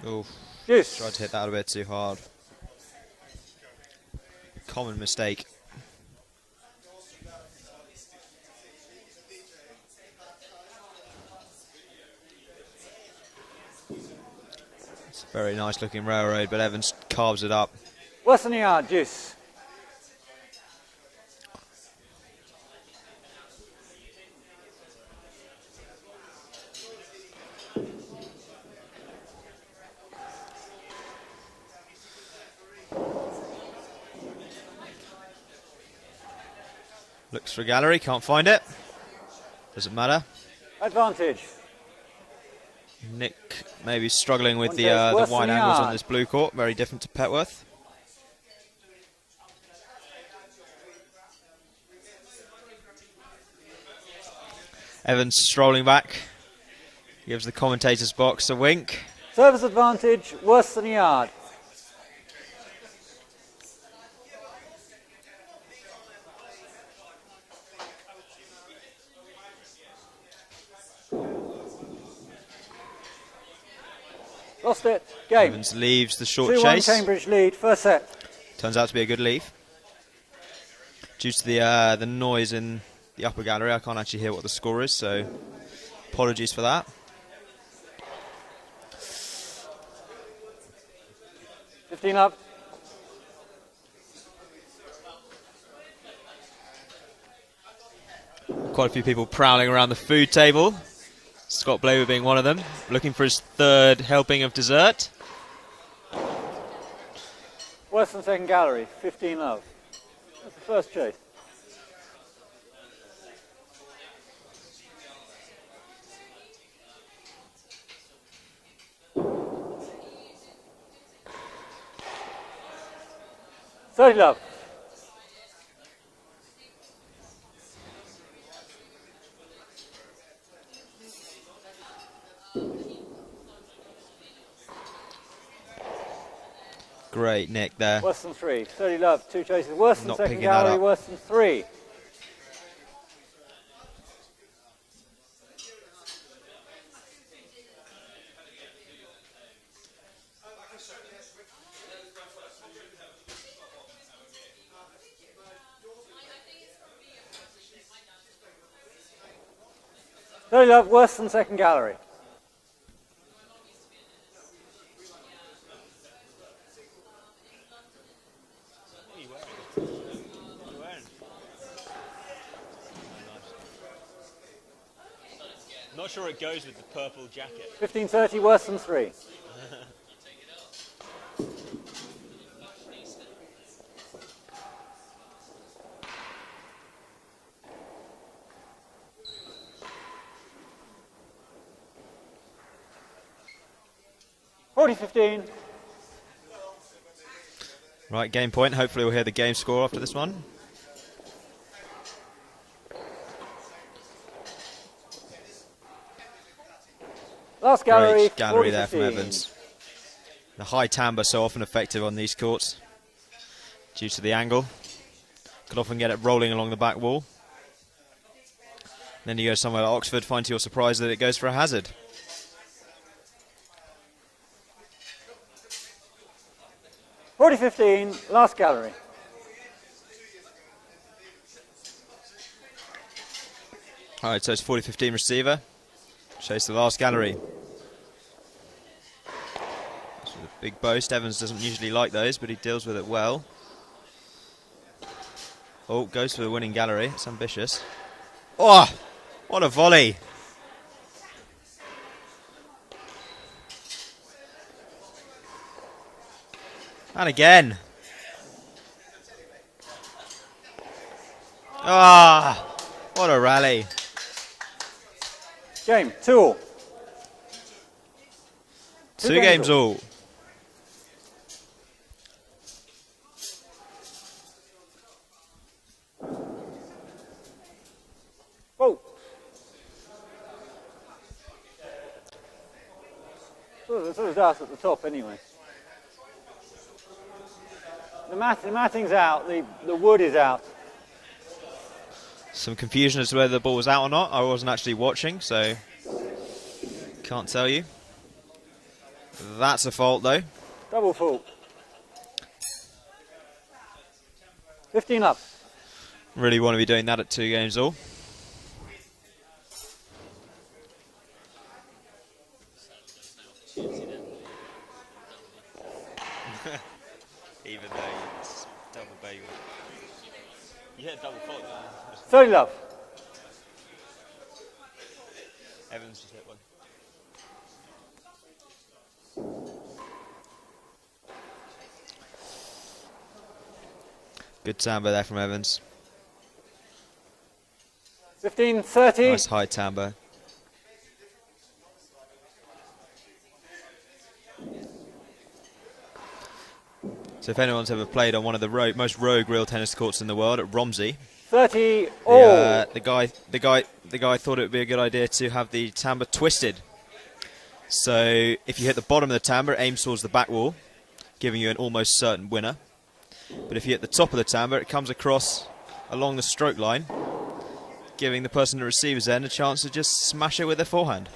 Oof. Juice. Tried to hit that a bit too hard. Common mistake. It's a very nice looking railroad, but Evans carves it up. Worse than a yard. Juice. Looks for a gallery, can't find it. Doesn't matter. Advantage. Nick maybe struggling with One the goes worse wide than a angles on yard. this blue court. Very different to Petworth. Evans strolling back. Gives the commentator's box a wink. Service advantage. Worse than a yard. Lost it. Game. Evans leaves the short 2-1 chase. Cambridge lead. First set. Turns out to be a good leave. Due to the noise in the upper gallery, I can't actually hear what the score is, so apologies for that. $15 up. Quite a few people prowling around the food table. Scott Blaber being one of them, looking for his third helping of dessert. Worse than second gallery. 15 love. That's the first chase. $30 love. Great Nick there. Worse than 3. 30 love. 2 chases. Worse than Not second picking that gallery. up. Worse than 3. $30 love. Worse than second gallery. Not sure it goes with the purple jacket. 15-30. Worse than 3. $40-15. Right, game point. Hopefully we'll hear the game score after this one. Last gallery. Great gallery there from 40-15. Evans. The high timbre so often effective on these courts due to the angle. Could often get it rolling along the back wall. Then you go somewhere like Oxford, find to your surprise that it goes for a hazard. $40-15. Last gallery. Alright, so it's 40-15 receiver. Chase the last gallery. That's a big boast. Evans doesn't usually like those, but he deals with it well. Oh, goes for the winning gallery. It's ambitious. Oh, what a volley. And again. Ah, what a rally. Game. 2-all. Two games all. Whoa. So there's us at the top anyway. The matting's out, the wood is out. Some confusion as to whether the ball was out or not. I wasn't actually watching, so can't tell you. That's a fault, though. Double fault. 15 love. Really want to be doing that at 2 games all. Even though it's double bagel. You hit double fault, didn't you? 30 love. Evans just hit one. Good timbre there from Evans. 15, 30. Nice high timbre. So if anyone's ever played on one of the most rogue real tennis courts in the world at Romsey, 30 all. the guy thought it would be a good idea to have the timbre twisted. So if you hit the bottom of the timbre, it aims towards the back wall, giving you an almost certain winner. But if you hit the top of the timbre, it comes across along the stroke line, giving the person at the receiver's end a chance to just smash it with their forehand.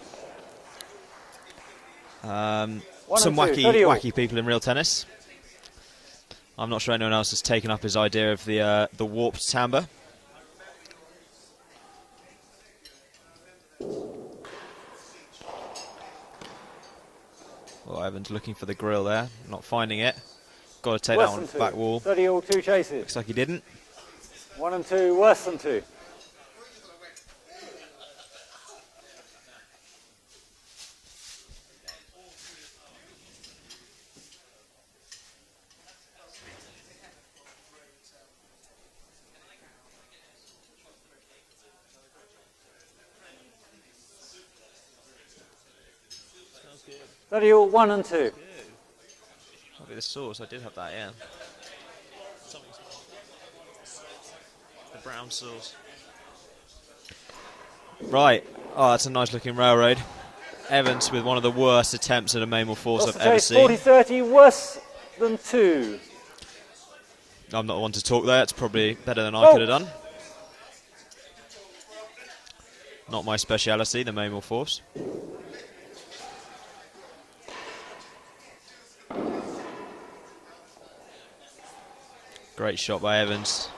Some wacky people in real tennis. I'm not sure anyone else has taken up his idea of the warped timbre. Well, Evans looking for the grill there, not finding it. Got to take that one off the back wall. 30 all, 2 chases. Looks like he didn't. 1 and 2, worse than 2. Smells good. 30 all, 1 and 2. Might be the sauce, I did have that, yeah. The brown sauce. Right, oh, that's a nice looking railroad. Evans with one of the worst attempts at a main force Lost I've the ever chase, seen. 40, 30, worse than 2. I'm not one to talk there, it's probably better than I could have done. Not my speciality, the main force. Great shot by Evans.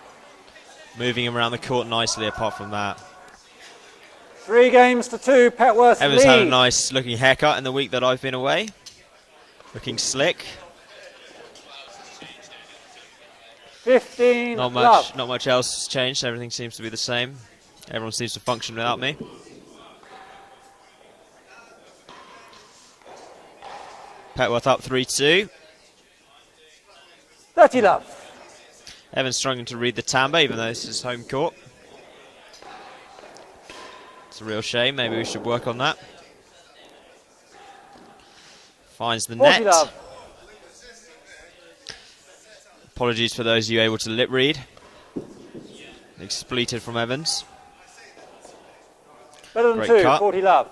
Moving him around the court nicely apart from that. 3 games to 2, Petworth Evans lead. had a nice looking haircut in the week that I've been away. Looking slick. 15 Not love. much else has changed. Everything seems to be the same. Everyone seems to function without me. Petworth up 3-2. 30 love. Evans struggling to read the timbre, even though this is home court. It's a real shame. Maybe we should work on that. Finds the 40 net. love. Apologies for those of you able to lip read. Expletive from Evans. Better than Great 2, cut. 40 love.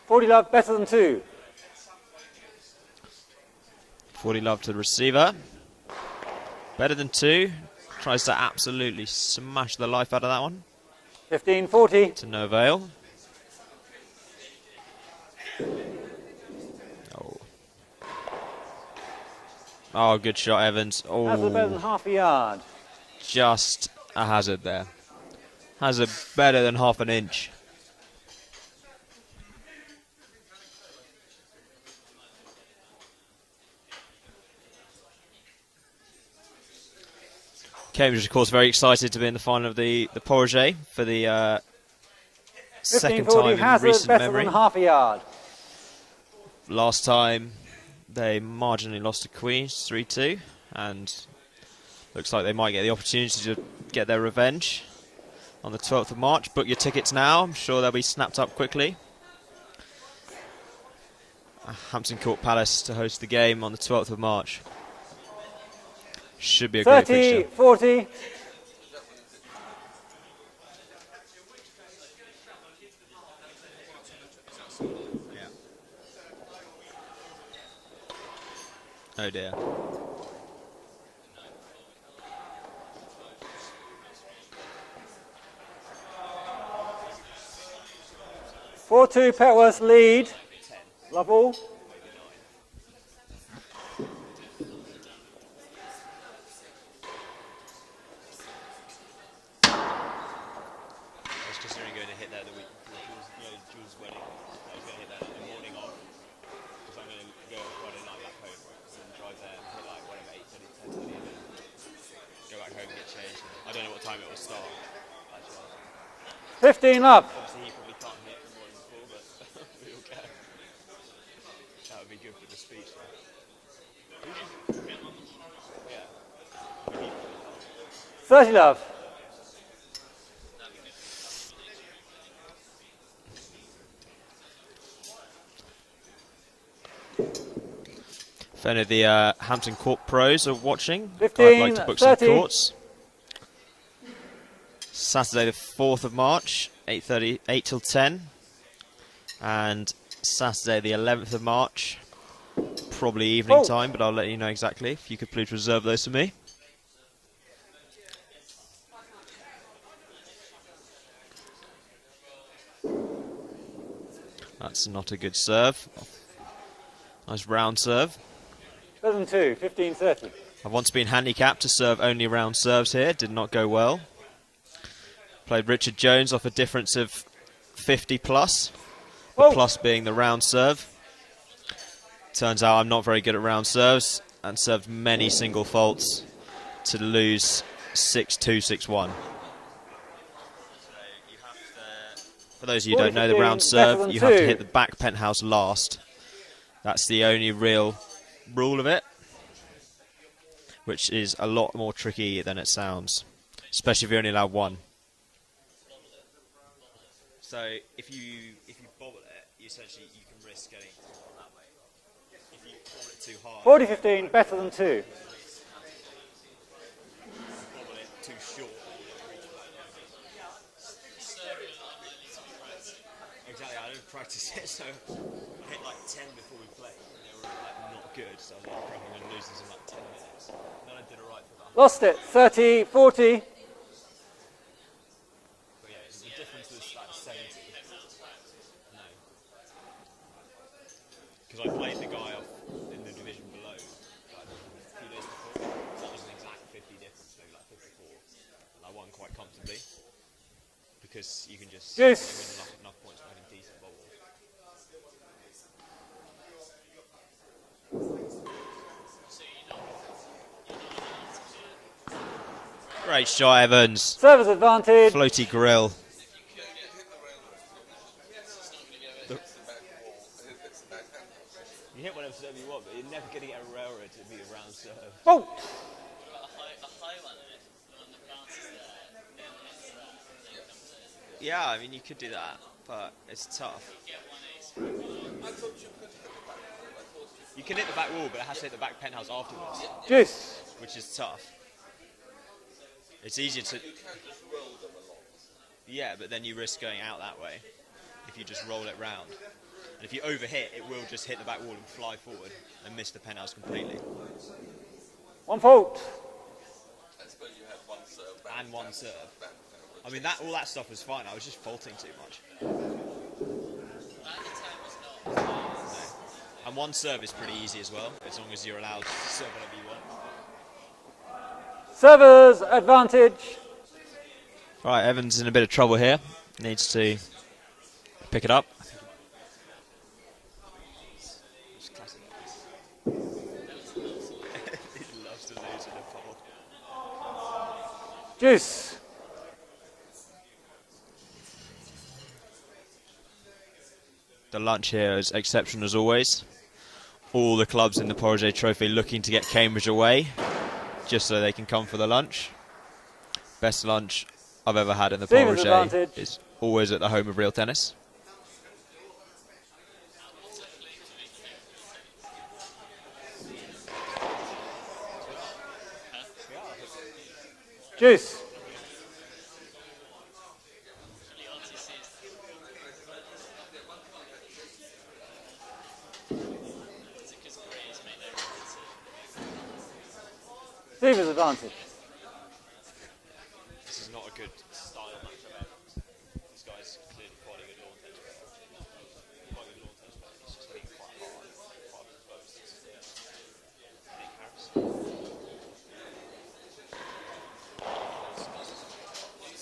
Forty love, better than 2. 40 love to the receiver. Better than 2. Tries to absolutely smash the life out of that one. 15, 40. To no avail. Oh, good shot, Evans. That's better than Oh, half a yard. just a hazard there. Hazard better than half an inch. Cambridge, of course, very excited to be in the final of the Porrige for the 15, second 40, time in hazard, recent better memory. than half a yard. Last time they marginally lost to Queens 3-2, and looks like they might get the opportunity to get their revenge on the 12th of March. Book your tickets now. I'm sure they'll be snapped up quickly. Hampton Court Palace to host the game on the 12th of March. Should be a great 30, fixture. 40. Oh dear. 4-2 Petworth lead. Love all. I was considering going to hit that the week before Jules' wedding. I was going to hit that the morning of. Because I'm going to go Friday night back home and drive there and hit like whatever, 8:30, 10:30 and then go back home and get changed. I don't know what time it will start. Actually, 15 love. obviously he probably can't hit the morning before, but we'll go. That would be good for the speech. Yeah. 30 love. If any of the Hampton Court pros are watching, 15, I'd like to book 30. some courts. Saturday the 4th of March, 8:30, 8 till 10. And Saturday the 11th of March, probably evening time, but I'll let you know exactly. If you could please reserve those for me. That's not a good serve. Nice round serve. Better than 2, 15-30. I've once been handicapped to serve only round serves here. Did not go well. Played Richard Jones off a difference of 50 plus. The plus being the round serve. Turns out I'm not very good at round serves and served many single faults to lose 6-2, 6-1. For those of you who don't know the round serve, you have to hit the back penthouse last. That's the only real rule of it, which is a lot more tricky than it sounds, especially if you're only allowed one. So if you bobble it, you essentially you can risk getting on that way. If you bobble it too hard, 40-15, better than 2. bobble it too short. Exactly, I don't practice it, so I hit like 10 before we played, and they were like not good, so I was like, I'm going to lose this in like 10 minutes. And then I did alright for that. Lost it. 30-40. But yeah, the difference was like 70. No. Because I played the guy off in the division below like, a few days before, so that was an exact 50 difference, maybe like 54. And I won quite comfortably. Because you can just win enough points to make a decent bobble. Great shot, Evans. Service advantage. Floaty grill. You hit whatever serve you want, but you're never going to get a railroad to be a round serve. Fault. Yeah, I mean, you could do that, but it's tough. You can hit the back wall, but it has to hit the back penthouse afterwards, Juice. which is tough. It's easier to... Yeah, but then you risk going out that way if you just roll it round. And if you overhit, it will just hit the back wall and fly forward and miss the penthouse completely. 1 fault. And one serve. I mean, all that stuff was fine. I was just faulting too much. And one serve is pretty easy as well, as long as you're allowed to serve whatever you want. Server's advantage. Right, Evans in a bit of trouble here. Needs to pick it up. It's classic. He loves to lose in a bobble. Juice. The lunch here is exceptional as always. All the clubs in the Porriget Trophy looking to get Cambridge away, just so they can come for the lunch. Best lunch I've ever had in the Stevens Porriget advantage. is always at the home of real tennis. Juice. Steve's advantage. This is not a good style match of Evans. This guy's clearly quite a good lawn tennis player. Quite a good lawn tennis player. He's just hitting quite hard. Quite exposed. Nick Harris.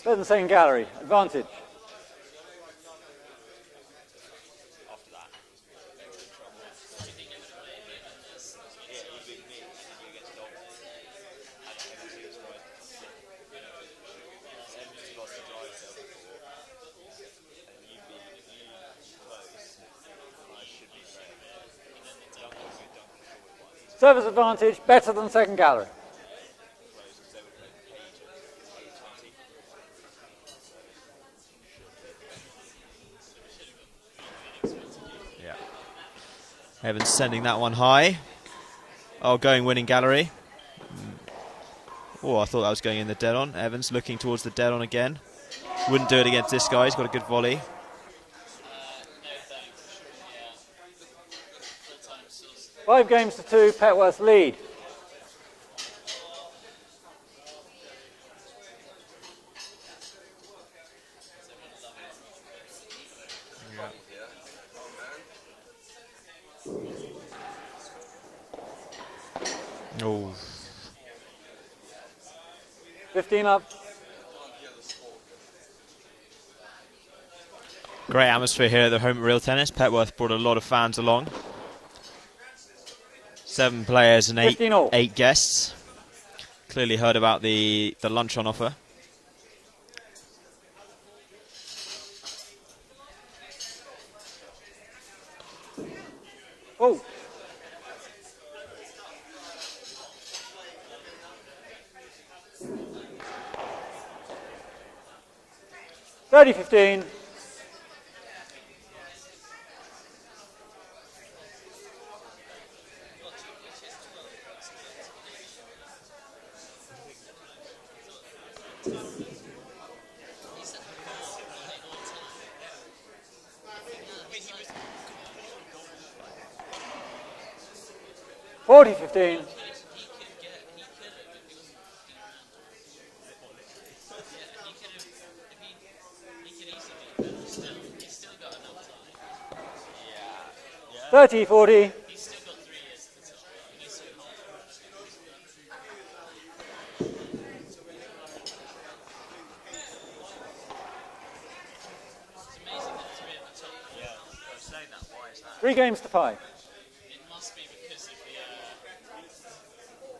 Better than second gallery. Advantage. After that, they were in trouble. Yeah, it would be me against Dalton. I don't think that's his right. Evans has lost the drive there before. And you'd be close. I should be great. Duncan's good. Duncan's always one. Service advantage. Better than second gallery. Close because they would have been paid to over 20. Yeah. Evans sending that one high. Oh, going winning gallery. Oh, I thought that was going in the dead on. Evans looking towards the dead on again. Wouldn't do it against this guy. He's got a good volley. 5 games to 2. Petworth lead. Oh, 15 up. great atmosphere here at the home at Real Tennis. Petworth brought a lot of fans along. 7 players and 15 all. 8 guests. Clearly heard about the lunch on offer. Oh. $30-15. $40-15. $30-40. Three games to 5. It must be because of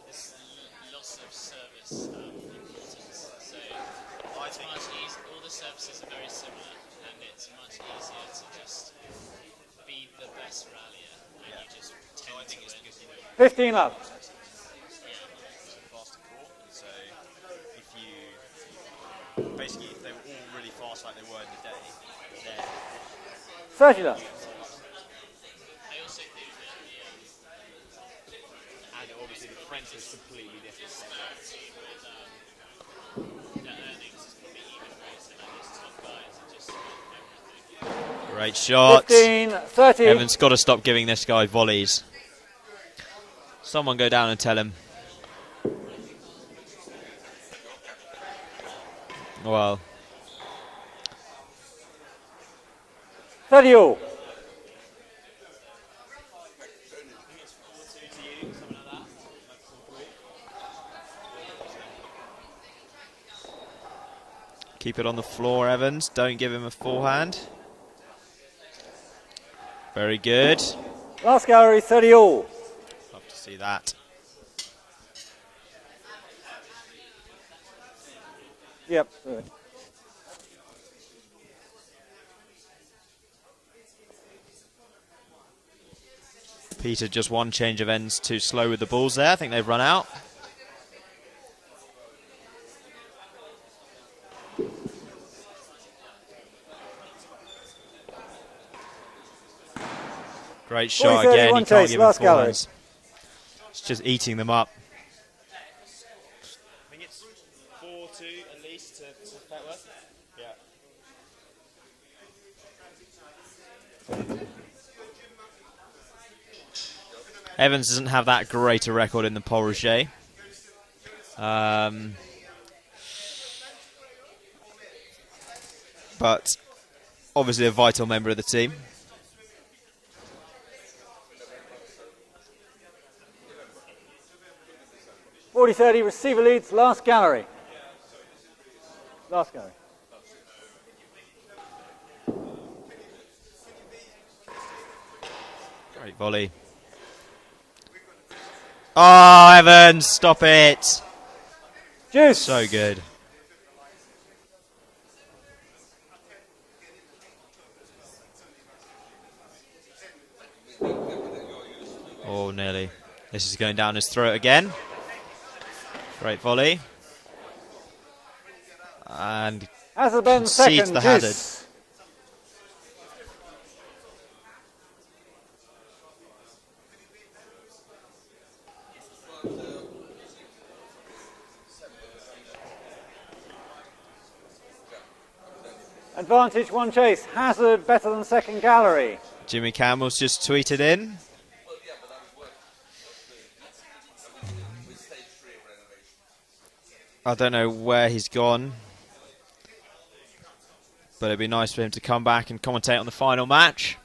this loss of service importance. So it's much easier. All the services are very similar, and it's much easier to just be the best rallier, and you just tend to win. 15 up. Faster court, and so if you basically if they were all really fast like they were in the day, then 30 left. I also think that and obviously the French is completely different. the earnings is probably even worse than these top guys are just everything. Great shots. 15, 30. Evans got to stop giving this guy volleys. Someone go down and tell him. Well, 30 all. keep it on the floor, Evans. Don't give him a forehand. Very good. Last gallery, 30 all. Love to see that. Yep. Peter just one change of ends too slow with the balls there. I think they've run out. Great shot 40-30, again. one He can't chase, give him last gallery. forehands. It's just eating them up. I think it's 4-3 2 at least to Petworth. Yeah. Evans doesn't have that great a record in the Pole Roger. But obviously a vital member of the team. .40-30 receiver leads, last gallery. Last gallery. Great volley. Oh, Evans, stop it. Juice. So good. Oh, nearly. This is going down his throat again. Great volley. And Hazard Ben concedes second, the hazard. Juice. Advantage, one chase. Hazard better than second gallery. Jimmy Campbell's just tweeted in. I don't know where he's gone, but it'd be nice for him to come back and commentate on the final match.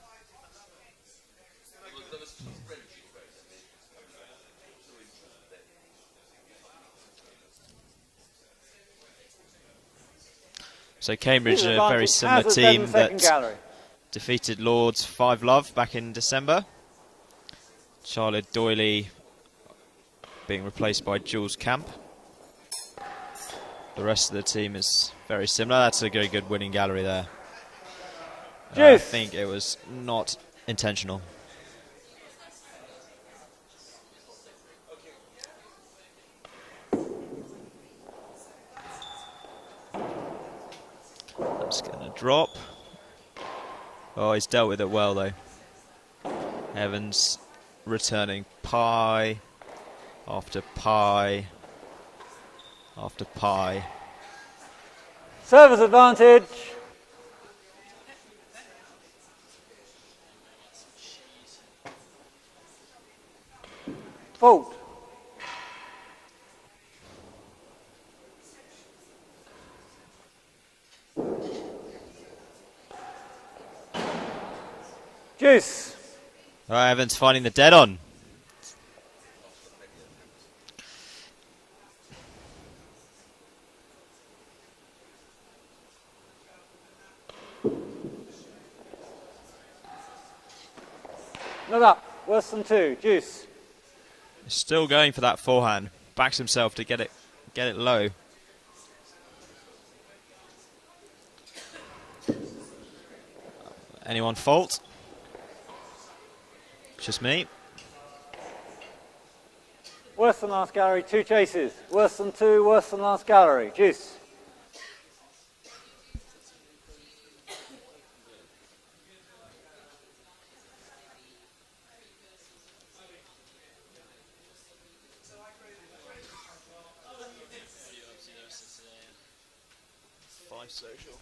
So Cambridge, a very similar team that defeated Lords 5-Love back in December. Charlotte Doyley being replaced by Jules Camp. The rest of the team is very similar. That's a very good winning gallery there. I think it was not intentional. That's going to drop. Oh, he's dealt with it well, though. Evans returning pie after pie after pie. Service advantage. Fault. Juice. Oh, Evans finding the dead on. Not up. Worse than 2. Juice. Still going for that forehand. Backs himself to get it low. Anyone fault? Just me. Worse than last gallery. 2 chases. Worse than 2. Worse than last gallery. Juice. Social.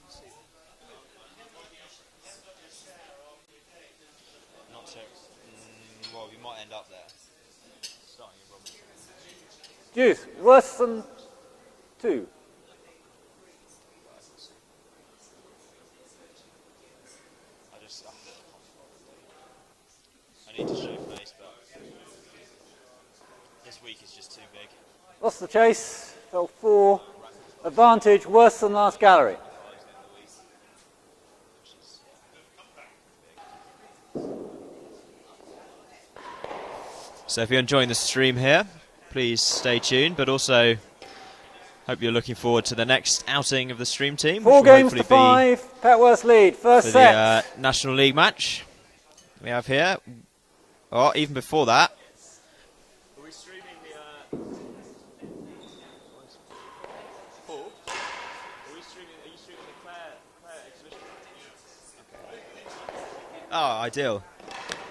Not so. Well, we might end up there. Starting in Robinson. Juice. Worse than 2. I need to show face, but this week is just too big. Lost the chase. Fell 4. Advantage. Worse than last gallery. So if you're enjoying the stream here, please stay tuned, but also hope you're looking forward to the next outing of the stream team. 4 games to 5. Petworth lead. First for set. the National League match we have here. Oh, even before that. Are we streaming the Paul? Are you streaming the Clare exhibition? Okay. Oh, ideal.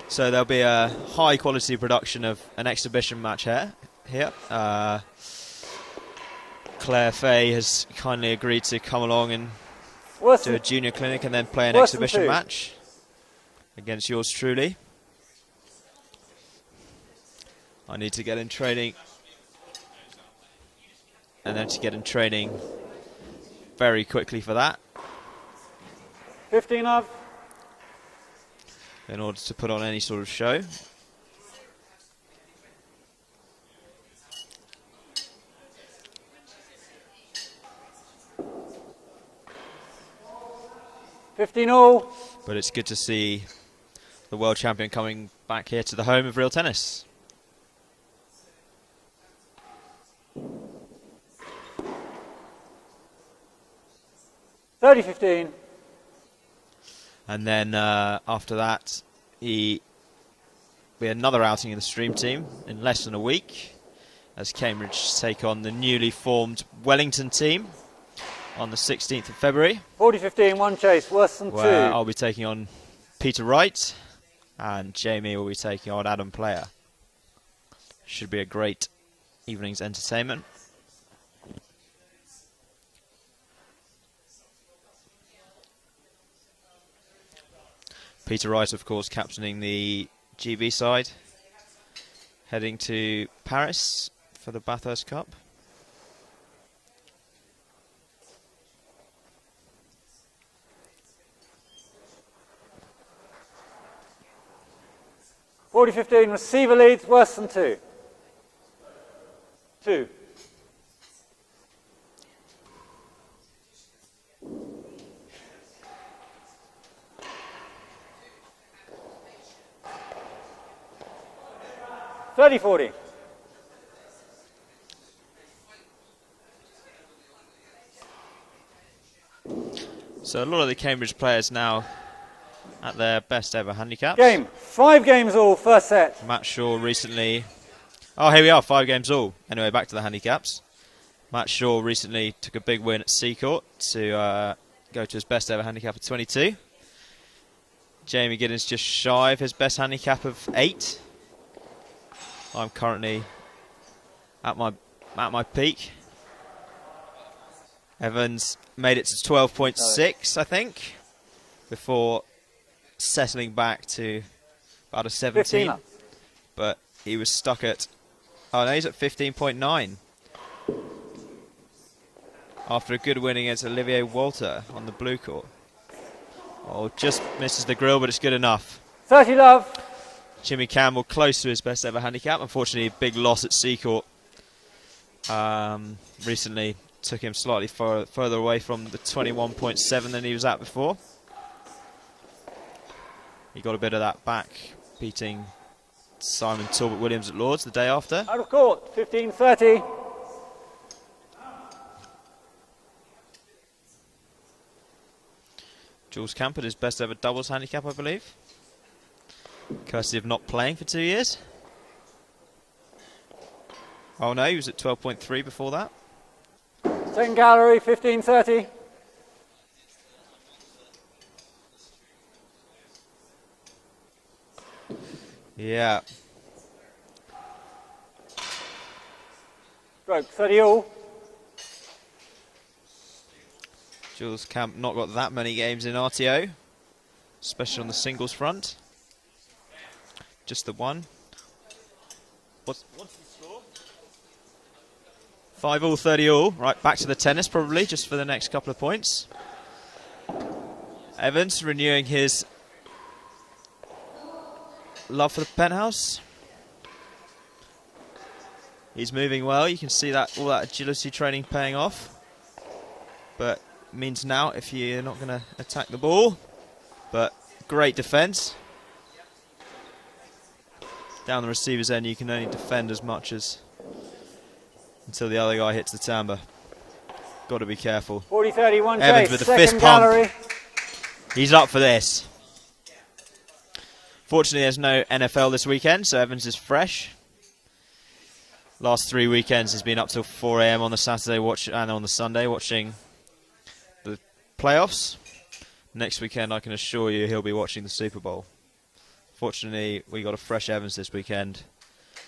So there'll be a high quality production of an exhibition match here. Claire Fay has kindly agreed to come along and Worse do a than, junior clinic and then play an worse than exhibition two. match against yours truly. I need to get in training, and then to get in training very quickly for that 15 love. in order to put on any sort of show. $15 all. But it's good to see the world champion coming back here to the home of real tennis. $30-15. And then after that, be another outing in the Stream team in less than a week, as Cambridge take on the newly formed Wellington team on the 16th of February. 40-15, one chase, worse than Where 2. I'll be taking on Peter Wright, and Jamie will be taking on Adam Player. Should be a great evening's entertainment. Peter Wright, of course, captaining the GB side, heading to Paris for the Bathurst Cup. $40-15, receiver leads, worse than 2. 2. $30-40. So a lot of the Cambridge players now at their best ever handicaps. Game, 5 games all, first set. Matt Shaw recently... Oh, here we are, 5 games all. Anyway, back to the handicaps. Matt Shaw recently took a big win at Seacourt to go to his best ever handicap of 22. Jamie Giddens just shy of his best handicap of 8. I'm currently at my peak. Evans made it to 12.6, I think, before settling back to about a 17. 15 up. But he was stuck at... Oh, no, he's at 15.9. After a good win against Olivier Walter on the blue court. Oh, just misses the grill, but it's good enough. 30 love. Jimmy Campbell close to his best ever handicap. Unfortunately, a big loss at Seacourt recently took him slightly further away from the 21.7 than he was at before. He got a bit of that back, beating Simon Talbot Williams at Lord's the day after. Out of court, 15-30. Jules Camp at his best ever doubles handicap, I believe. Courtesy of not playing for 2 years. Oh no, he was at 12.3 before that. Second gallery, 15-30. Yeah. Stroke, 30 all. Jules Camp not got that many games in RTO, especially on the singles front. Just the one. What's the score? 5 all, 30 all. Right, back to the tennis probably, just for the next couple of points. Evans renewing his love for the penthouse. He's moving well. You can see that all that agility training paying off. But means now if you're not going to attack the ball. But great defence. Down the receiver's end, you can only defend as much as until the other guy hits the timbre. Got to be careful. 40-30, one Evans chase. with the Second fist pump. gallery. He's up for this. Fortunately, there's no NFL this weekend, so Evans is fresh. Last 3 weekends, he's been up till 4 a.m. on the Saturday and on the Sunday watching the playoffs. Next weekend, I can assure you, he'll be watching the Super Bowl. Fortunately, we got a fresh Evans this weekend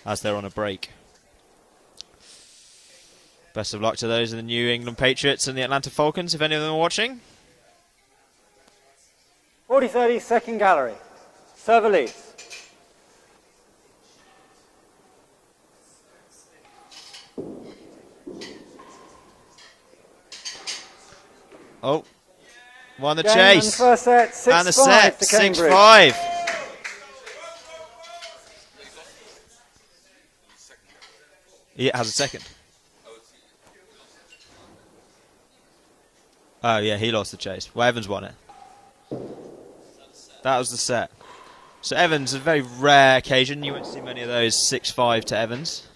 as they're on a break. Best of luck to those in the New England Patriots and the Atlanta Falcons, if any of them are watching. 40-30, second gallery. Server leads. Oh, won the Game chase. And first set, 6-5 And the set, to Cambridge. 6-5. It has a second. Oh, yeah, he lost the chase. Well, Evans won it. That was the set. So Evans, a very rare occasion. You won't see many of those 6-5 to Evans.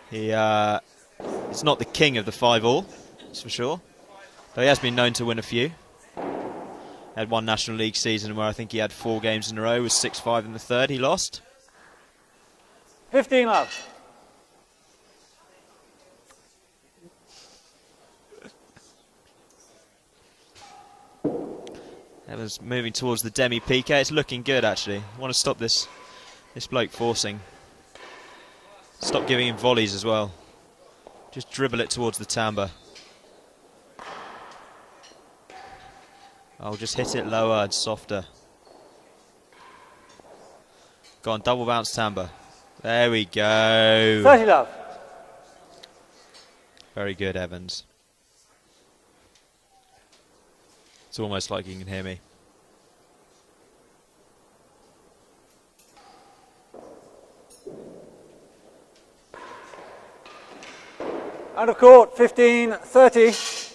He's not the king of the 5-all, that's for sure. But he has been known to win a few. Had one National League season where I think he had 4 games in a row with 6-5 in the third. He lost. 15 love. Evans moving towards the demi PK. It's looking good, actually. I want to stop this bloke forcing. Stop giving him volleys as well. Just dribble it towards the timbre. I'll just hit it lower and softer. Go on, double bounce timbre. There we go. 30 love. Very good, Evans. It's almost like you can hear me. Out of court, 15-30.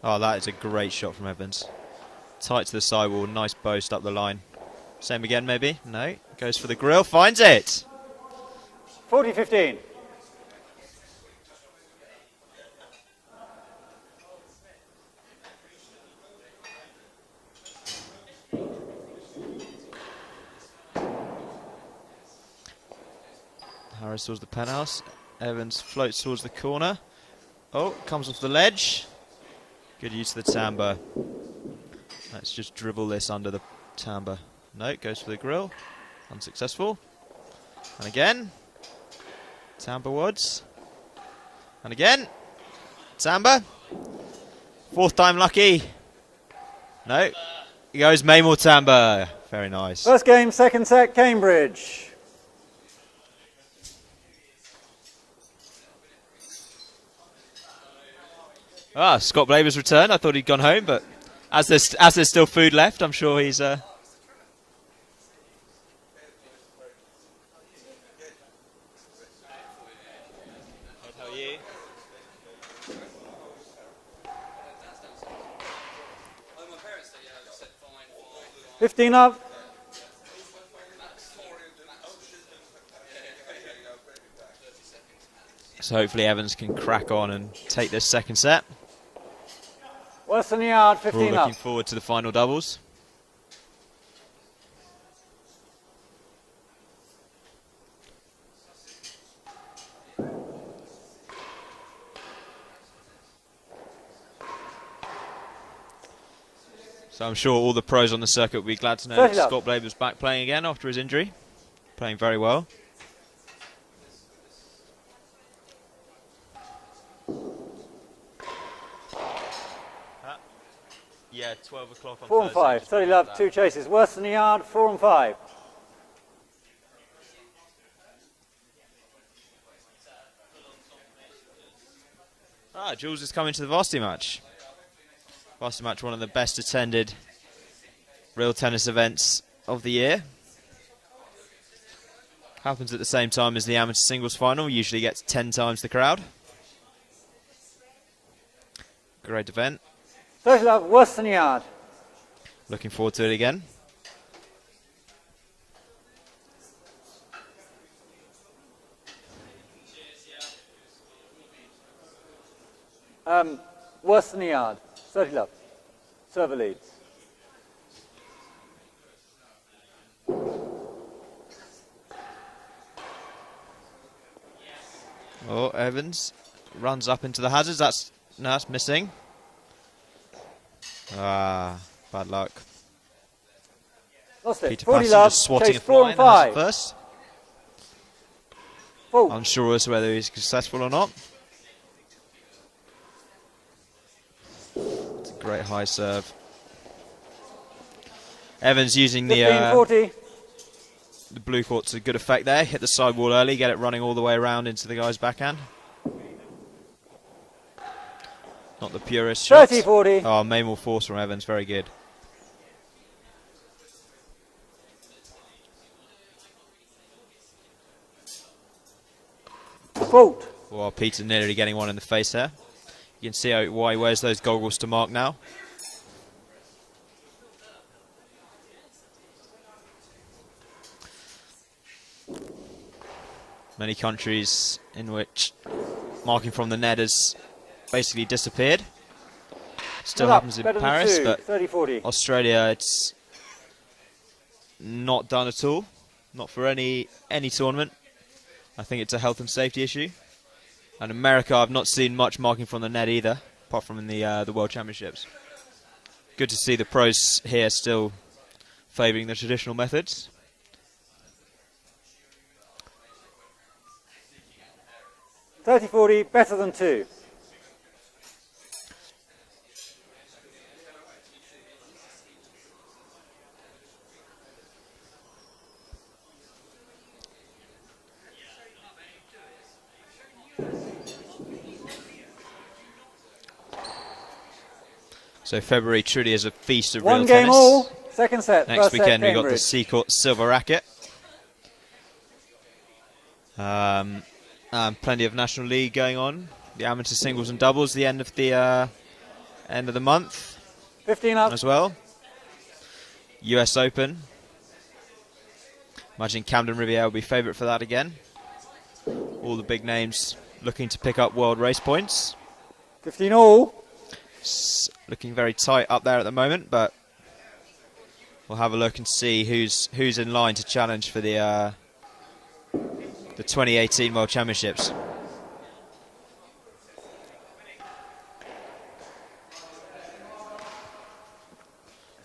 Oh, that is a great shot from Evans. Tight to the sidewall, nice boast up the line. Same again, maybe? No. Goes for the grill, finds it. 40-15. Harris towards the penthouse. Evans floats towards the corner. Oh, comes off the ledge. Good use of the timbre. Let's just dribble this under the timbre. No, goes for the grill. Unsuccessful. And again. Timbre Woods. And again. Timbre. 4th time lucky. No. He goes Maymore timbre. Very nice. First game, second set, Cambridge. Ah, Scott Blaber's return. I thought he'd gone home, but as there's still food left, I'm sure he's... How are you? 15 up. So hopefully Evans can crack on and take this second set. Western Yard, We're all 15 looking up. forward to the final doubles. So I'm sure all the pros on the circuit will be glad to know that 30 up. Scott Blaber's back playing again after his injury. Playing very well. Yeah, 12 o'clock on 4 and 5. 30 love, 2 chases. Western Yard, 4 and 5. Ah, Jules is coming to the varsity match. Varsity match, one of the best attended real tennis events of the year. Happens at the same time as the amateur singles final. Usually gets 10 times the crowd. Great event. 30 love, Western Yard. Looking forward to it again. Western Yard, 30 love. Server leads. Oh, Evans runs up into the hazards. That's missing. Bad luck. Lost it. Peter 40 Patterson love. just swatting Chase a 4 fly and in the hazard 5. first. Full. Unsure as to whether he's successful or not. It's a great high serve. Evans using 15-40. the blue court to good effect there. Hit the sidewall early, get it running all the way around into the guy's backhand. Not the purest shot. 30-40. Oh, manual force from Evans, very good. Fault. Well, Peter nearly getting one in the face there. You can see why he wears those goggles to mark now. Many countries in which marking from the net has basically disappeared. Still Not up, happens in better than Paris, two. but 30-40. Australia, it's not done at all. Not for any tournament. I think it's a health and safety issue. And America, I've not seen much marking from the net either, apart from in the World Championships. Good to see the pros here still favouring the traditional methods. $30-40, better than 2. So February truly is a feast of One real game tennis. all. Second set. Next First weekend set, we've got the Cambridge. Seacourt Silver Racket. And plenty of National League going on. The amateur singles and doubles, the end of the month 15 up. as well. US Open. Imagine Camden Riviere will be favourite for that again. All the big names looking to pick up world race points. 15 all. It's looking very tight up there at the moment, but we'll have a look and see who's in line to challenge for the 2018 World Championships.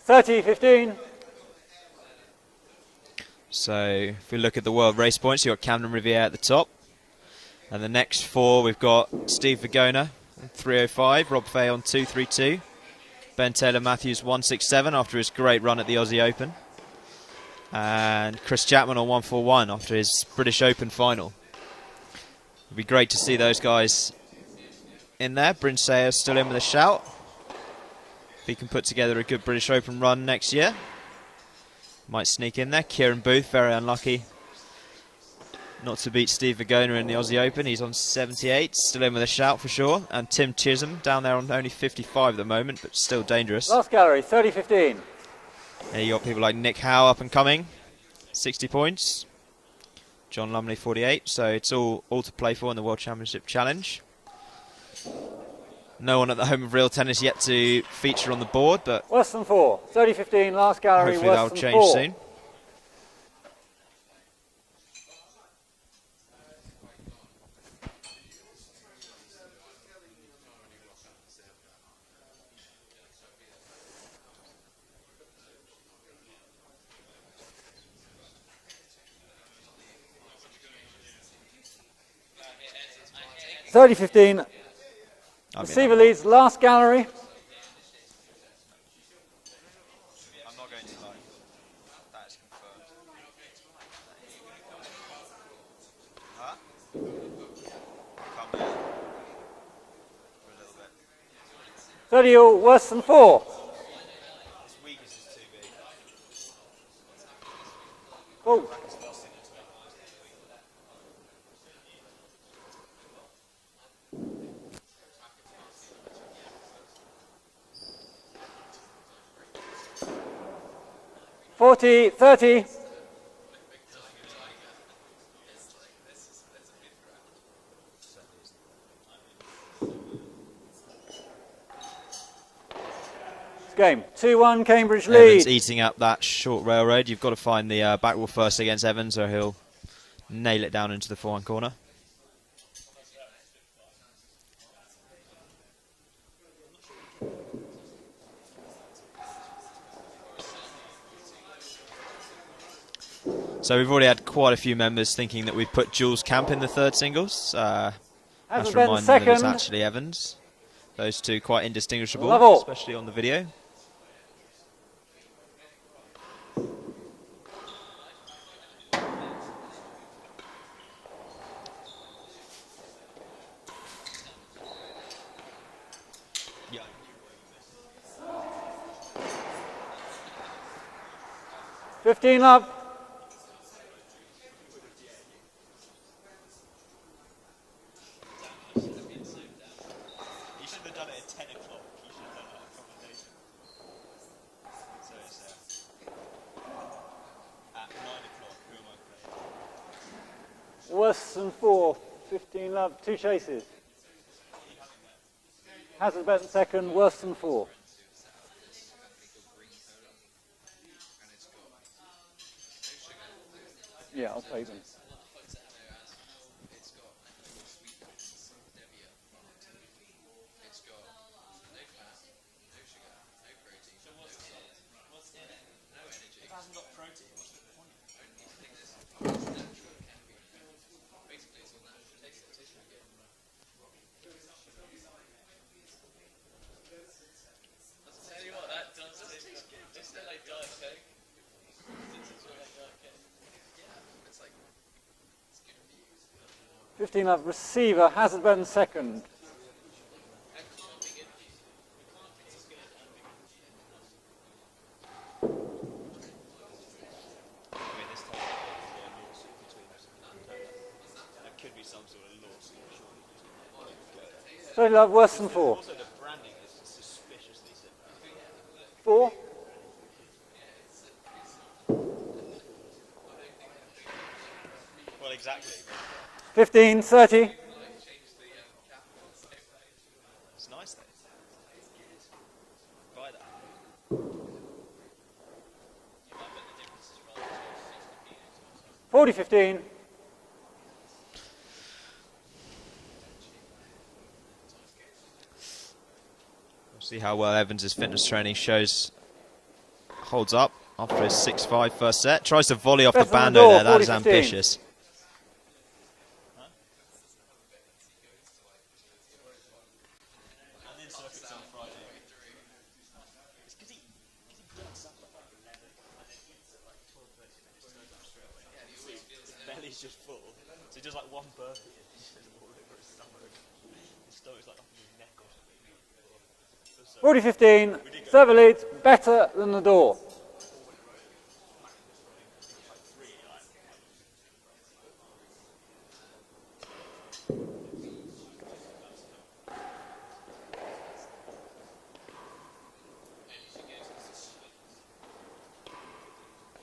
$30-15. So if we look at the world race points, you've got Camden Riviere at the top. And the next four, we've got Steve Vergona on 305, Rob Fay on 232, Ben Taylor-Matthews 167 after his great run at the Aussie Open, and Chris Chapman on 141 after his British Open final. It'd be great to see those guys in there. Bryn Sayers still in with a shout. If he can put together a good British Open run next year, might sneak in there. Kieran Booth, very unlucky not to beat Steve Vergona in the Aussie Open. He's on 78, still in with a shout for sure. And Tim Chisholm down there on only 55 at the moment, but still dangerous. Last gallery, 30-15. And you got people like Nick Howe up and coming, 60 points. John Lumley 48, so it's all to play for in the World Championship Challenge. No one at the home of real tennis yet to feature on the board, but Worse than 4. 30-15, last gallery, hopefully that'll worse than change 4. soon. $30-15. I mean, Receiver leads, last gallery. I'm not going to lie. That is confirmed. Huh? Come down. For a little bit. 30 all, worse than 4. His weakness is too big. Oh. $40-30. Game 2-1 Cambridge lead. Evans eating up that short railroad. You've got to find the back wall first against Evans, or he'll nail it down into the forehand corner. So we've already had quite a few members thinking that we've put Jules Camp in the third singles. I have to remind them that it's actually Evans. Those two quite indistinguishable, especially on the video. Yeah. 15 up. You should have done it at 10 o'clock. You should have done it a couple of days ago. So it's at 9 o'clock. Who am I playing? Worse than 4. 15 love. 2 chases. Hazard better than second. Worse than 4. Yeah, I'll take them. Tell you what, that does taste good. Just like Diet Coke. It's like Diet Coke. 15 love. Receiver. Hazard better than second. I mean, this time there's a lawsuit between us and Coca-Cola. There could be some sort of lawsuit, surely. 30 love. Worse than 4. Also, the branding is suspiciously similar. 4. Well, exactly. 15, 30. It's nice though. Buy that. 40, 15. We'll see how well Evans' fitness training holds up after his 6-5 first set. Tries to volley off the Best on the bando door, there. That is 40-15. ambitious. Belly's just full. So he does like one burpee and he's just all over his stomach. His stomach's like up in his neck or something. 40, 15. Server leads better than the door.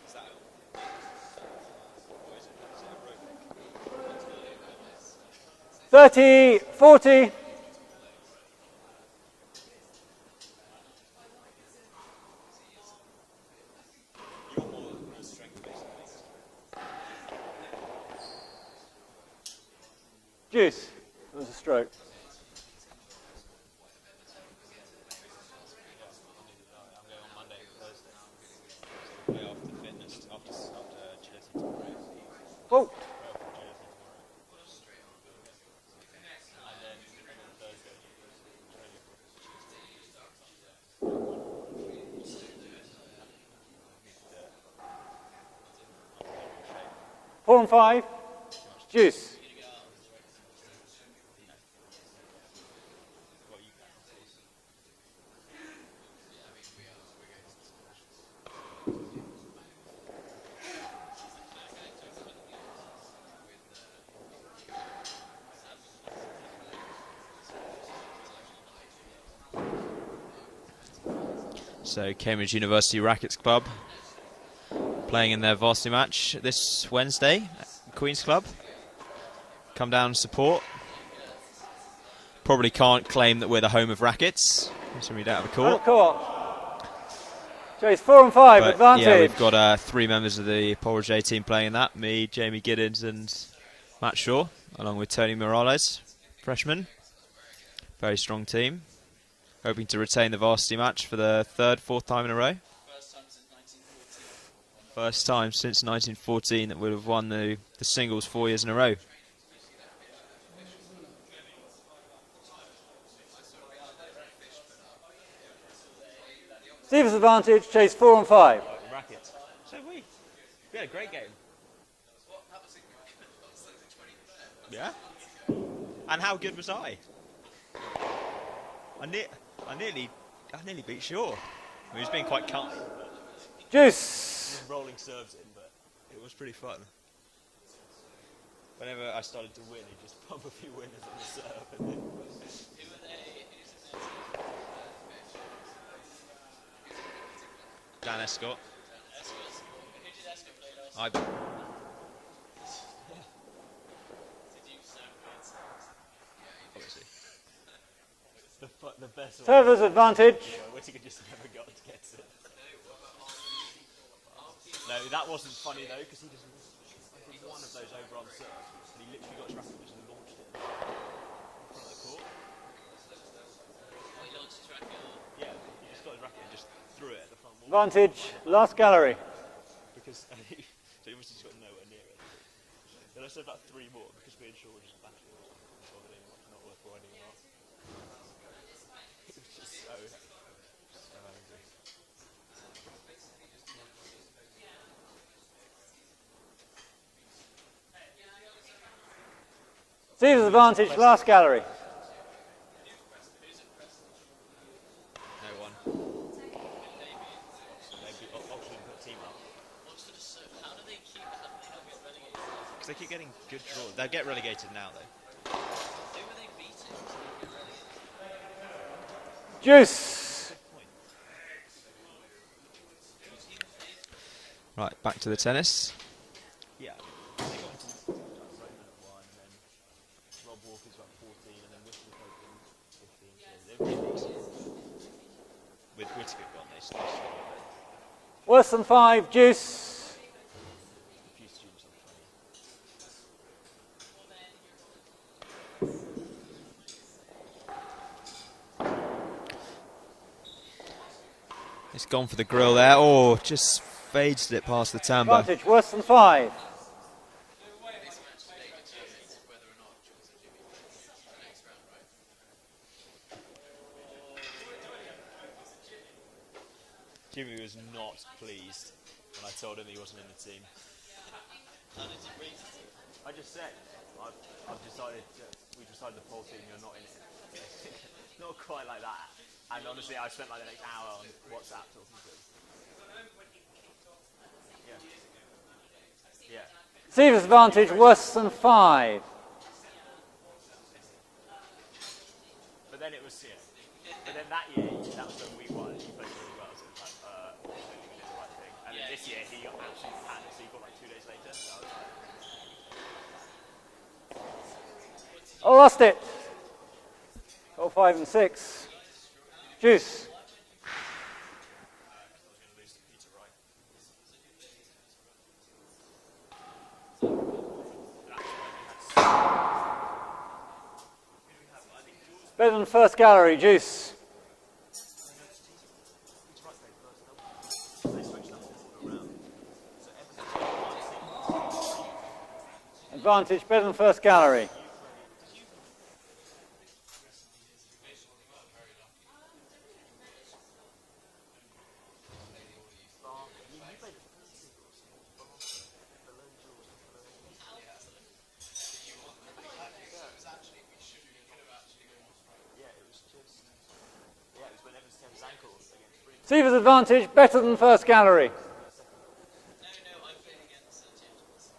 Is that 30, 40. Juice. There was a stroke. I'm going on Monday and Thursday. Way after fitness, after agility tomorrow. Oh, And then Thursday. 4 and 5. Juice. So Cambridge University Rackets Club playing in their varsity match this Wednesday at Queen's Club. Come down and support. Probably can't claim that we're the home of rackets, so we don't have a court. Court. Chase 4 and 5. But Advantage. yeah, we've got 3 members of the Paul Roger team playing in that. Me, Jamie Giddens and Matt Shaw, along with Tony Morales, freshman. Very strong team. Hoping to retain the varsity match for the 3rd, 4th time in a row. First time since 1940. First time since 1914 that would have won the singles 4 years in a row. Stevens advantage, chase 4 and 5. Racket. So we had a great game. Yeah. And how good was I? I nearly beat Shaw. I mean, he was being quite kind. Juice. Rolling serves in, but it was pretty fun. Whenever I started to win, he'd just pump a few winners on the serve. And then Dan Escott. Obviously. the best one. Server's advantage. Whittaker just never got to get it. No, that wasn't funny though, because he just did one of those over on serve, and he literally got his racket and just launched it in front of the court. Yeah, he just got his racket and just threw it at the front wall. Advantage, last gallery. Because so he must have just got nowhere near it. Then I said about 3 more because me and Shaw were just bashing it. Not worth winding him up. It was just so angry. Stevens advantage, last gallery. No one. Maybe Oxford put a team up. How do they keep how do they not get relegated? Because they keep getting good draws. They'll get relegated now, though. Who were they beating to get relegated? Juice. Right, back to the tennis. Yeah. They got into Roman at 1, and then Rob Walker's about 14, and then Whittaker opened 15. So they were really decent. With Whittaker gone, they struggled. Worse than 5, juice. A few students on 20. It's gone for the grill there. Oh, just fades it past the timbre. Advantage, worse than 5. Jimmy was not pleased when I told him he wasn't in the team. I just said, I've decided, we decided the whole team, you're not in it. Not quite like that. And honestly, I spent like the next hour on WhatsApp talking to him. Yeah. Stevens advantage, worse than 5. But then it was, but then that year, that was when we won, he played really well, so it was like, I don't think we did the right thing. And then this year, he got absolutely panicked, so he got like 2 days later, so I was like... Oh, lost it. Oh, 5 and 6. Juice. Better than first gallery, juice. Advantage, better than first gallery. Stevens advantage, better than first gallery. No, I played against James.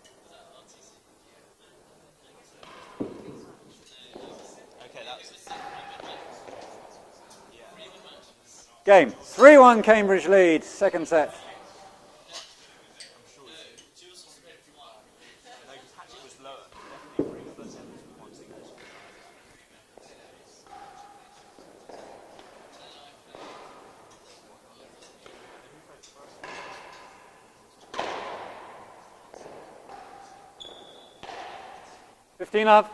Okay, that was Game. 3-1 Cambridge lead, second set. Fifteen up.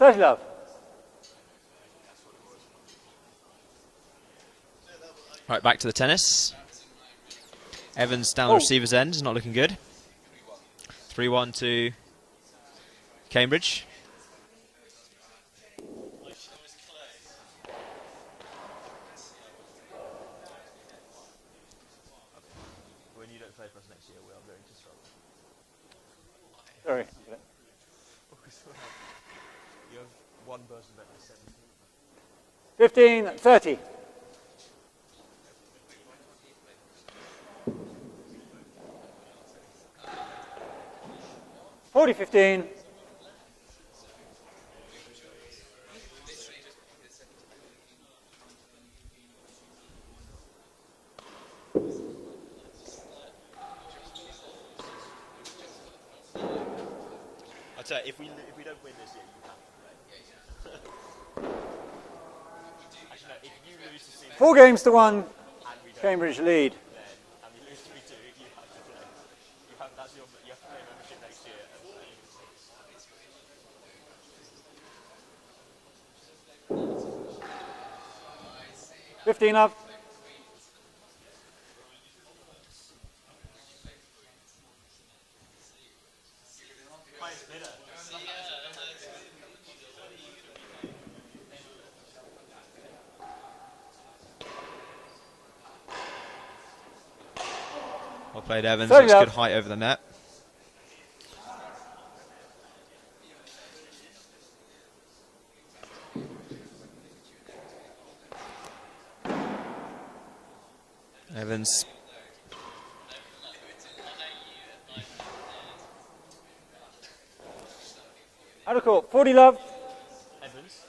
30 love. Right, back to the tennis. Evans down the receiver's end, is not looking good. 3-1 to Cambridge. When you don't play for us next year, we are going to struggle. Sorry. You have one person better than 17. 15, 30. (40-15). I'll tell you, if we don't win this year, you have to play. Actually, no, if you lose to Sydney 4 games to 1, and we don't Cambridge lead. and we lose 3-2, you have to play. You have to play membership next year. And play. 15 up. Well played, Evans. Sorry, Looks love. good height over the net. Evans. Out of court. 40 love. Evans.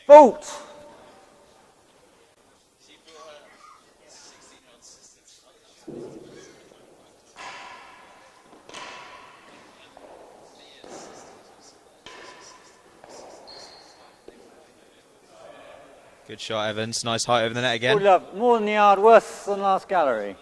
Fault. Good shot, Evans. Nice height over the net again. 40 love. More than the yard, worse than last gallery.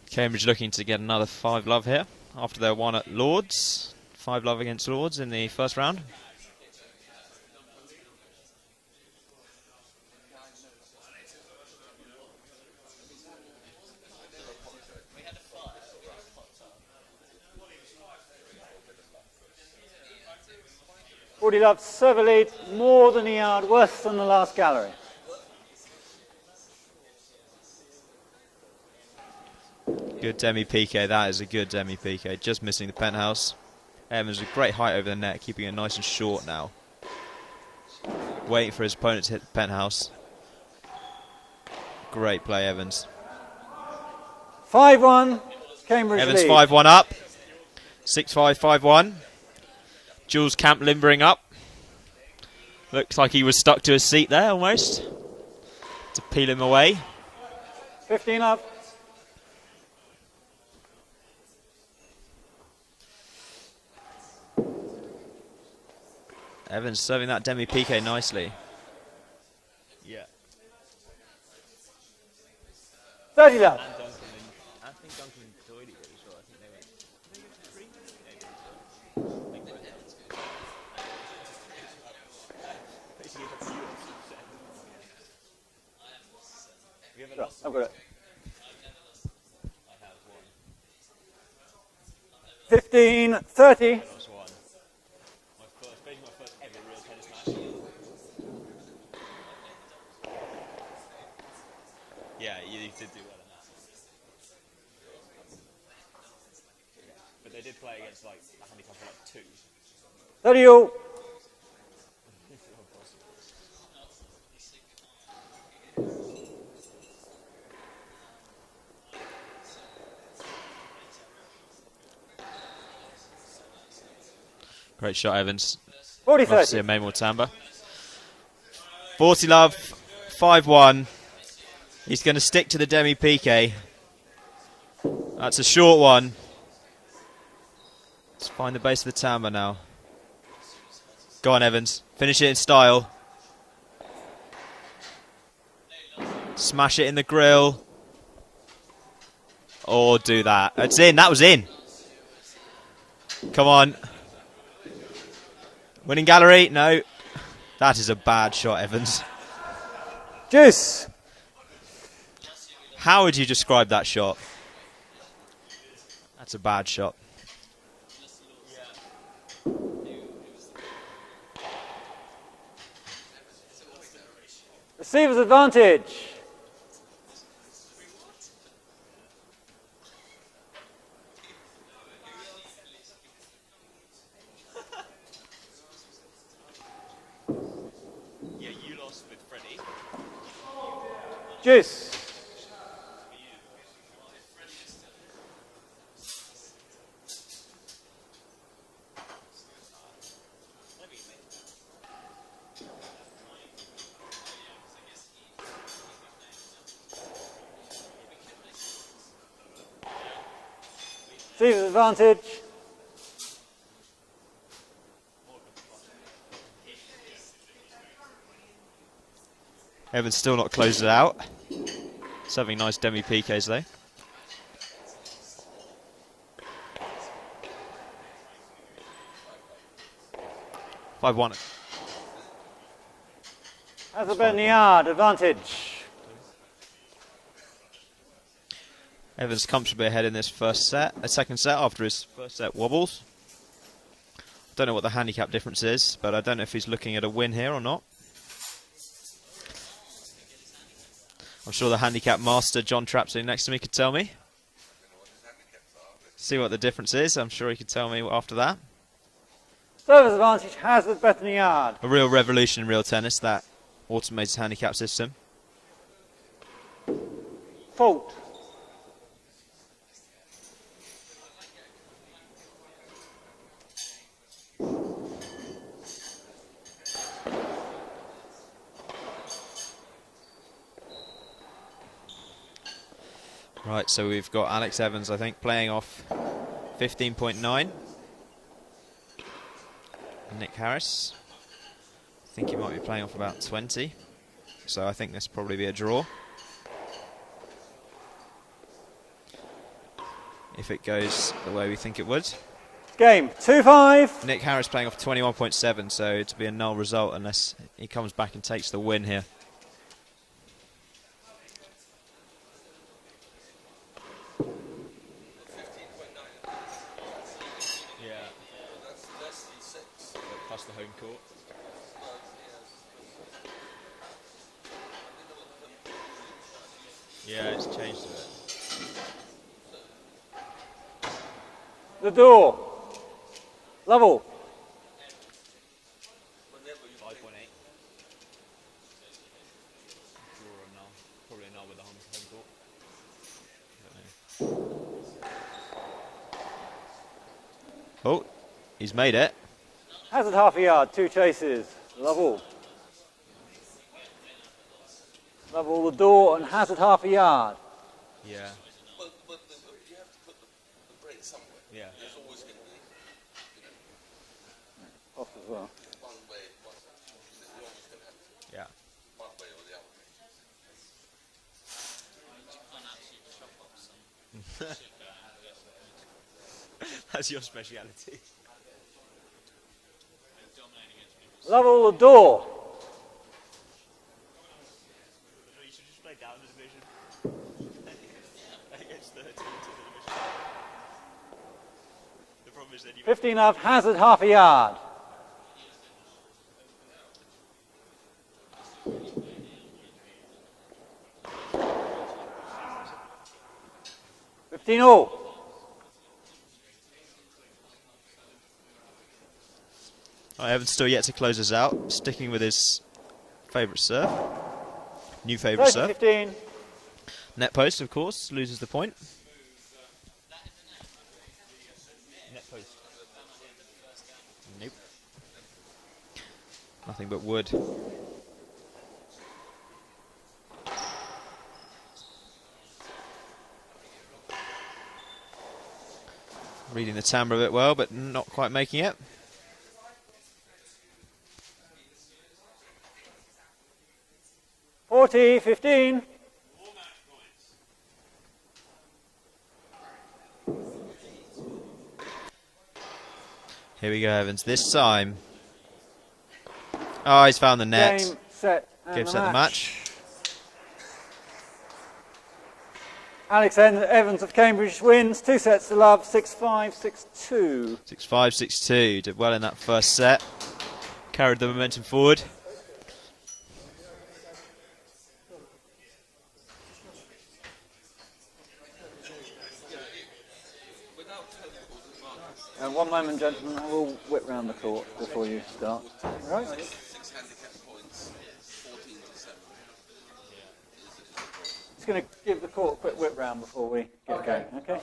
Cambridge looking to get another 5 love here after their one at Lords. 5 love against Lords in the first round. Forty love. Server lead. More than a yard, worse than the last gallery. Good demi PK. That is a good demi PK. Just missing the penthouse. Evans with great height over the net, keeping it nice and short now. Waiting for his opponent to hit the penthouse. Great play, Evans. 5-1. Cambridge Evans lead. 5-1 up. 6-5, 5-1. Jules Camp limbering up. Looks like he was stuck to his seat there almost. To peel him away. 15 up. Evans serving that demi PK nicely. Yeah. 30 love. And Duncan. I think Duncan and Doyle did as well. I think they went 3? Basically, that's you. We haven't lost. I've got it. I have one. 15, 30. I lost one. Basically my first ever real tennis match. Yeah, you did do well in that. But they did play against like a handicap of like 2. 30 all. Great shot, Evans. 40, Love to see 30. a Maymore Tamba. 40 love, 5-1. He's going to stick to the demi PK. That's a short one. Let's find the base of the Tamba now. Go on, Evans. Finish it in style. Smash it in the grill. Or do that. It's in. That was in. Come on. Winning gallery. No. That is a bad shot, Evans. Juice. How would you describe that shot? That's a bad shot. Receiver's advantage. Yeah, you lost with Freddie. Juice. Receiver's advantage. Evans still not closed it out. Serving nice demi PKs though. Five one. Has a bet in the yard. Advantage. Evans comfortably ahead in this second set after his first set wobbles. Don't know what the handicap difference is, but I don't know if he's looking at a win here or not. I'm sure the handicap master, John Trapp, sitting next to me, could tell me. See what the difference is. I'm sure he could tell me after that. Service advantage. Has the bet in the yard. A real revolution in real tennis, that automated handicap system. Fault. Right, so we've got Alex Evans, I think, playing off 15.9. Nick Harris, I think he might be playing off about 20. So I think this will probably be a draw. If it goes the way we think it would. Game 2-5. Nick Harris playing off 21.7, so it'll be a null result unless he comes back and takes the win here. Plus the home court. Yeah, it's changed a bit. The door. Level. 5.8. Draw or null. Probably a null with the home court. Oh, he's made it. Hazard half a yard. 2 chases. Level. Level the door and hazard half a yard. Yeah. But you have to put the break somewhere. Yeah. There's always going to be Off as well. one way, you're always going to have Yeah. one way or the other. That's your speciality. Level the door. You should just play down the division. Against the teams in the division. The problem is then you 15 up. Hazard half a yard. all. Evans still yet to close us out, sticking with his favourite serve. New favourite serve. 15. Net post, of course, loses the point. Net post. Nope. Nothing but wood. Reading the timbre a bit well, but not quite making it. $40, 15. Here we go, Evans. This time. Oh, he's found the net. Game, set, and Gives set the match. Alex Evans of Cambridge wins 2 sets to love, 6-5, 6-2. 6-5, 6-2. Did well in that first set. Carried the momentum forward. One moment, gentlemen. I will whip round the court before you start. All right. 6 handicap points, 14 to 7. Just going to give the court a quick whip round before we get going. Okay.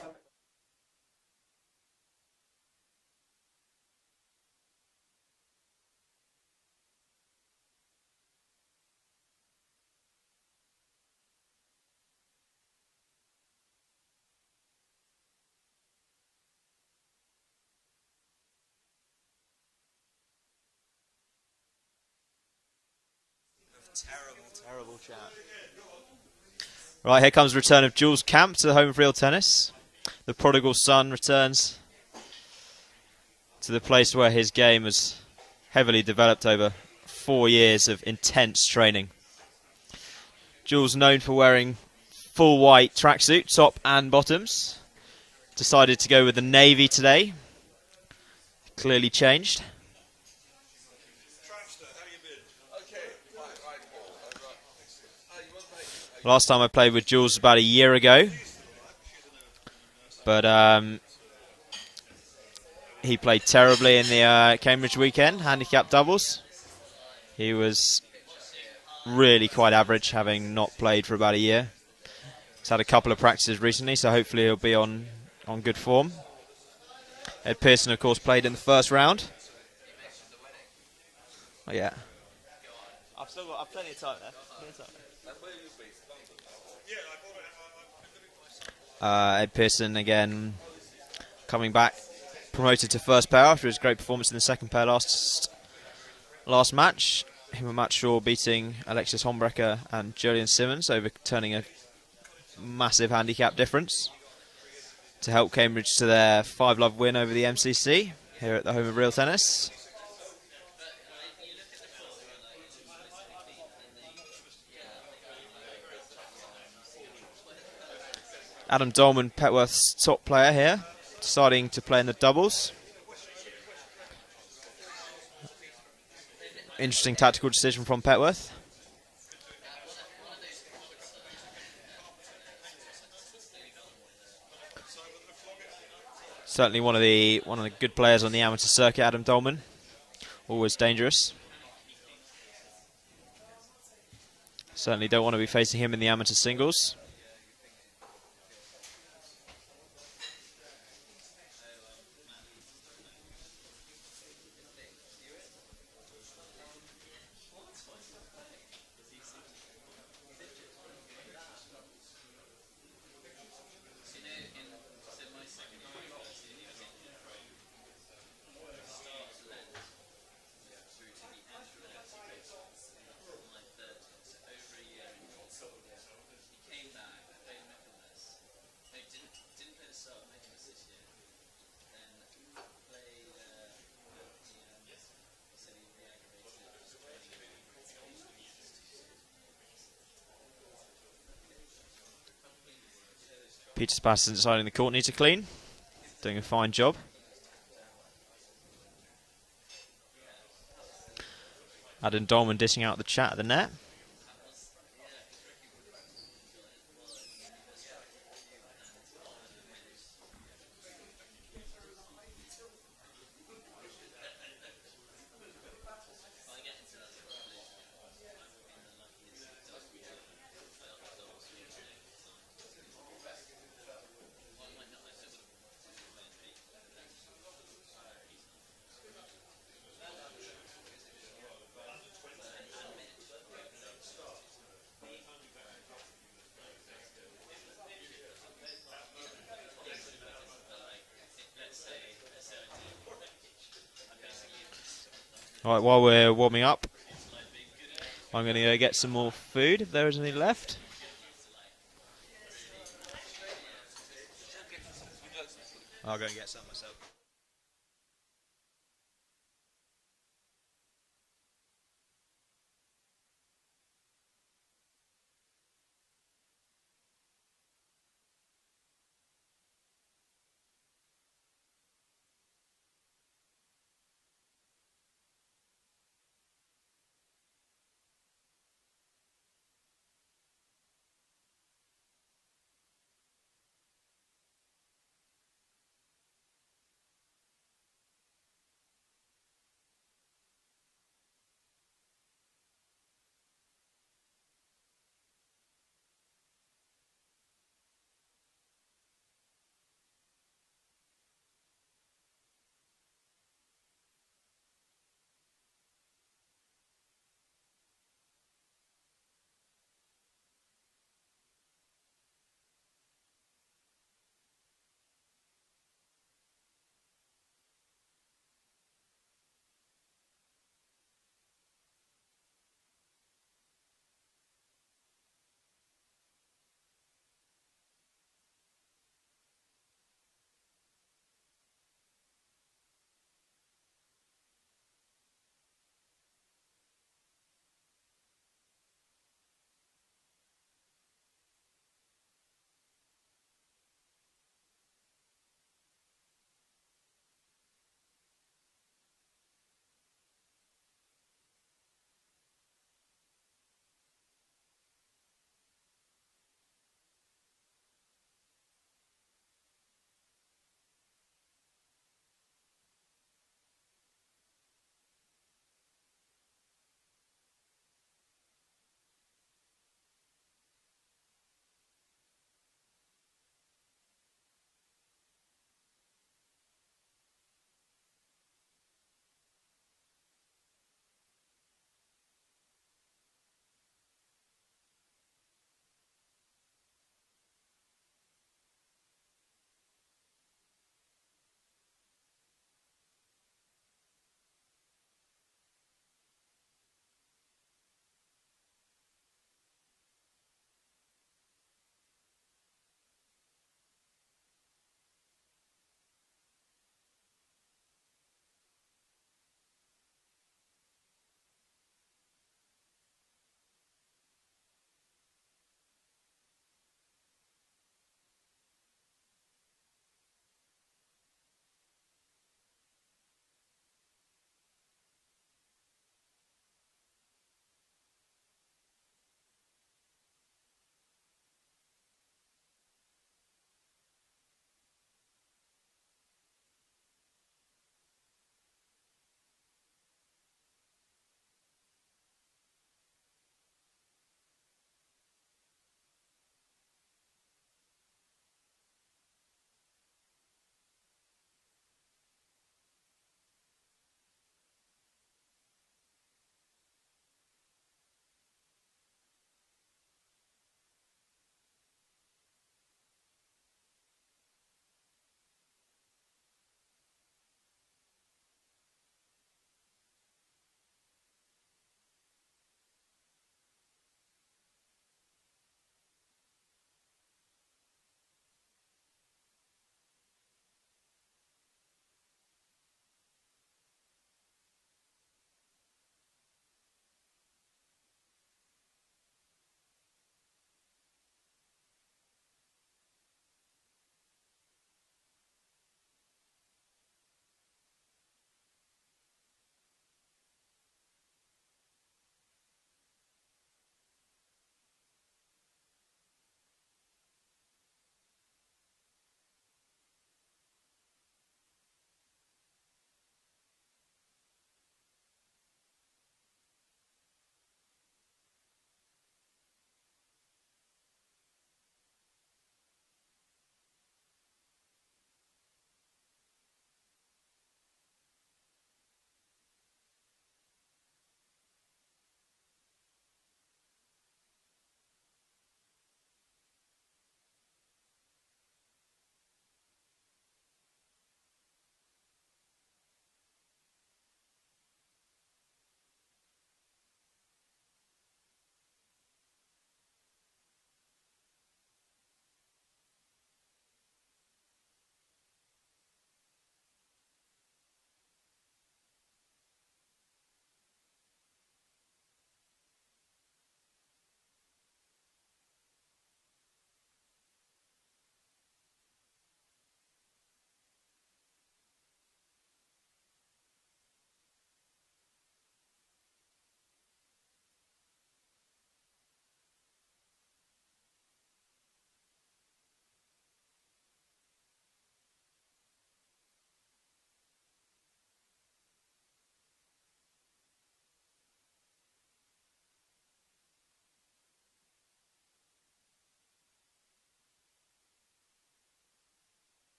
Terrible chat. Right, here comes the return of Jules Camp to the home of real tennis. The prodigal son returns to the place where his game was heavily developed over 4 years of intense training. Jules, known for wearing full white tracksuit, top and bottoms, decided to go with the navy today. Clearly changed. Last time I played with Jules was about a year ago. But he played terribly in the Cambridge weekend, handicap doubles. He was really quite average, having not played for about a year. He's had a couple of practices recently, so hopefully he'll be on good form. Ed Pearson, of course, played in the first round. Oh, yeah. I've plenty of time left. Ed Pearson again coming back, promoted to first pair after his great performance in the second pair last match. Him and Matt Shaw beating Alexis Hombrecker and Julian Simmons, overturning a massive handicap difference to help Cambridge to their 5-love win over the MCC here at the home of real tennis. Adam Dolman, Petworth's top player here, deciding to play in the doubles. Interesting tactical decision from Petworth. Certainly one of the good players on the amateur circuit, Adam Dolman. Always dangerous. Certainly don't want to be facing him in the amateur singles. Peter Spasson deciding the court needs a clean. Doing a fine job. Adam Dolman dishing out the chat at the net. All right, while we're warming up, I'm going to go get some more food if there is any left. I'll go and get some myself.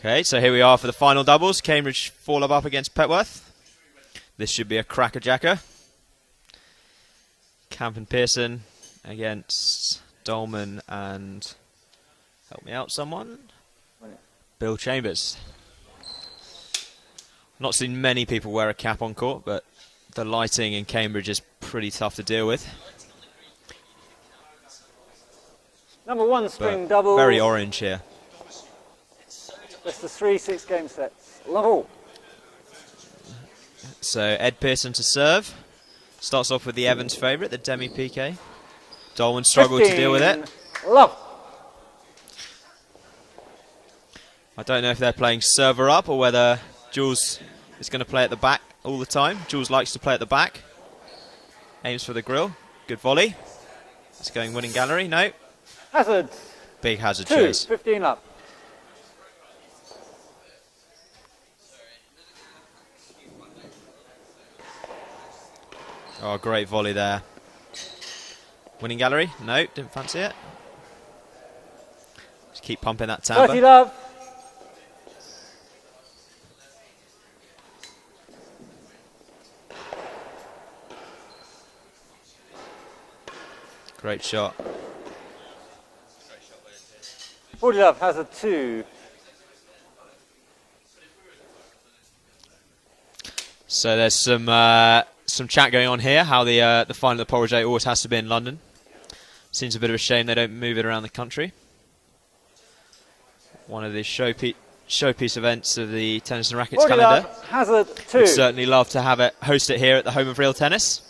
Okay, so here we are for the final doubles. Cambridge fall up against Petworth. This should be a cracker-jacker. Camp and Pearson against Dolman and... help me out, someone. Bill Chambers. Not seen many people wear a cap on court, but the lighting in Cambridge is pretty tough to deal with. Number 1 string But double. very orange here. Best of 3 6-game sets. Love all. So Ed Pearson to serve. Starts off with the Evans favourite, the Demi PK. Dolman struggled to deal with it. Love. I don't know if they're playing server up or whether Jules is going to play at the back all the time. Jules likes to play at the back. Aims for the grill. Good volley. It's going winning gallery. No. Hazard. Big hazard 2, chase. 15 up. Oh, great volley there. Winning gallery? No, didn't fancy it. Just keep pumping that 30 timbre. love. Great shot. 40 love. Hazard 2. So there's some chat going on here, how the final of the Porridge always has to be in London. Seems a bit of a shame they don't move it around the country. One of the showpiece events of the Tennis and Rackets 40 calendar. love. Hazard 2. Would certainly love to have it host it here at the home of real tennis.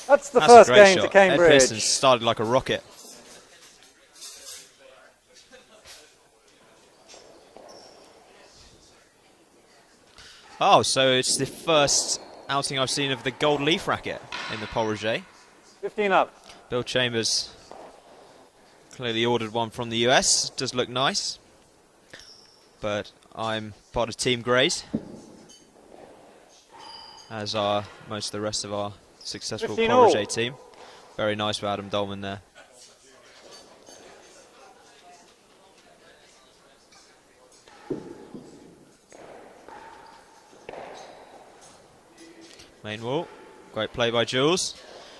That's the That's first a great game shot. to Cambridge. Ed Pearson started like a rocket. Oh, so it's the first outing I've seen of the gold leaf racket in the Paul Roger. 15 up. Bill Chambers clearly ordered one from the US. Does look nice. But I'm part of Team Grays, as are most of the rest of our successful 15 Paul Roger all. team. Very nice for Adam Dolman there. Main wall. Great play by Jules.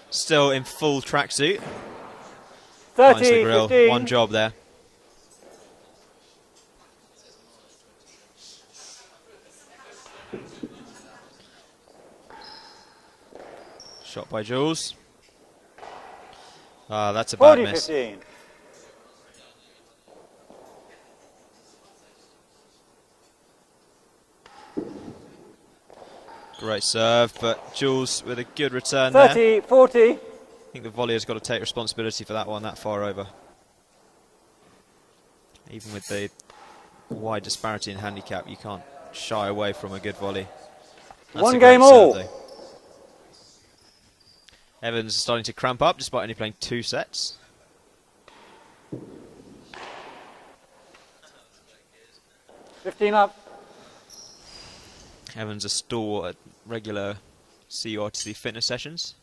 Still in full tracksuit. 30, Finds the grill. 15. One job there. Shot by Jules. Ah, that's a bad 40, miss. 15. Great serve, but Jules with a good return there. 30, 40. I think the volley has got to take responsibility for that one, that far over. Even with the wide disparity in handicap, you can't shy away from a good volley. That's One a great game serve, all. though. Evans is starting to cramp up despite only playing 2 sets. $15 up. Evans a stalwart at regular CURTC fitness sessions.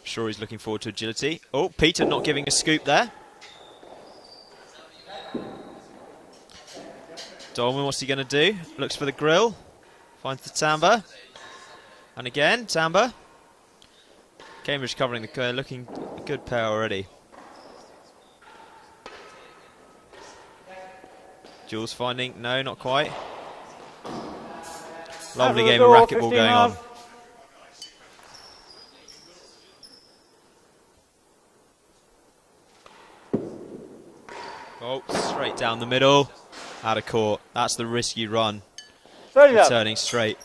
Sure he's looking forward to agility. Oh, Peter not giving a scoop there. Dolman, what's he going to do? Looks for the grill. Finds the timbre. And again, timbre. Cambridge covering the curve, looking a good pair already. Jules finding, no, not quite. Lovely game of racquetball going on. Oh, straight down the middle. Out of court. That's the risk you run. Returning straight.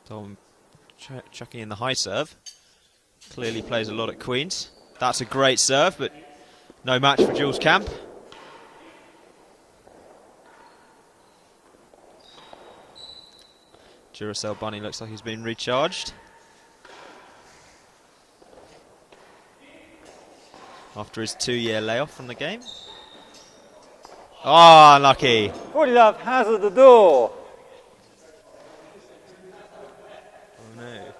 Tom chucking in the high serve. Clearly plays a lot at Queens. That's a great serve, but no match for Jules Camp. Duracell Bunny looks like he's been recharged. after his 2-year layoff from the game. Oh, unlucky. 40 love, hazard the door. Oh, no.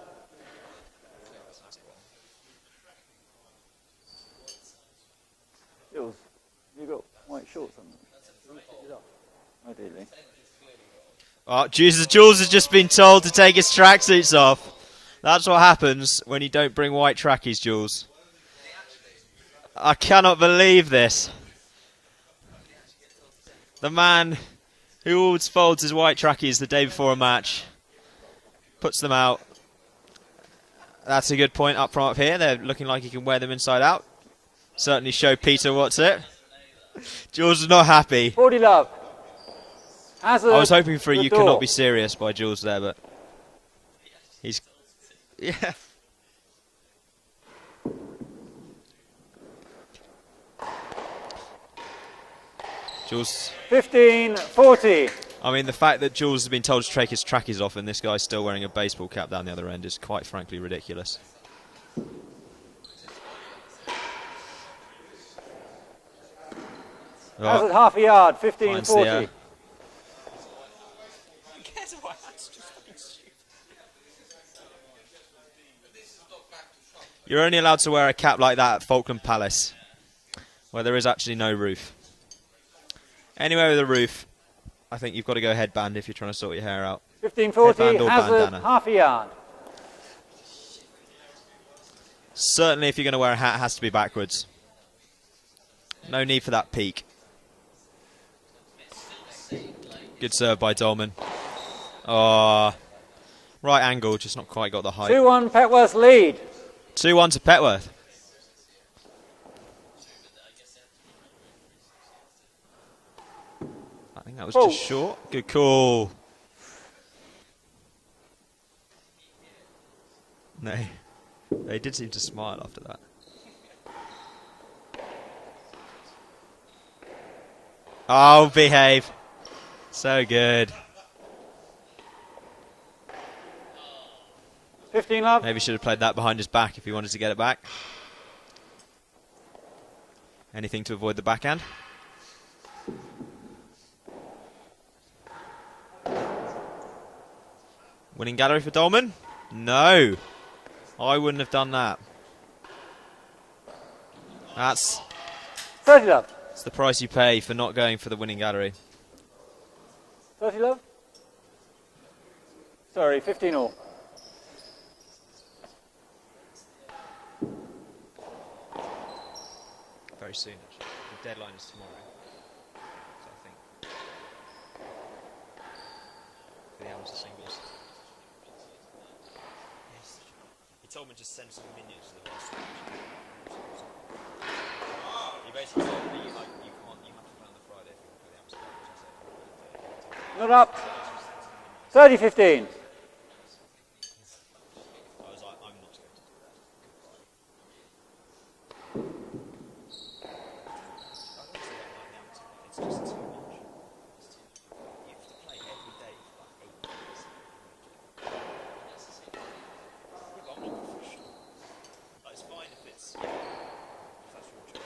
Jules, you got white shorts on them? Ideally. Oh, Jules has just been told to take his tracksuits off. That's what happens when you don't bring white trackies, Jules. I cannot believe this. The man who always folds his white trackies the day before a match, puts them out. That's a good point up front here. They're looking like he can wear them inside out. Certainly show Peter what's it. Jules is not happy. 40 love. Hazard I was hoping for a the "you door. cannot be serious" by Jules there, but he's... Yeah. Jules... 15-40. I mean, the fact that Jules has been told to take his trackies off and this guy's still wearing a baseball cap down the other end is quite frankly ridiculous. Hazard half a yard, Finds 15-40. You're only allowed to wear a cap like that at Falkland Palace, where there is actually no roof. Anywhere with a roof, I think you've got to go headband if you're trying to sort your hair out. 15-40, Headband or hazard bandana. half a yard. Certainly if you're going to wear a hat, it has to be backwards. No need for that peak. Good serve by Dolman. Oh, right angle, just not quite got the height. 2-1 Petworth lead. 2-1 to Petworth. I think that was Ball. just short. Good call. No, they did seem to smile after that. Oh, behave. So good. 15 love. Maybe should have played that behind his back if he wanted to get it back. Anything to avoid the backhand. Winning gallery for Dolman? No. I wouldn't have done that. That's 30 love. the price you pay for not going for the winning gallery. 30 love. Sorry, 15 all. Very soon, actually. The deadline is tomorrow. So I think. For the amateur singles. Yes. He told me to send some minions to the last stage. He basically said that you have to play on the Friday if you want to play the amateur singles. Not up. 30-15. I was like, I'm not going to. It's just too much. You have to play every day for like 8 years. Yeah, but I'm not professional. Like, it's fine if that's your job.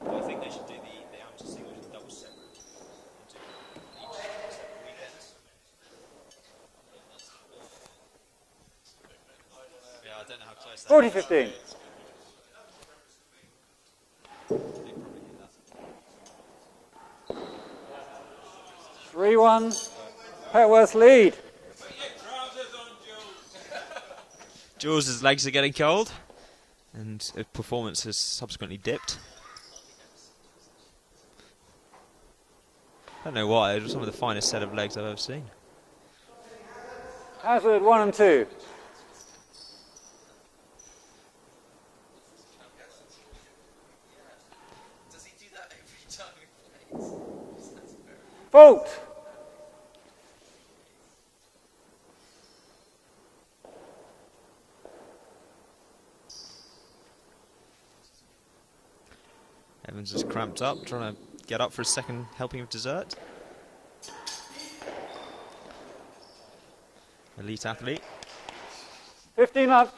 But I think they should do the amateur singles in double separate. And do each separate weekends. Yeah, I don't know how close that is. 40-15. 3-1 Petworth lead. Jules' legs are getting cold, and his performance has subsequently dipped. I don't know why, they're some of the finest set of legs I've ever seen. Hazard 1 and 2. Does he do that every time he plays? Fault. Evans is cramped up, trying to get up for a second helping of dessert. Elite athlete. 15 love.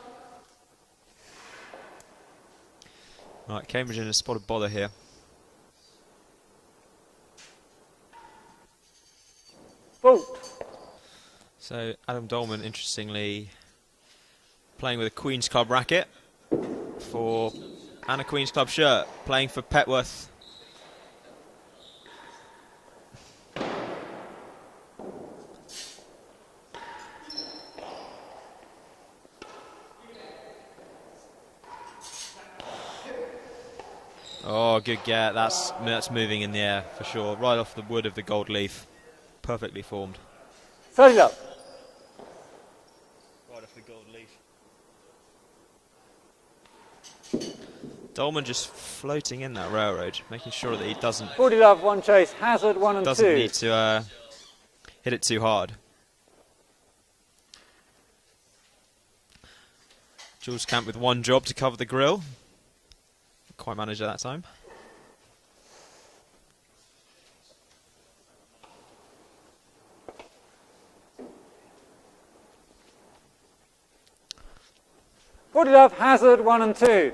Right, Cambridge in a spot of bother here. Fault. So Adam Dolman, interestingly, playing with a Queen's Club racket and a Queen's Club shirt, playing for Petworth. Oh, good get. That's moving in the air for sure. Right off the wood of the gold leaf. Perfectly formed. 30 up. Right off the gold leaf. Dolman just floating in that railroad, making sure that he doesn't 40 love, 1 chase, hazard, 1 and 2. doesn't need to hit it too hard. Jules Camp with 1 job to cover the grill. Quite managed at that time. Forty love, hazard, 1 and 2.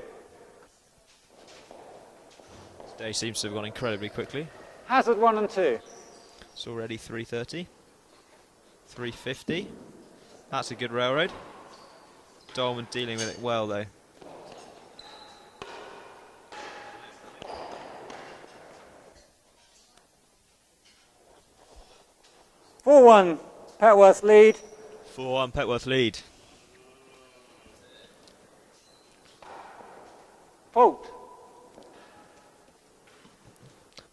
Day seems to have gone incredibly quickly. Hazard, 1 and 2. It's already 3:30. 3:50. That's a good railroad. Dolman dealing with it well though. Four one, Petworth lead. 4-1 Petworth lead. Fault.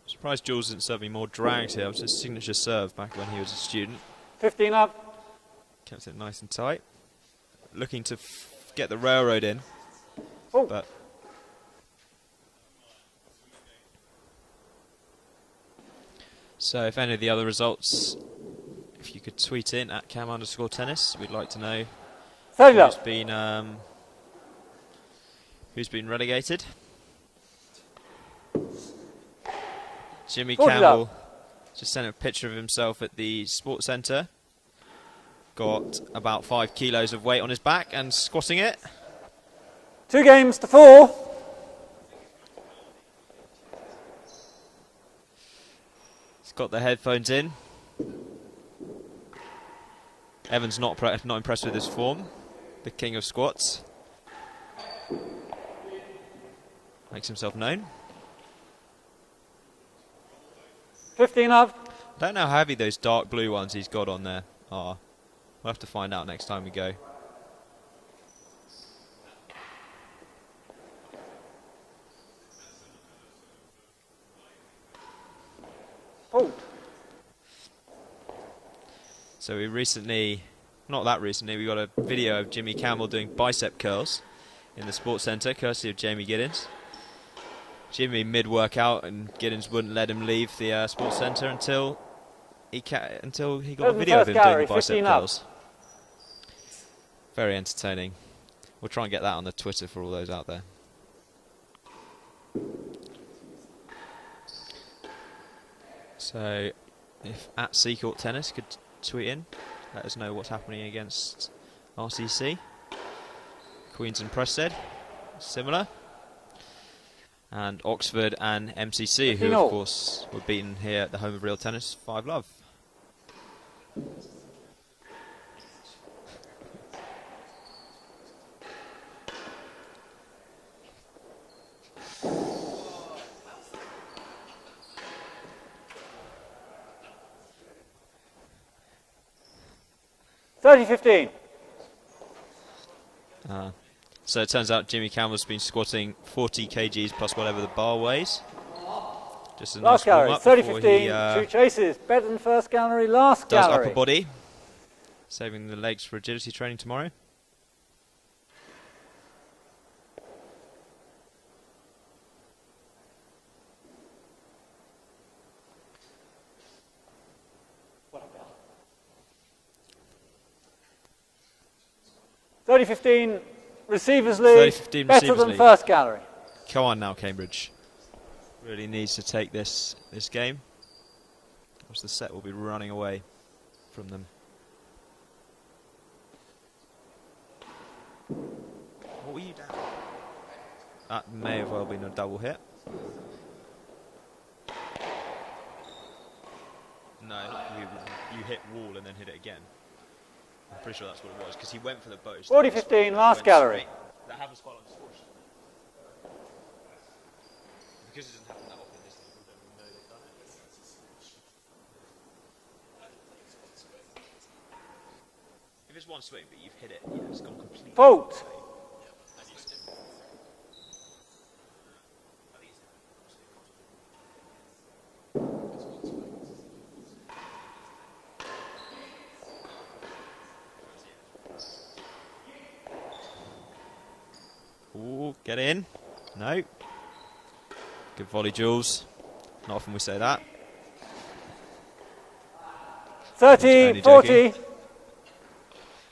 Surprised Jules didn't serve me more drags here. It was his signature serve back when he was a student. 15 up. Kept it nice and tight. Looking to get the railroad in. Fault. But so if any of the other results, if you could tweet in at cam_tennis, we'd like to know 30 up. who's been relegated. Jimmy 40 Campbell just sent a picture of himself at the sports centre. Got about 5 kilos of weight on his back and squatting it. 2 games to 4. He's got the headphones in. Evans not impressed with his form. The king of squats. Makes himself known. 15 up. Don't know how heavy those dark blue ones he's got on there are. We'll have to find out next time we go. Fault. So we recently, not that recently, we got a video of Jimmy Campbell doing bicep curls in the sports centre, courtesy of Jamie Giddens. Jimmy mid-workout, and Giddens wouldn't let him leave the sports centre until he got a video of him doing the bicep curls. Very entertaining. We'll try and get that on the Twitter for all those out there. So, if at Seacourt Tennis could tweet in, let us know what's happening against RCC. Queens and Prested, similar. And Oxford and MCC, who of course were beaten here at the home of real tennis, 5 love. $30.15. So it turns out Jimmy Campbell's been squatting 40 kgs plus whatever the bar weighs. Just a Last nice gallery, warm-up 30.15, 2 chases. Better than first gallery, last does gallery. upper body, saving the legs for agility training tomorrow. $30.15, receivers lead. $30.15 better receivers than lead. first gallery. Come on now, Cambridge. Really needs to take this game, or else the set will be running away from them. What were you down? That may have well been a double hit. No, you hit wall and then hit it again. I'm pretty sure that's what it was, because he went for the post. 40-15, last gallery. Straight. That happens quite on squash. Because it doesn't happen that often, this thing, we don't even know they've done it. If it's one swing, but you've hit it, it's gone completely. Fault. Ooh, get in. No. Good volley, Jules. Not often we say that. 30, 40.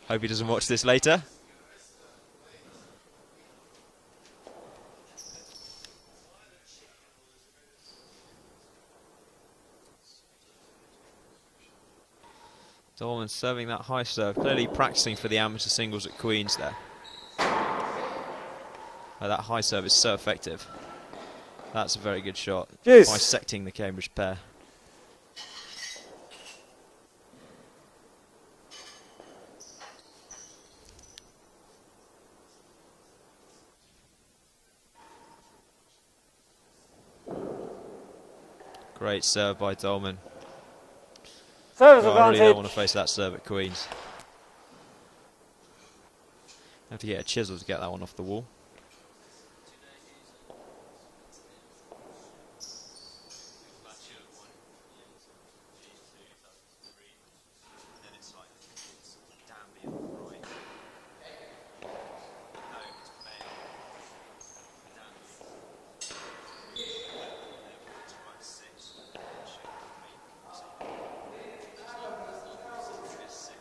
Hope he doesn't watch this later. Dolman serving that high serve. Clearly practicing for the amateur singles at Queen's there. That high serve is so effective. That's a very good shot. Jeez. Bisecting the Cambridge pair. Great serve by Dolman. Service I really don't advantage. want to face that serve at Queen's. Have to get a chisel to get that one off the wall.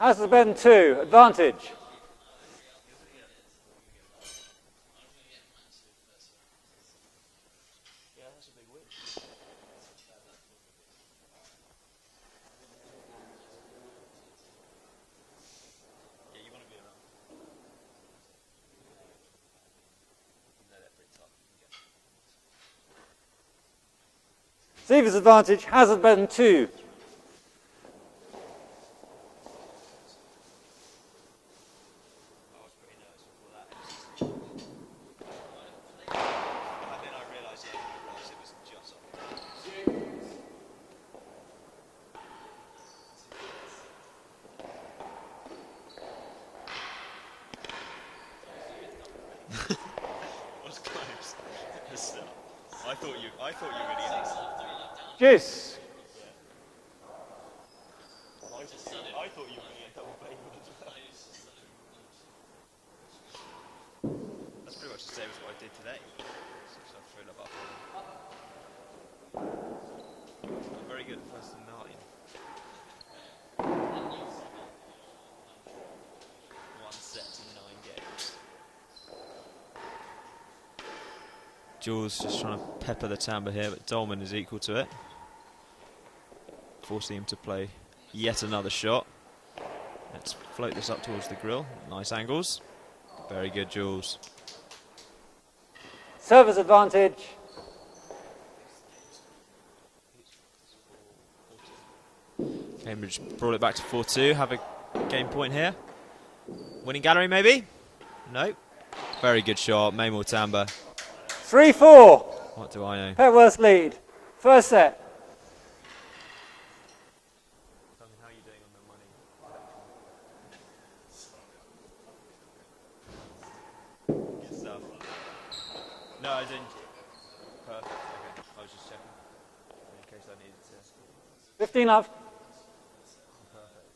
Has been 2, advantage. Seaver's advantage, hazard been 2. I thought you were going to get this. Juice. I thought you were going to get double play as well. That's pretty much the same as what I did today. So I've thrown up I'm very good at first and 9. One set in 9 games. Jules just trying to pepper the timbre here, but Dolman is equal to it, forcing him to play yet another shot. Let's float this up towards the grill. Nice angles. Very good, Jules. Service advantage. Cambridge brought it back to 4-2. Have a game point here. Winning gallery, maybe? No. Very good shot. Maymore timbre. 3-4. What do I know? Petworth lead. First set. How are you doing on the money? Good stuff. No, I didn't. Perfect. Okay. I was just checking in case I needed to. 15 love. Perfect.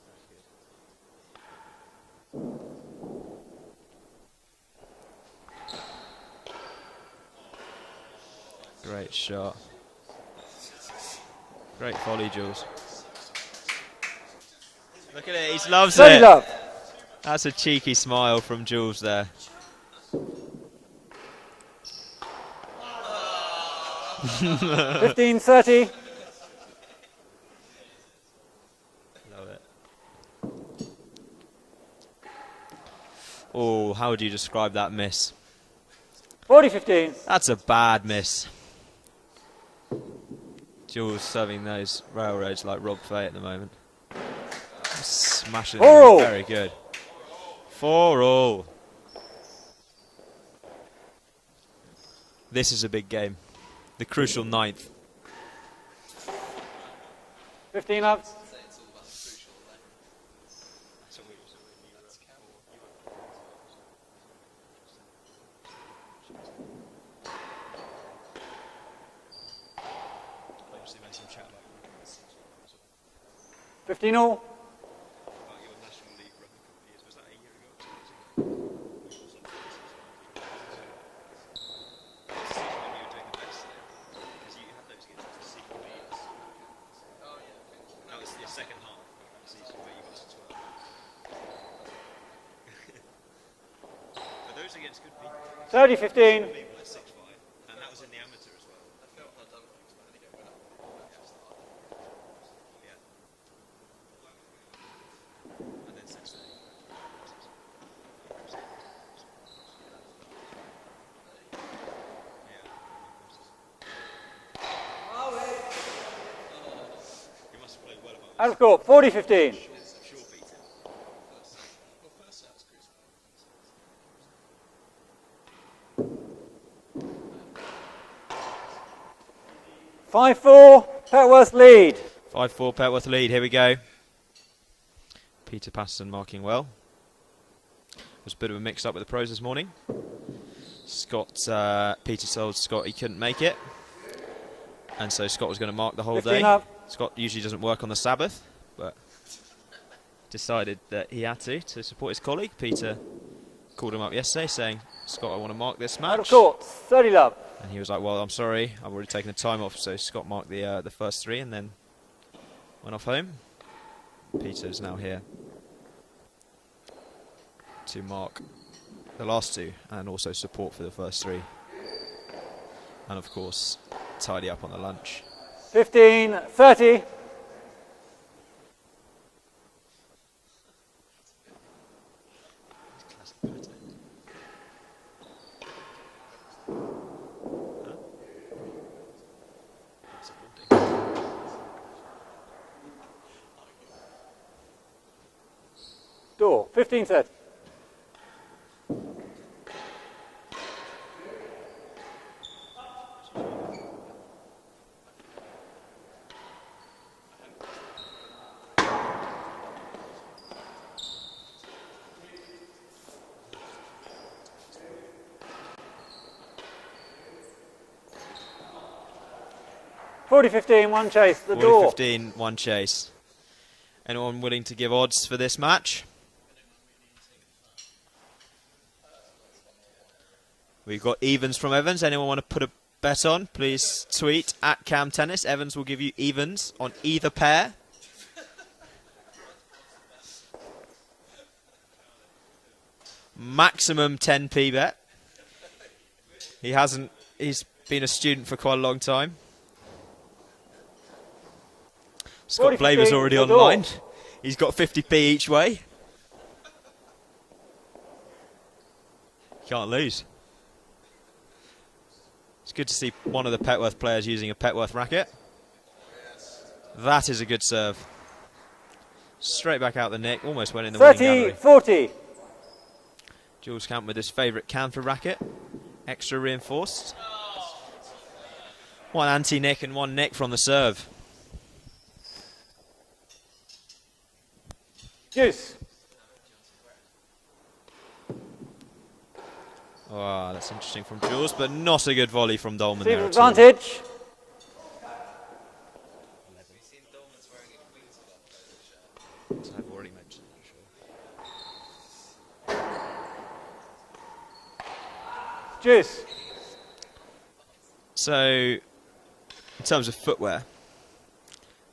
That's good. Great shot. Great volley, Jules. Look at it, he loves it. Love. That's a cheeky smile from Jules there. $15.30. Love it. Oh, how would you describe that miss? 40-15. That's a bad miss. Jules serving those railroads like Rob Fay at the moment. Smashing 4-all. them. Very good. 4-all. This is a big game. The crucial ninth. 15 love. Obviously, made some chat about 15 all. your National League run a couple of years. Was that a year ago? Or 2 years ago? Season when you were doing the best there, because you had those against the CBs. Oh yeah. That was your second half of that season where you got to 12. But those against good people. 30-15. People at 6-5, and that was in the amateur as well. I felt I'd done things, but then again, when yeah. And then 6-8. He must have played well above Out of court. 40-15. sure beat him. 5-4. Petworth lead. 5-4 Petworth lead. Here we go. Peter Patterson marking well. Was a bit of a mix-up with the pros this morning. Peter told Scott he couldn't make it, and so Scott was going to mark the whole 15 day. up. Scott usually doesn't work on the Sabbath, but decided that he had to support his colleague. Peter called him up yesterday saying, Scott, I want to mark this Out of match. court. 30 love. And he was like, well, I'm sorry, I've already taken the time off. So Scott marked the first 3 and then went off home. Peter's now here to mark the last 2 and also support for the first 3. And of course, tidy up on the lunch. 15-30. Door. 15-30. $40-15, one chase, the door. 40-15, one chase. Anyone willing to give odds for this match? We've got evens from Evans. Anyone want to put a bet on? Please tweet at Cam Tennis. Evans will give you evens on either pair. Maximum 10p bet. He's been a student for quite a long time. Scott Blaver's already online. He's got 50p each way. Can't lose. It's good to see one of the Petworth players using a Petworth racket. That is a good serve. Straight back out the nick. Almost went in the winning gallery. 30-40. Jules Camp with his favourite Canfor racket. Extra reinforced. One anti-nick and one nick from the serve. Juice. Oh, that's interesting from Jules, but not a good volley from Dolman Team there at all. advantage. As I've already mentioned, I'm sure. Juice. So, in terms of footwear,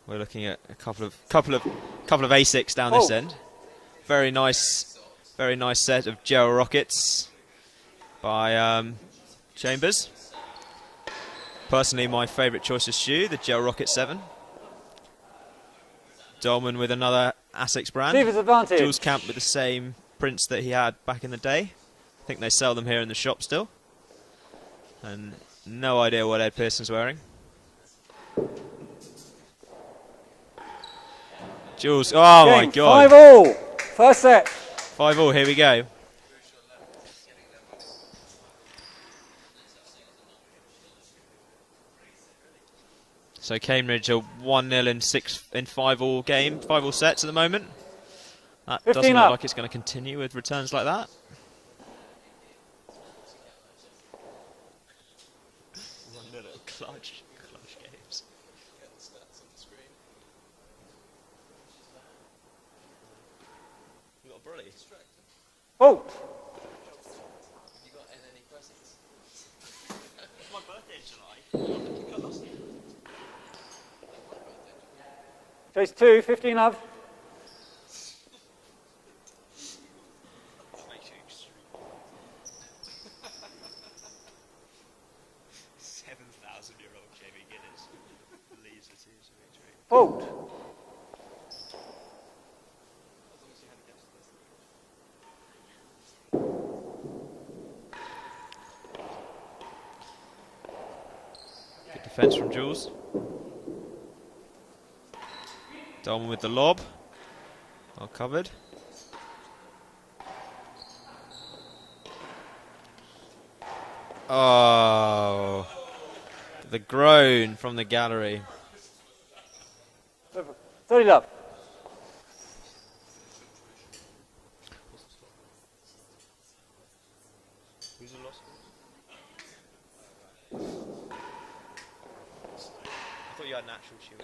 we're looking at a couple of Asics down this end. Very nice set of gel rockets by Chambers. Personally, my favourite choice of shoe, the Gel Rocket 7. Dolman with another Asics brand. Team advantage. Jules Camp with the same prints that he had back in the day. I think they sell them here in the shop still. And no idea what Ed Pearson's wearing. Jules, oh my Game, God. 5-all. First set. 5-all, here we go. So Cambridge are 1-0 in 5-all game, 5-all sets at the moment. That 15 doesn't look up. like it's going to continue with returns like that. Clutch games. You got a brolly? Oh, You got any presents? It's my birthday in July. chase 2, 15 up. Makes you extreme. 7,000-year-old Jamie Guinness believes it is a victory. Fault. Good defence from Jules. Dolman with the lob. Well covered. Oh, the groan from the gallery. 30 love. Who's the loss? I thought you had natural shield.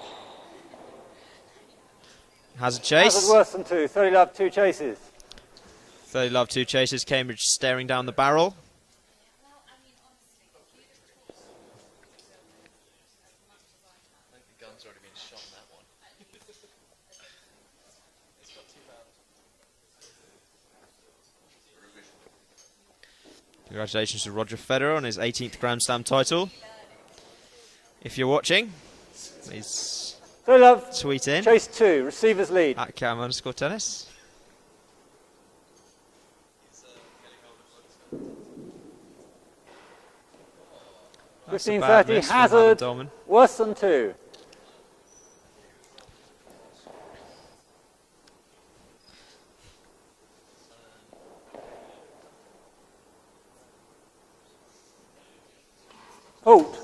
Has a chase. Hazard worse than 2. 30 love, 2 chases. 30 love, 2 chases. Cambridge staring down the barrel. I think the gun's already been shot in that one. It's got 2 pounds. Congratulations to Roger Federer on his 18th Grand Slam title. If you're watching, please 30 love, tweet in chase 2. Receiver's lead. at Cam_tennis. That's a bad 15-30, miss from hazard Hannah Dolman. worse than 2. Fault.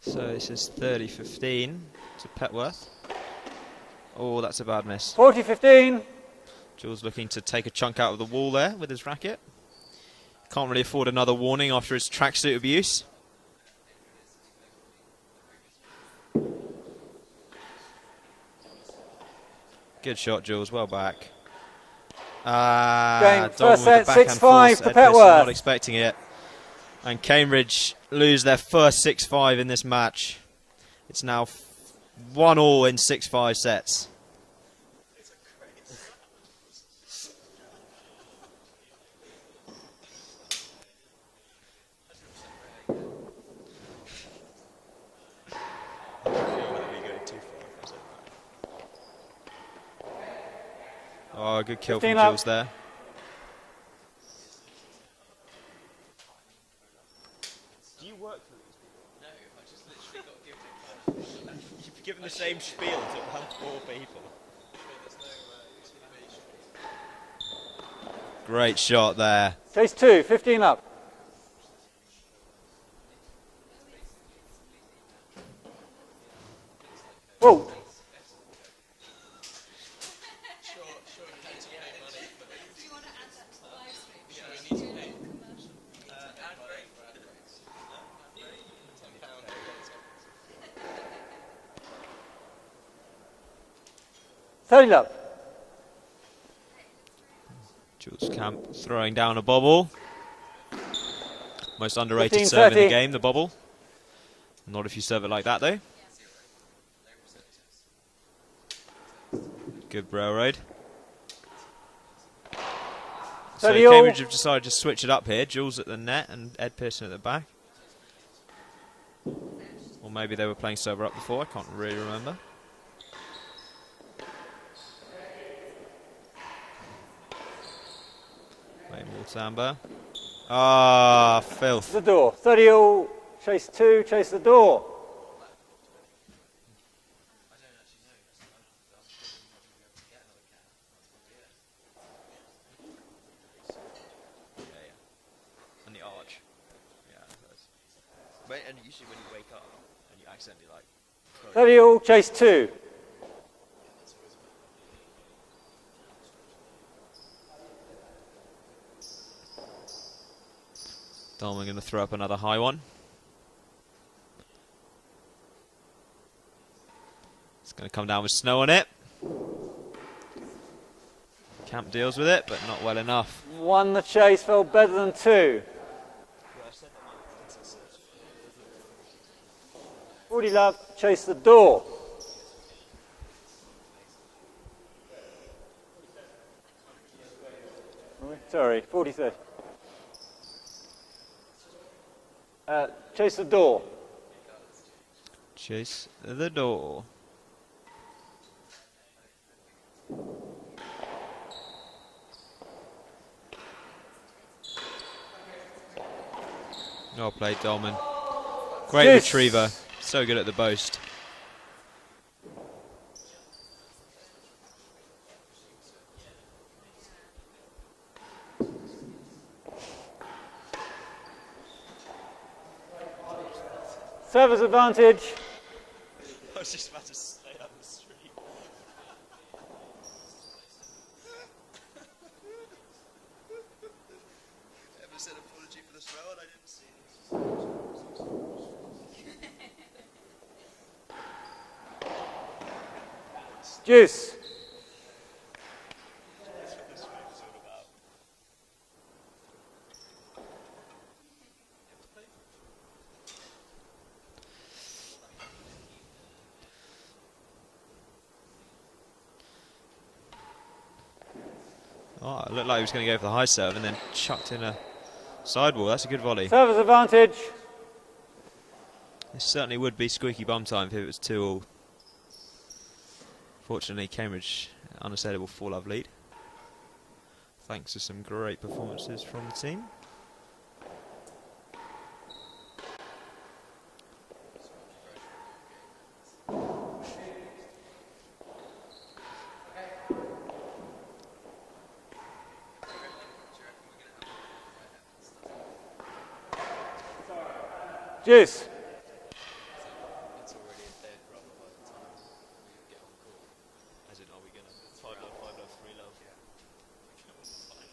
So this is 30-15 to Petworth. Oh, that's a bad miss. 40-15. Jules looking to take a chunk out of the wall there with his racket. Can't really afford another warning after his tracksuit abuse. Good shot, Jules. Well back. Game, Dolman first with the set, backhand 6-5 force. for Ed Pearson Petworth. not expecting it. And Cambridge lose their first 6-5 in this match. It's now 1-1 in 6-5 sets. Oh, good kill from 15 up. Jules there. Do you work for these people? No, I just literally got given it. You've given the same spiel to about 4 people. There's no information. Great shot there. Chase 2, 15 up. Fault. Thirty love. Jules Camp throwing down a bobble. Most underrated 15-30. serve in the game, the bobble. Not if you serve it like that, though. Good railroad. So 30 all. Cambridge have decided to switch it up here. Jules at the net and Ed Pearson at the back. Or maybe they were playing server up before. I can't really remember. Samba. Ah, filth. The door. 30 all. Chase 2. Chase the door. And the arch. Yeah. But, and usually when you wake up and you accidentally like. 30 all. Chase 2. Dolman going to throw up another high one. It's going to come down with snow on it. Camp deals with it, but not well enough. 1 the chase, felt better than 2. 40 love, chase the door. Sorry, 40 30. Chase the door. Chase the door. Well played, Dolman. Great Yes. retriever. So good at the boast. Server's advantage. I was just about to say that on the street. Ever said apology for the throw and I didn't see it. Juice. Oh, it looked like he was going to go for the high serve and then chucked in a sidewall. That's a good volley. Server's advantage. It certainly would be squeaky bum time if it was 2-all. Fortunately, Cambridge unassailable 4-love lead. Thanks to some great performances from the team. Juice. It's already a dead rubber by the time we get on court. As in, are we going to 5-love, 5-love, 3-love? Yeah. We can always final.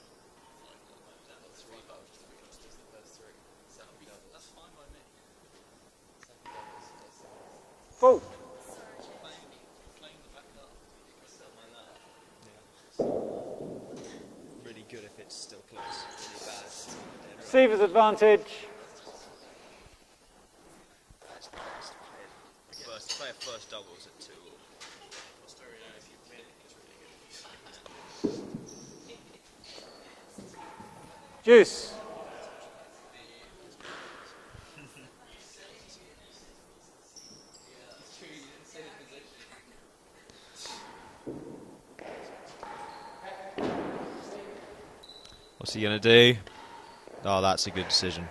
That's 3 love, we can just do the first 3. That'll be doubles. That's fine by me. Second doubles, that's Full. playing the back up. You can still mind that. Really good if it's still close. Really bad. Receiver's advantage. Play a first doubles at 2-all. If you win, it's really good. Juice. What's he going to do? Oh, that's a good decision.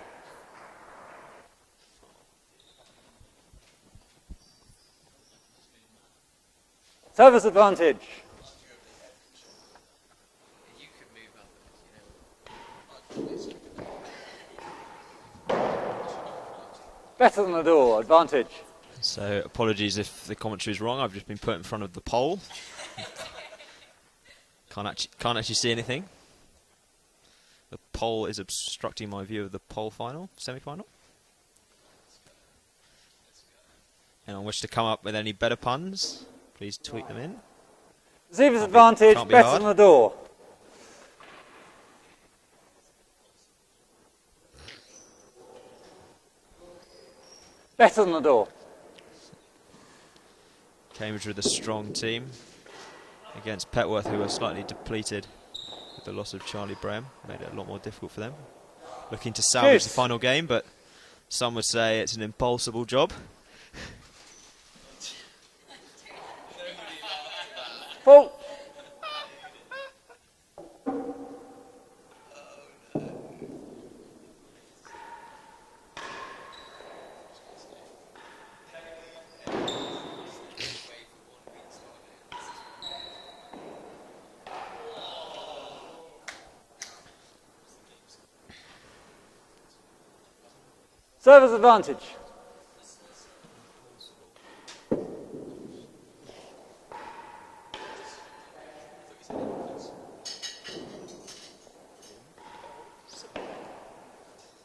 Server's advantage. You could move up, Better than the door. Advantage. So, apologies if the commentary is wrong. I've just been put in front of the pole. Can't actually see anything. The pole is obstructing my view of the pole final, semi-final. Anyone wish to come up with any better puns? Please tweet them in. Receiver's advantage. can't be Better hard. than the door. Better than the door. Cambridge with a strong team against Petworth, who are slightly depleted with the loss of Charlie Braham. Made it a lot more difficult for them. Looking to salvage the Cheers. final game, but some would say it's an impossible job. Full. Server's advantage.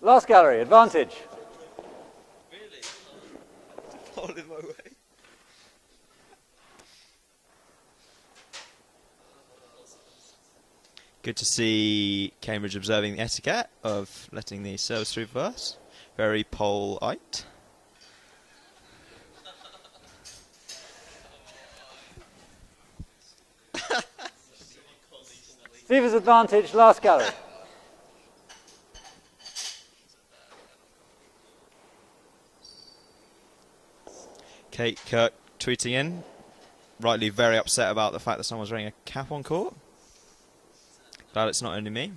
Last gallery, advantage. Really? All in my way. Good to see Cambridge observing the etiquette of letting the service through first. Very polite. Receiver's advantage, last gallery. Kate Kirk tweeting in, rightly very upset about the fact that someone's wearing a cap on court. Glad it's not only me.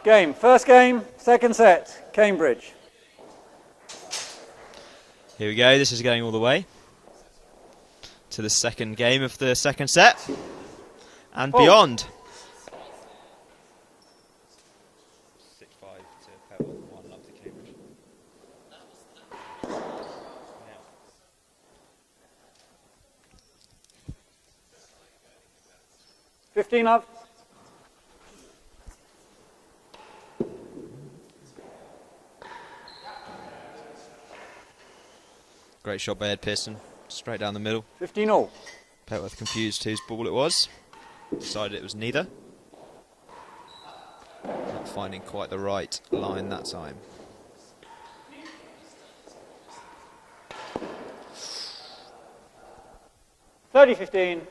Game, first game, second set, Cambridge. Here we go, this is going all the way to the second game of the second set and beyond. 6-5 to Petworth, 1 up to Cambridge. 15 up. Great shot by Ed Pearson, straight down the middle. 15 all. Petworth confused whose ball it was, decided it was neither. Not finding quite the right line that time. (30-15).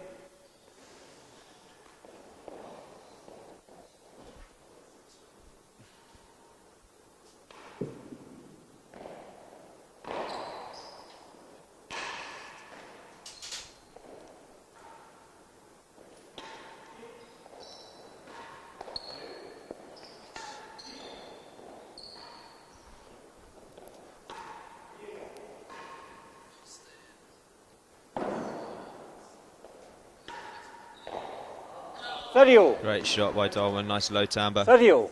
(30 all). Great shot by Dolman, nice low timbre. 30 all.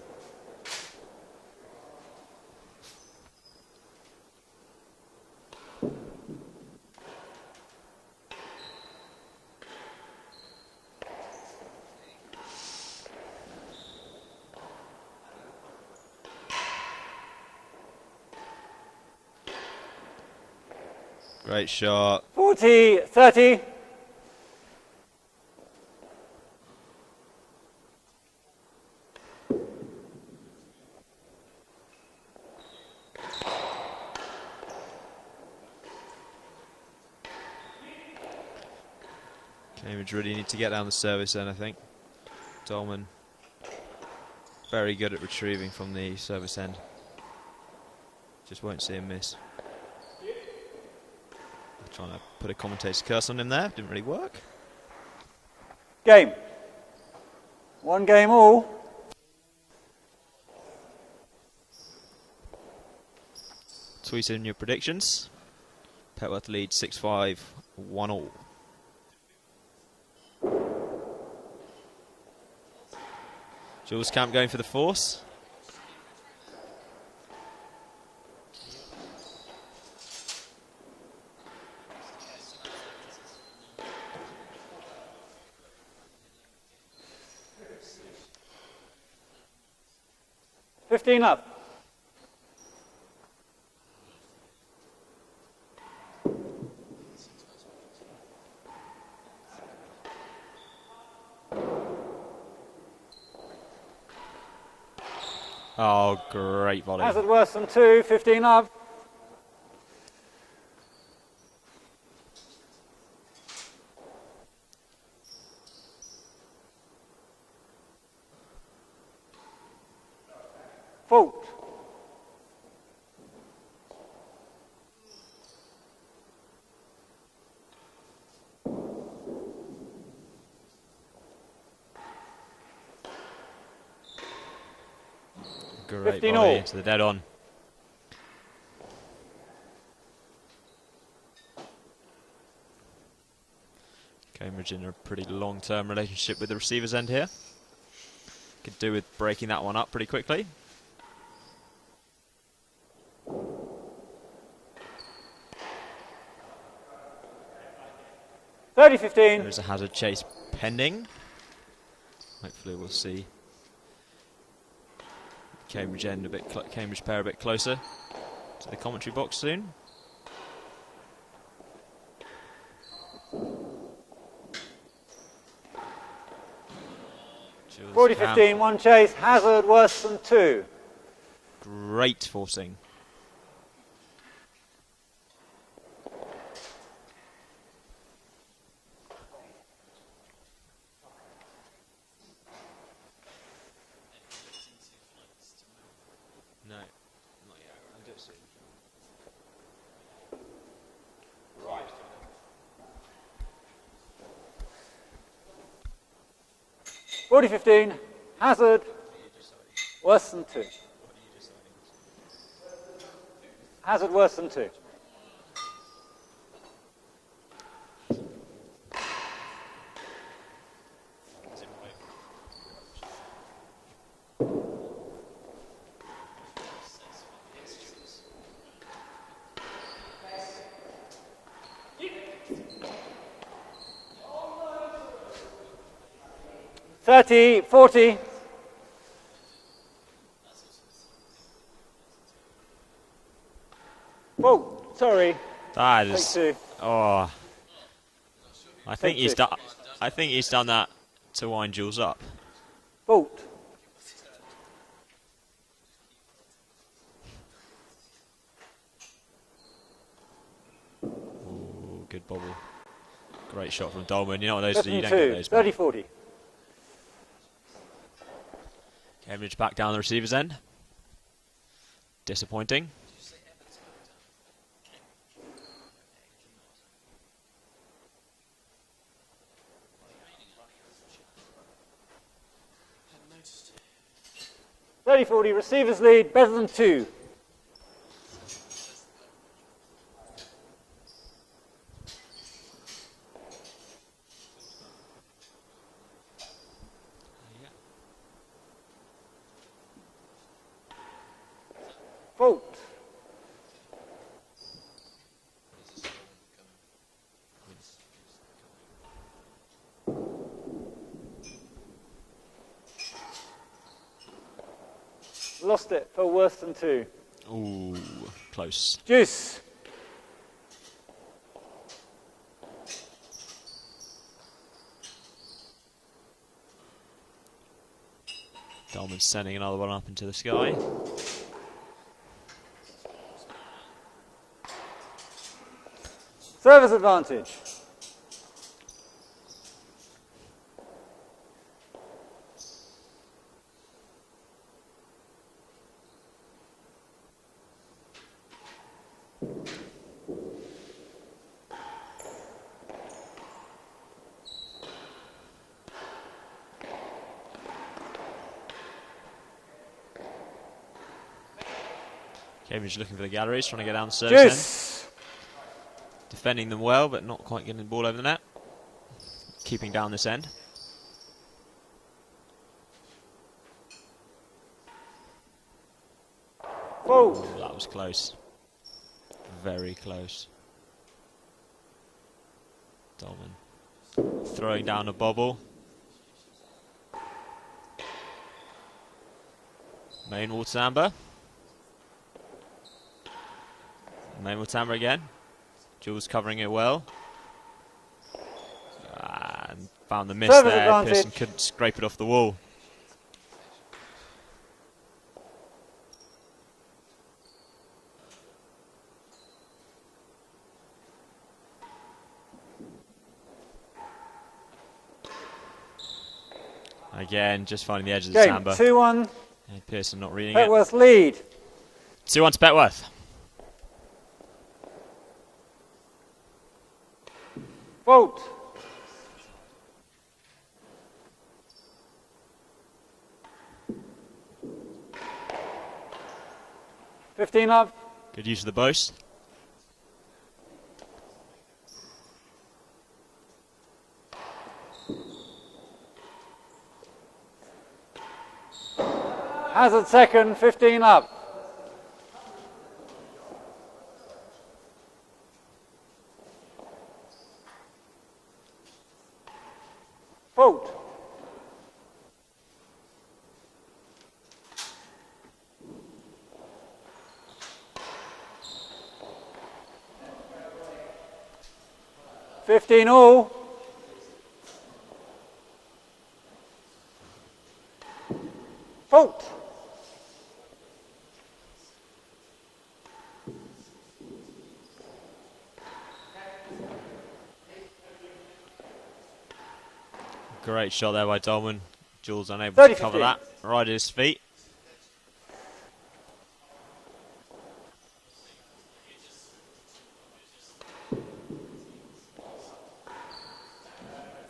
Great shot. 40-30. Cambridge really need to get down the service then, I think. Dolman, very good at retrieving from the service end. Just won't see him miss. Trying to put a commentator's curse on him there, didn't really work. Game. 1 game all. Tweet in your predictions. Petworth lead 6-5, 1 all. Jules Camp going for the force. (15 up). Oh, great volley. Hazard worse than 2, 15 up. Fault. Great 15 volley all. into the dead on. Cambridge in a pretty long-term relationship with the receiver's end here. Could do with breaking that one up pretty quickly. (30-15). There's a hazard chase pending. Hopefully we'll see Cambridge end a bit, Cambridge pair a bit closer to the commentary box soon. Jules 40-15, one chase, hazard worse than 2. Great forcing. No, not yet. I'll do it soon. 40-15, hazard worse than 2. Hazard worse than 2. (30, 40). Oh, sorry. That Take is. 2. Oh. I think Take he's 2. done. I think he's done that to wind Jules up. Fault. Ooh, good bobble. Great shot from Dolman. You know what those do? You don't 2. get those back. 30-40. Cambridge back down the receiver's end. Disappointing. (30-40), receivers lead, better than 2. Fault. Lost it for worse than 2. Ooh, close. Juice. Dolman's sending another one up into the sky. Service advantage. Cambridge looking for the galleries, trying to get down the service end. Juice. Defending them well, but not quite getting the ball over the net. Keeping down this end. Fault. Ooh, that was close. Very close. Dolman throwing down a bobble. Main Watersamber. Main Watersamber again. Jules covering it well. And found the miss Service there. advantage. Pearson couldn't scrape it off the wall. Again, just finding the edge of the Game samba. 2-1. And Pearson not reading Petworth lead. it. 2-1 to Petworth. Fault. (15 up). Good use of the boast. Hazard second, 15 up. Fault. Fifteen all. Fault. Great shot there by Dolman. Jules unable 30, to cover 15. that. Right at his feet.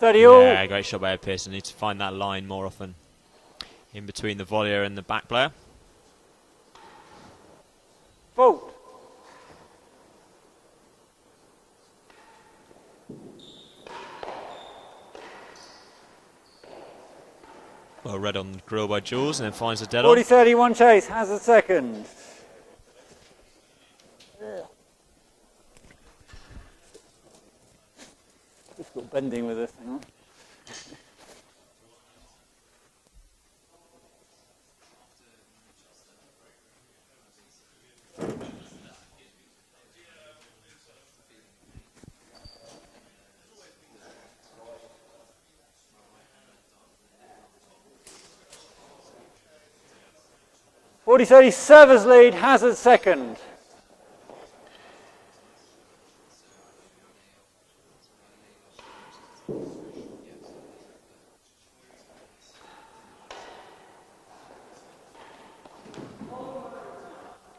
Yeah, great shot by Ed Pearson. Need to find that line more often in between the volleyer and the back player. Fault. Well read on the grill by Jules and then finds the dead on. 40-31 chase, Hazard second. Difficult bending with this thing on. Servers lead, Hazard second.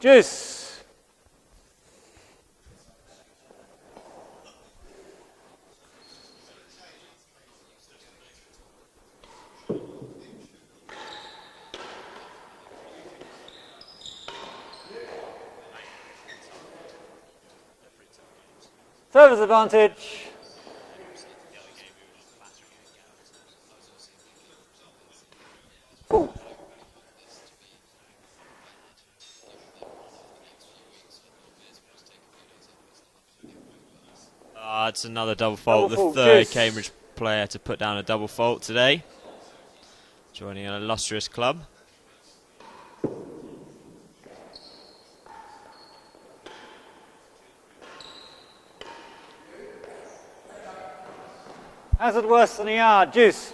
Juice. Service advantage. Ooh. It's another double fault. Double fault, The third yes. Cambridge player to put down a double fault today. Joining an illustrious club. Hazard worse than a yard. Juice.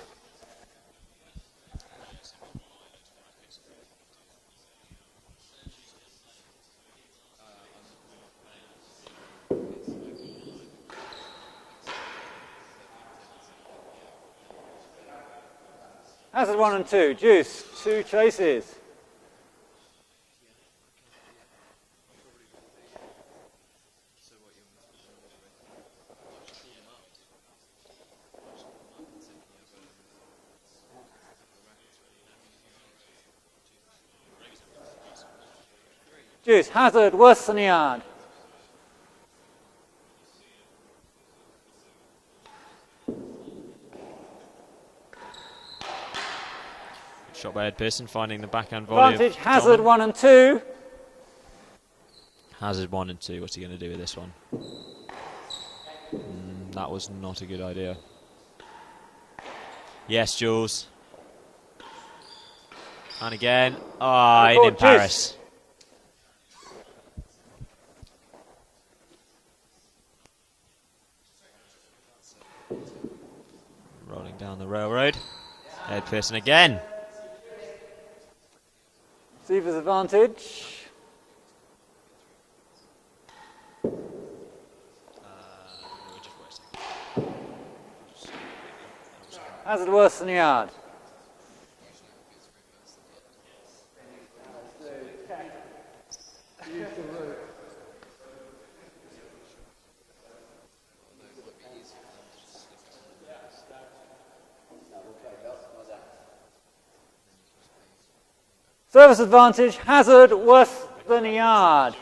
Hazard 1 and 2. Juice. 2 chases. Juice. Hazard worse than a yard. Shot by Ed Pearson, finding the backhand volley. Advantage. Hazard 1 and 2. Hazard 1 and 2. What's he going to do with this one? That was not a good idea. Yes, Jules. And again. In Paris. Rolling down the railroad. Ed Pearson again. Receiver's advantage. Hazard worse than a yard. Service advantage, Hazard worse than a yard.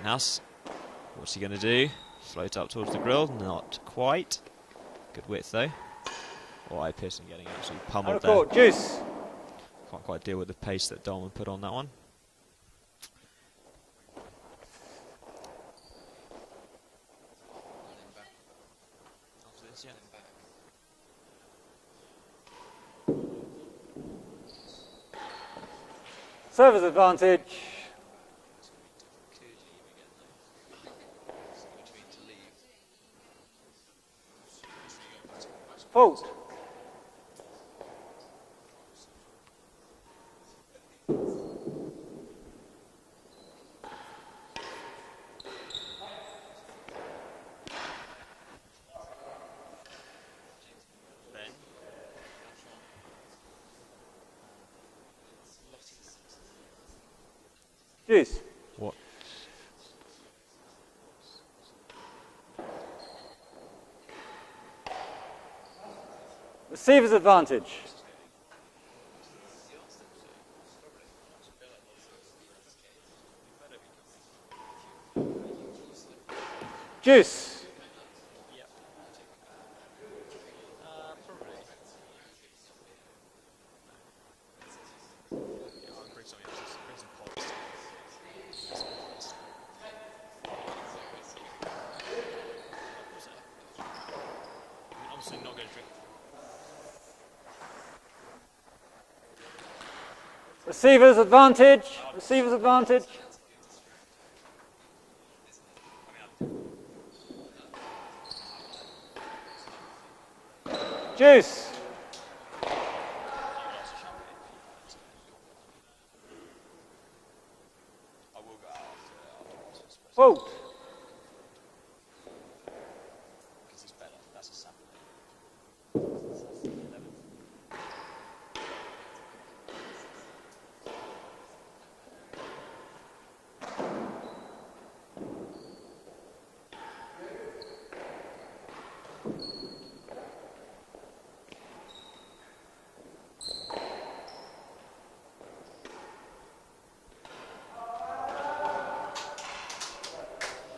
House. What's he going to do? Float up towards the grill? Not quite. Good width though. Oh, Pearson getting absolutely pummeled there. Juice. Can't quite deal with the pace that Dolman put on that one. Server's advantage. Fault. Juice. What? Receiver's advantage. Juice. Obviously not going to drink. Receiver's advantage. Receiver's advantage. Juice. I will go out afterwards. Fault. Because he's better. That's a sample.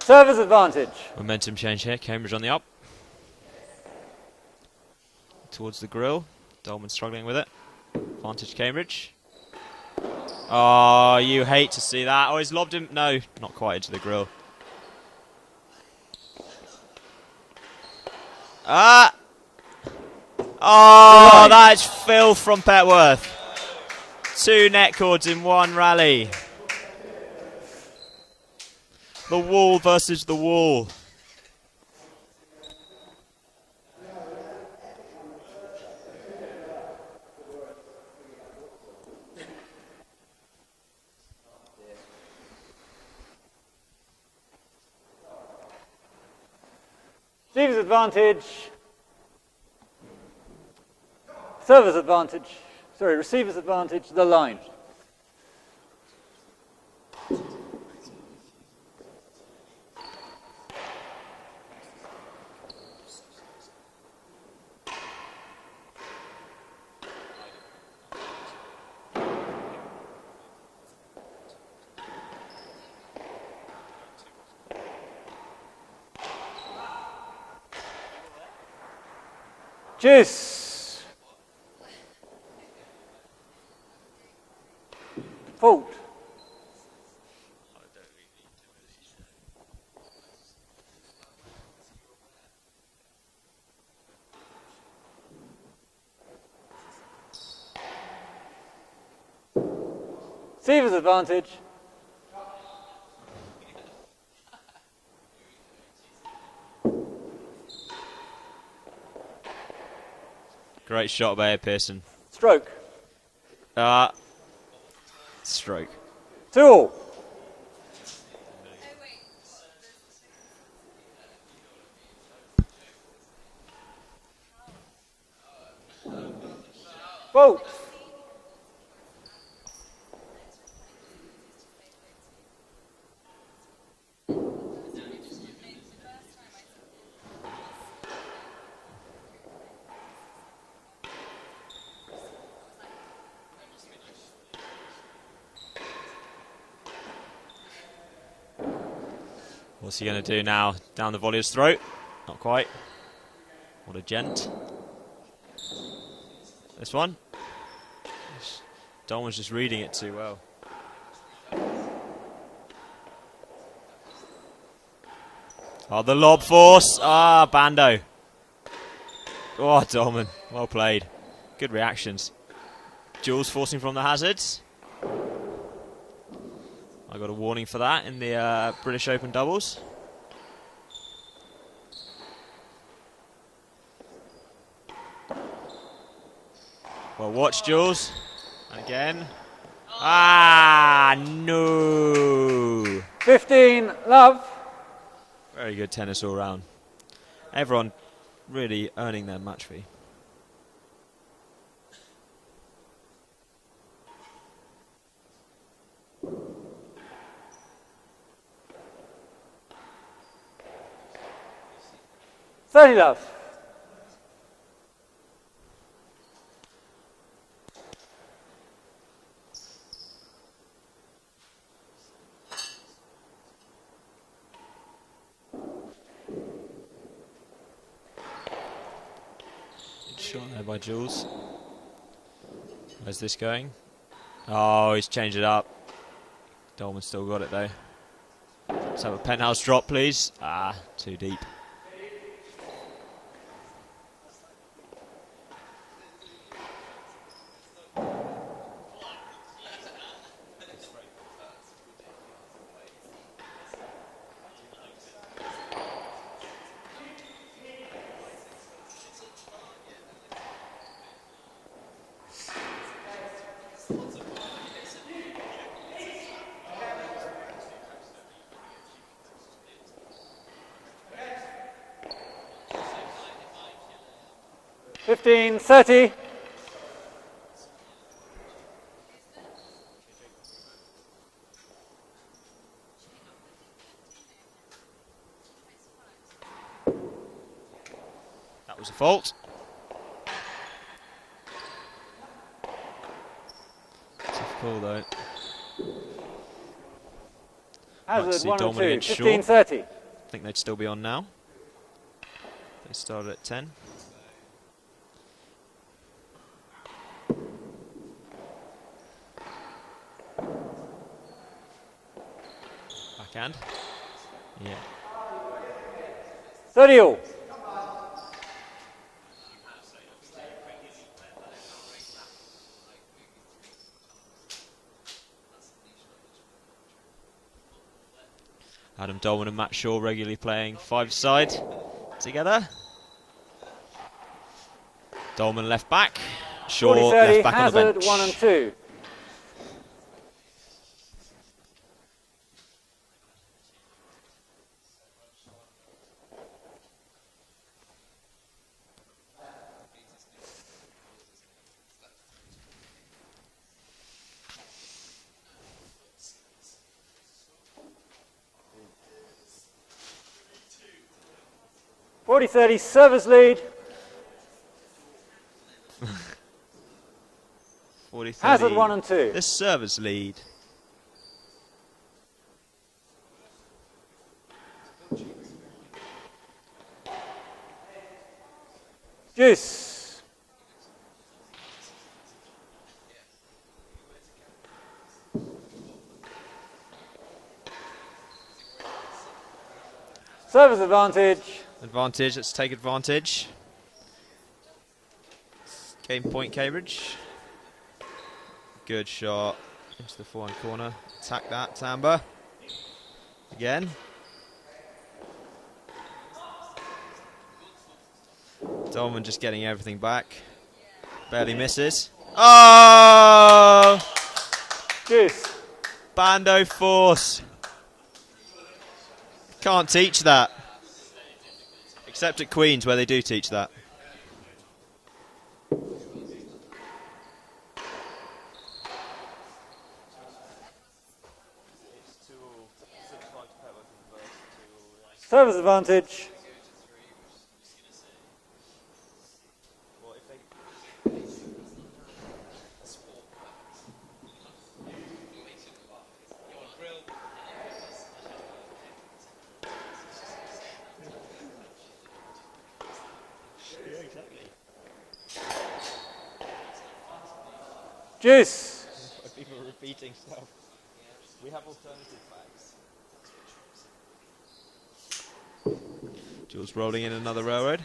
Server's advantage. Momentum change here. Cambridge on the up. Towards the grill. Dolman struggling with it. Advantage Cambridge. Oh, you hate to see that. Oh, he's lobbed him. No, not quite into the grill. Ah! Oh, that's filth from Petworth. 2 net cords in 1 rally. The wall versus the wall. Receiver's advantage. Server's advantage. Sorry, receiver's advantage. The line. Juice. Fault. Receiver's advantage. Great shot by Pearson. Stroke. Stroke. 2-all. Fault. What's he going to do now? Down the volleyer's throat? Not quite. What a gent. This one? Dolman's just reading it too well. Oh, the lob force. Ah, Bando. Oh, Dolman. Well played. Good reactions. Jules forcing from the hazards. I got a warning for that in the British Open doubles. Well, watch, Jules. And again. Ah, no. 15, love. Very good tennis all round. Everyone really earning their match fee. Thirty, love. Shot there by Jules. Where's this going? Oh, he's changed it up. Dolman's still got it though. Let's have a penthouse drop, please. Ah, too deep. Fifteen, 30. That was a fault. Tough call though. Hazard, see 1 and Dolman 2. against 15, Shaw. 30. I think they'd still be on now. They started at 10. Backhand. Yeah. 30 all. Adam Dolman and Matt Shaw regularly playing five-side together. Dolman left back. Shaw 40, 30. left back on the Hazard, bench. 1 and 2. Forty, 30. Servers lead. 40-30. Hazard, 1 and 2. The servers lead. Juice. Servers advantage. Advantage, let's take advantage. Game point, Cambridge. Good shot into the forehand corner. Attack that, Tamba. Again. Dolman just getting everything back. Barely misses. Oh! Juice. Bando force. Can't teach that. Except at Queen's where they do teach that. Servers advantage. Juice. People are repeating stuff. We have alternative facts. Jules rolling in another railroad.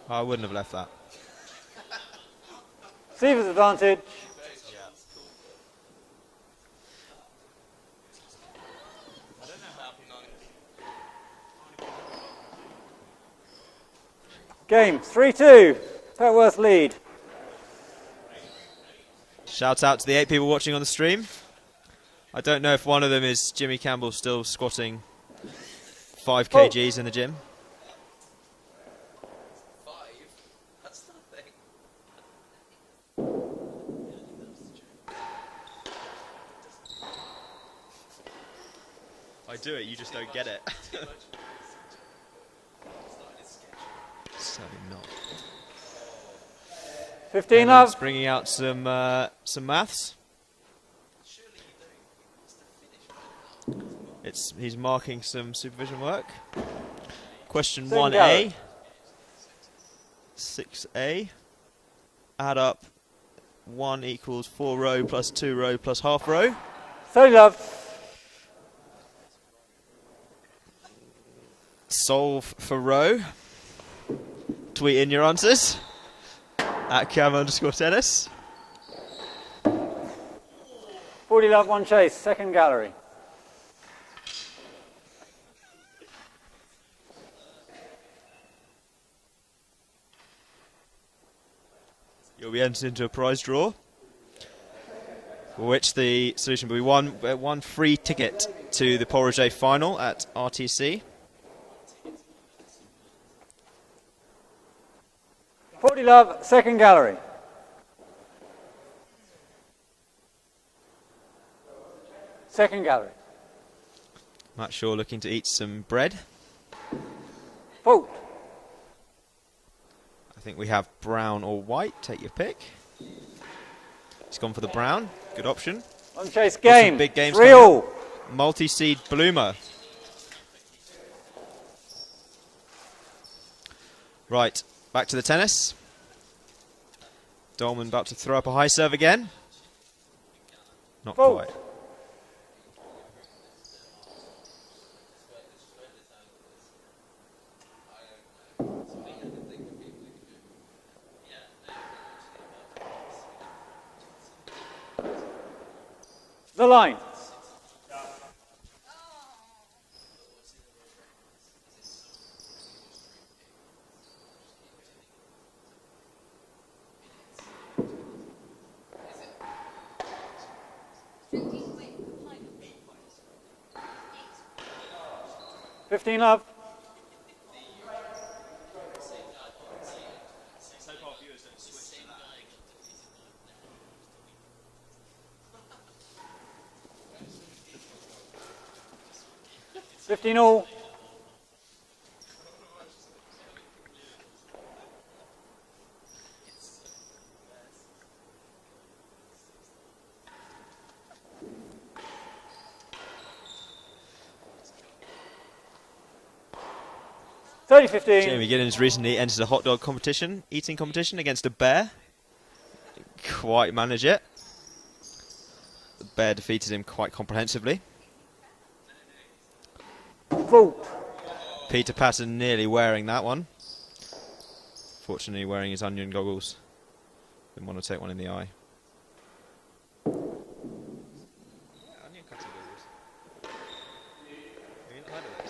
I wouldn't have left that. Receiver's advantage. Game 3-2. Petworth lead. Shout out to the 8 people watching on the stream. I don't know if one of them is Jimmy Campbell still squatting 5 kgs in the gym. 5? That's nothing. I do it, you just don't get it. So not. 15 up. Bringing out some maths. He's marking some supervision work. Question 1A. 6A. Add up 1 equals 4 row plus 2 row plus half row. 30 love. Solve for row. Tweet in your answers at cam_tennis. 40 love, 1 chase. Second gallery. You'll be entered into a prize draw, for which the solution will be one free ticket to the Paul Roger final at RTC. 40 love, second gallery. Second gallery. Matt Shaw looking to eat some bread. Fault. I think we have brown or white. Take your pick. He's gone for the brown. Good option. 1 chase Got game. some big games 3 coming all. up. Multi-seed bloomer. Right, back to the tennis. Dolman about to throw up a high serve again. Not Fault. quite. The line. Fifteen love. Fifteen all. Jamie 30-15. Giddens recently entered a hot dog competition, eating competition against a bear. Didn't quite manage it. The bear defeated him quite comprehensively. Fault. Peter Patton nearly wearing that one. Fortunately wearing his onion goggles. Didn't want to take one in the eye. Onion cutting goggles. Have you not heard of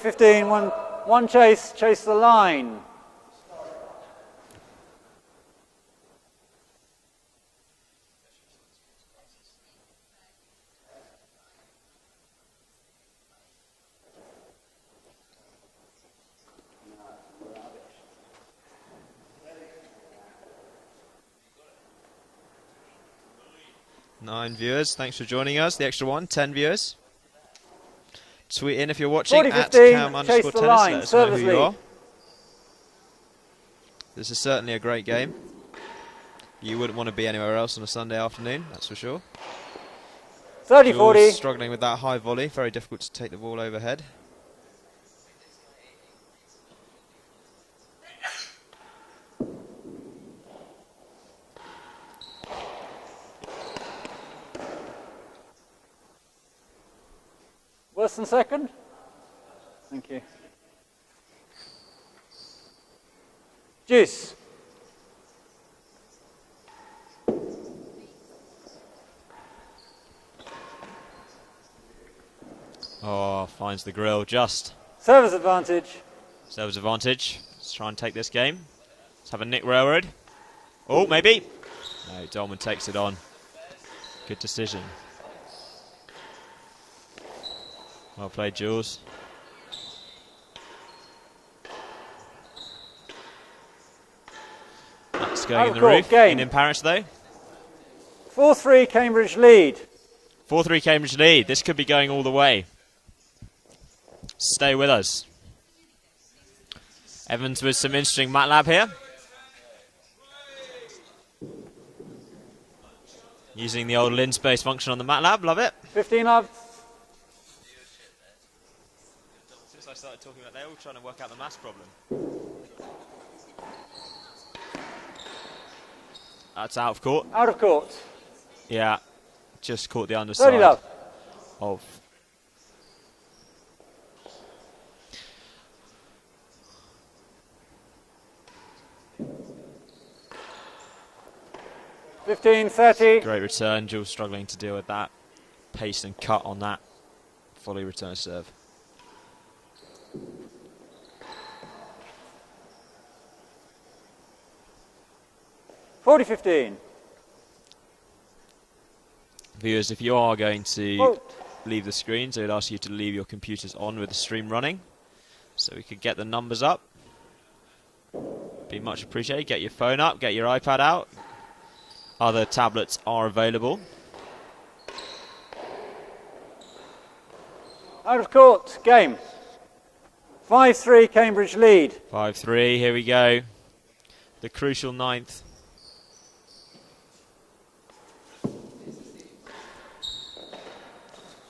this? 40-15. One chase. Chase the line. Nine viewers, thanks for joining us. The extra one, 10 viewers. Tweet in if you're watching at 40-15, cam_tennis. chase the line, Let us know service who you lead. are. This is certainly a great game. You wouldn't want to be anywhere else on a Sunday afternoon, that's for sure. 30-40. Jules struggling with that high volley, very difficult to take the ball overhead. Worse than second? Thank you. Juice. Oh, finds the grill just. Service advantage. Serves advantage. Let's try and take this game. Let's have a Nick Railroad. Oh, maybe. No, Dolman takes it on. Good decision. Well played, Jules. That's going in the roof. In Parrish, though. 4-3 Cambridge lead. 4-3 Cambridge lead. This could be going all the way. Stay with us. Evans with some interesting MATLAB here. Using the old linspace function on the MATLAB. Love it. 15 up. Since I started talking about, they're all trying to work out the maths problem. That's out of court. Out of court. Yeah, just caught the underside 30 love. of. (15-30). Great return. Jules struggling to deal with that pace and cut on that volley return serve. (40-15). Viewers, if you are going to leave the screens, I would ask you to leave your computers on with the stream running so we could get the numbers up. Be much appreciated. Get your phone up, get your iPad out. Other tablets are available. Out of court. Game. 5-3 Cambridge lead. 5-3, here we go. The crucial ninth.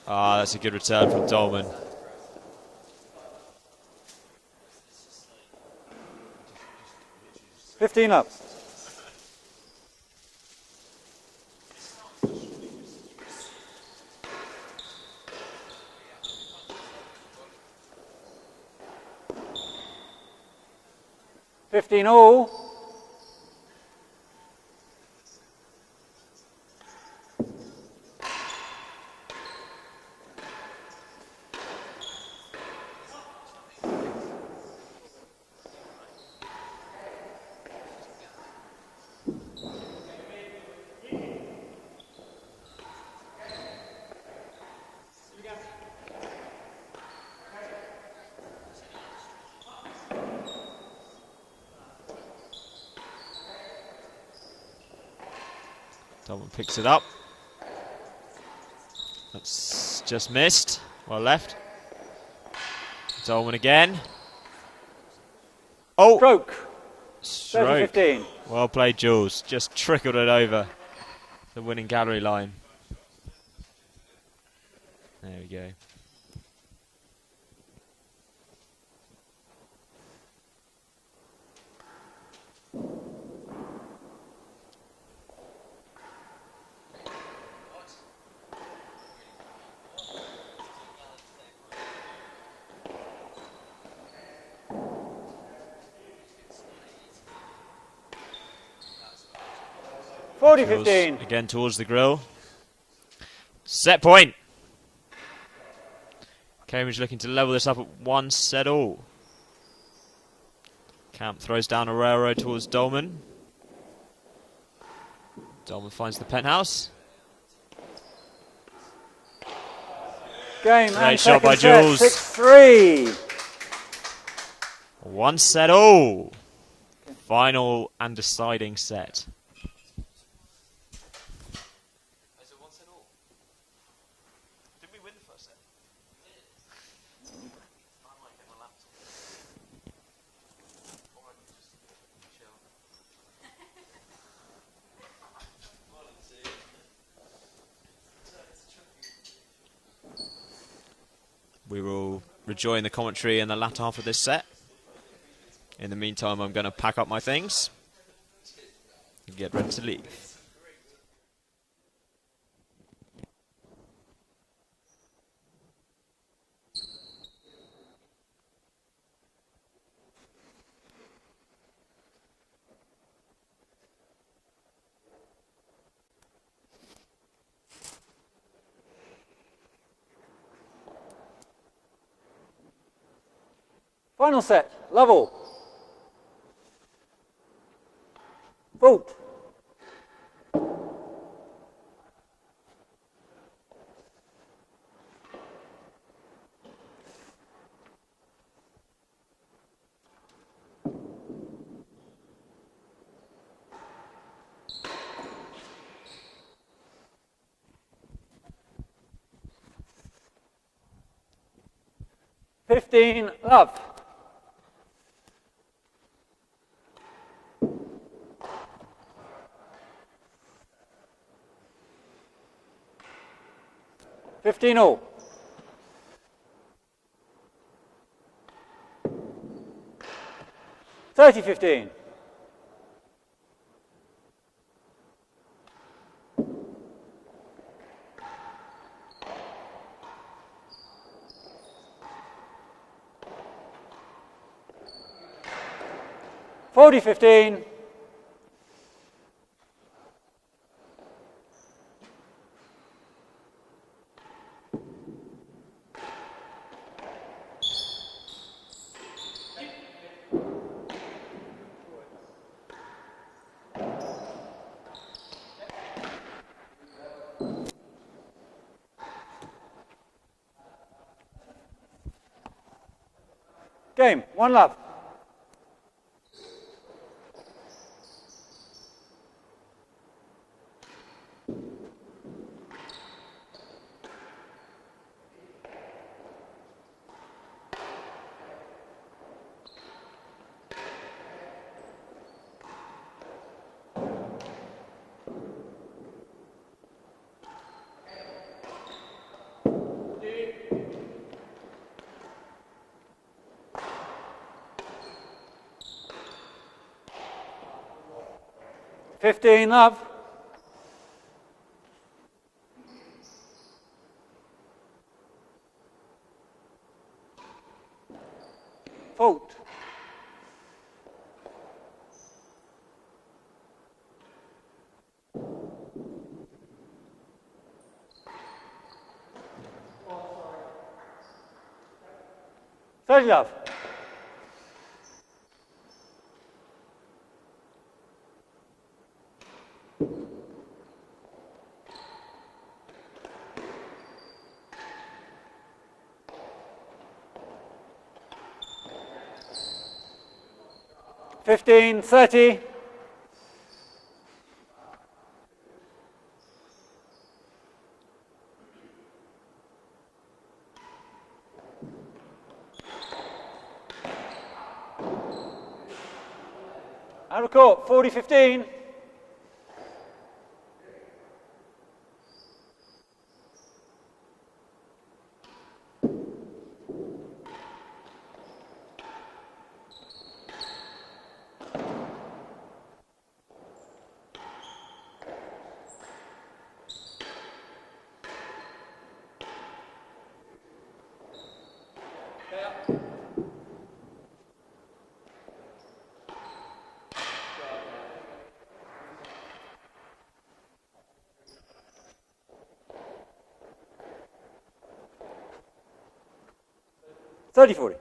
Ah, that's a good return from Dolman. (15 up). (15 all). Dolman picks it up. That's just missed. Well left. Dolman again. Oh! Stroke. Stroke. 30-15. Well played, Jules. Just trickled it over the winning gallery line. There we go. (40-15). Jules again towards the grill. Set point. Cambridge looking to level this up at 1 set all. Camp throws down a railroad towards Dolman. Dolman finds the penthouse. Game Great and shot by second Jules. set, 6-3. 1 set all. Final and deciding set. we will rejoin the commentary in the latter half of this set. In the meantime, I'm going to pack up my things and get ready to leave. Final set, Lovell. Fault. Fifteen, love. Fifteen all. 30-15. $40-15. Game, 1-love. $15, love. Fault. $30, love. $15-30. Out of court, 40-15. $30-40.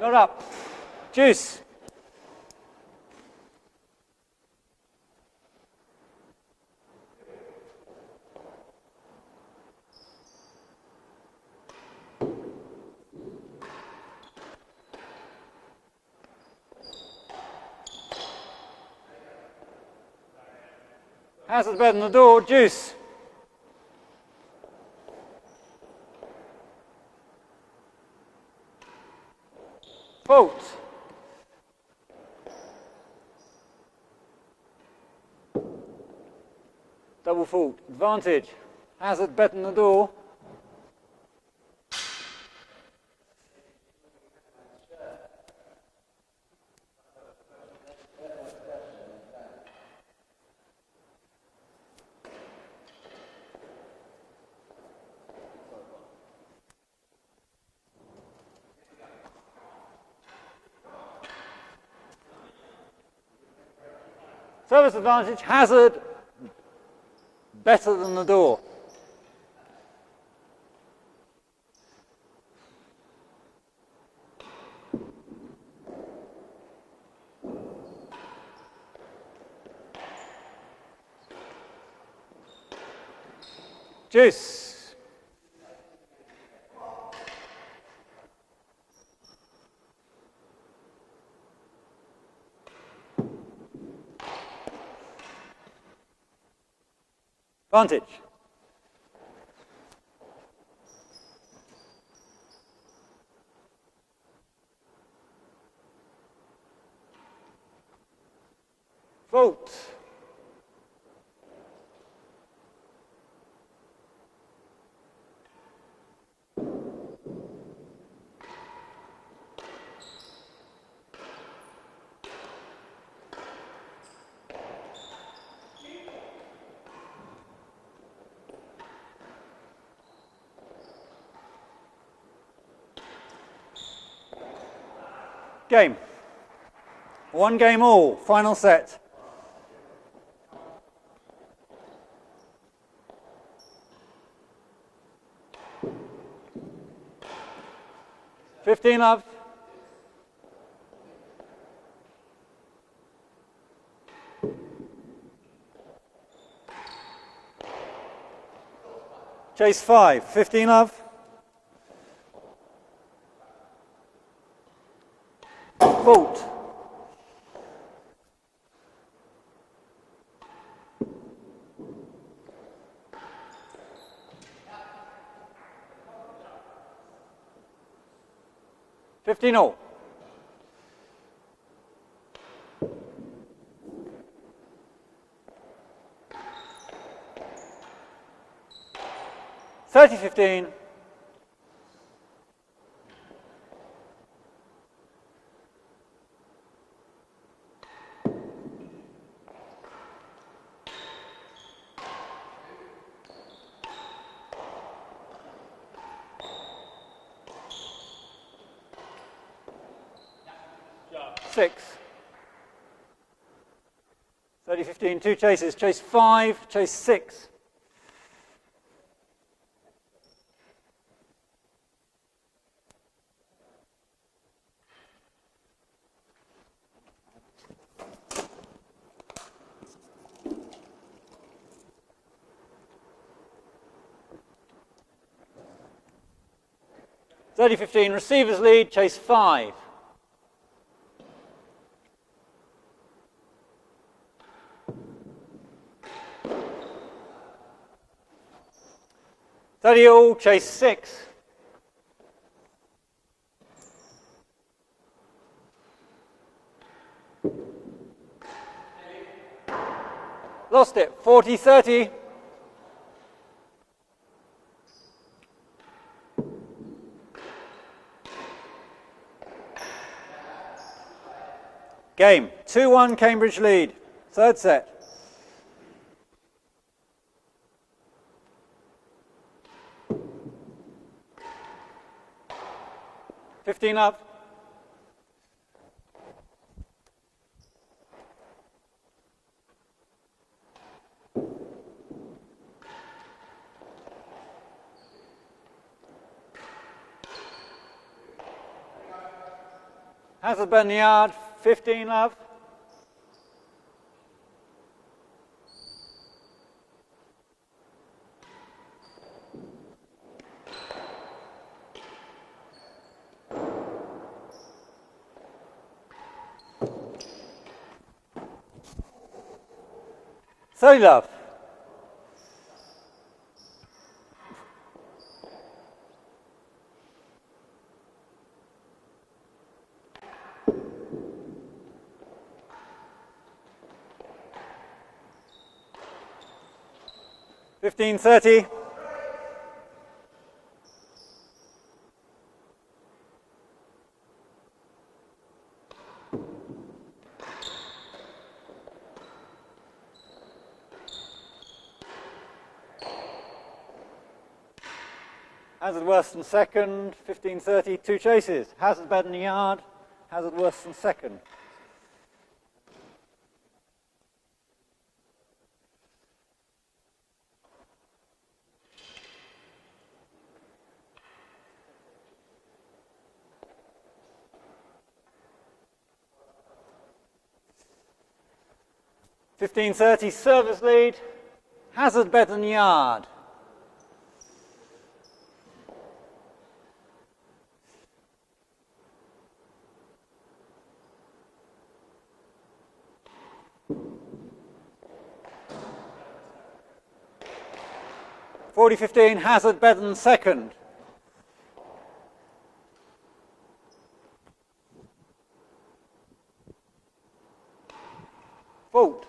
Not up. Juice. House is better than the door. Juice. Fault. fault. Advantage. Hazard better than the door. Service advantage, hazard better than the door. Juice. Advantage. Fault. Game. One game all. Final set. Love. Chase 5. 15 love. Fault. $15 all. $30-15. Six. 30-15, two chases. Chase 5, chase 6. $30-15, receivers lead, chase 5. $30 all, chase 6. Lost it, 40-30. Game, 2-1 Cambridge lead, third set. $15 up. Hazard bend the yard, 15 love. So love. 15-30. Hazard worse than second, 15-30, 2 chases. Hazard better than a yard, hazard worse than second. (15-30) service lead, hazard better than yard. (40-15) hazard better than second. Fault.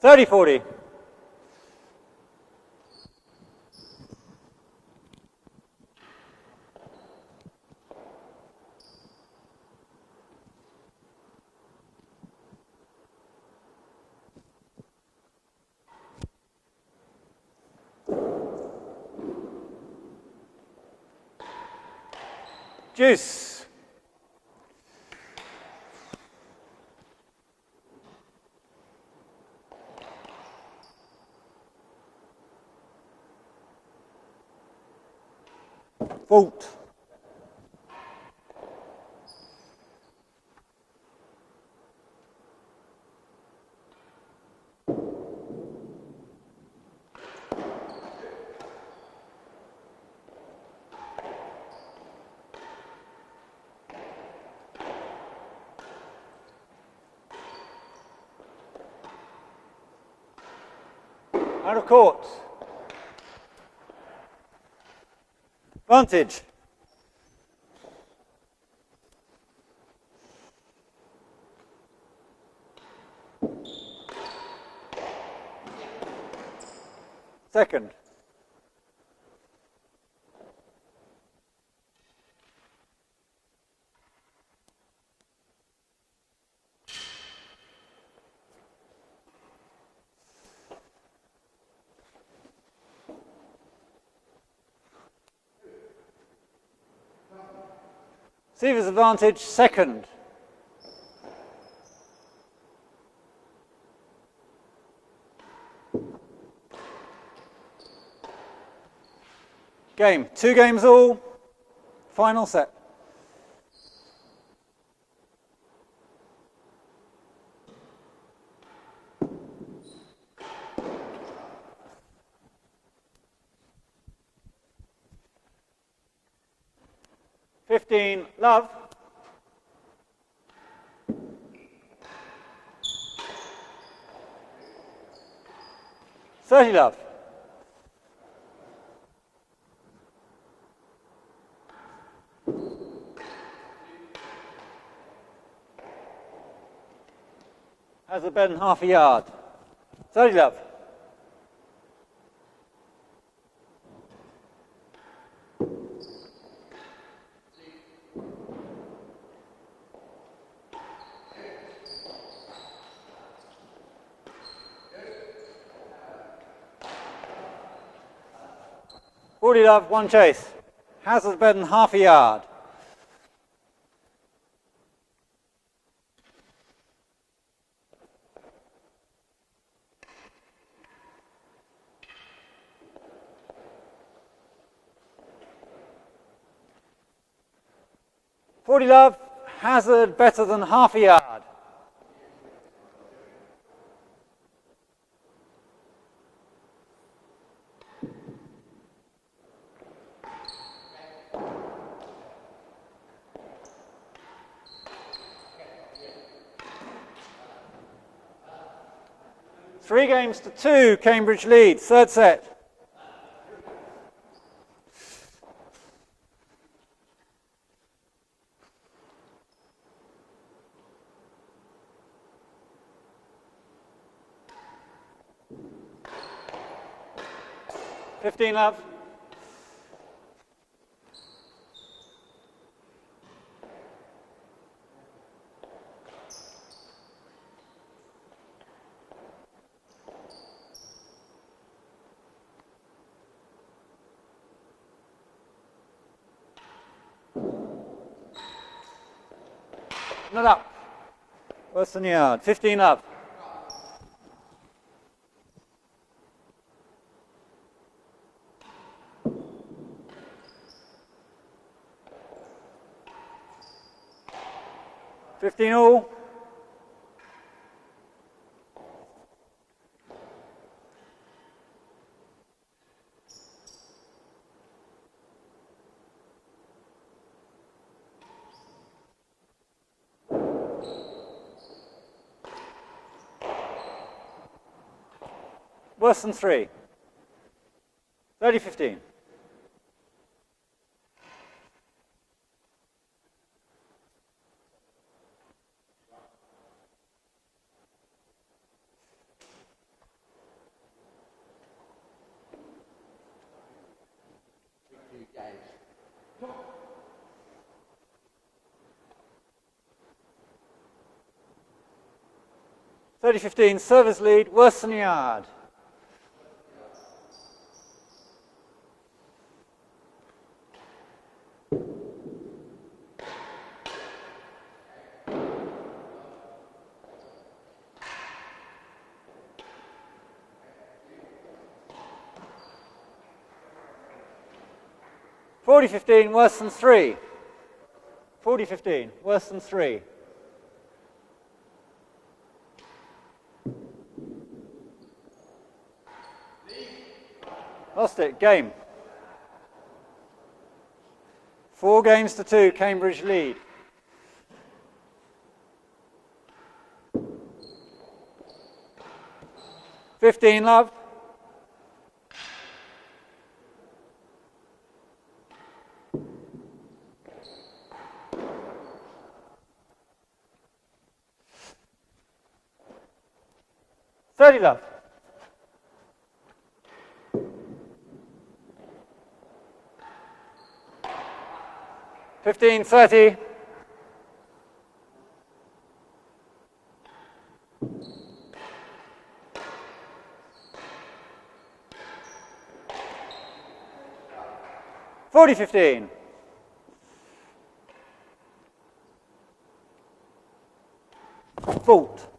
(30-40). Juice. Fault. Out of court. Advantage. Second. Receiver's advantage, second. Game, 2 games all, final set. (15) love. (30) love. Has a better than half a yard. 30 love. (40 love, 1 chase. Hazard better than half a yard. (40 love, hazard better than half a yard. Three games to 2, Cambridge lead, third set. 15 love. Not up. Worse than yard. 15 up. Fifteen all. Worse than 3. 30-15. (30-15) service lead, worse than yard. (40-15) worse than 3. 40-15 worse than 3. Lost it. Game. 4-2, Cambridge lead. (15 love). (30 love). (15-30). (40-15). Fault.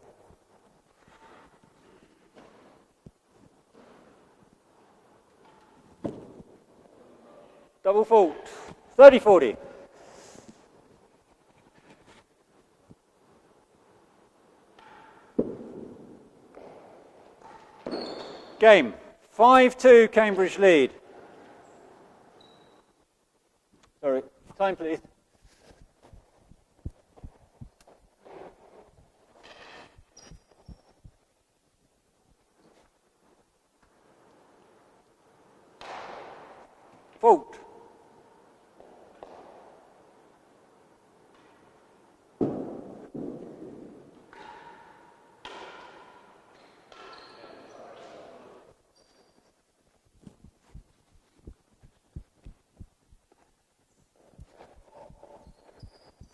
Double fault. 30-40. Game. 5-2, Cambridge lead. Sorry, time please. Fault.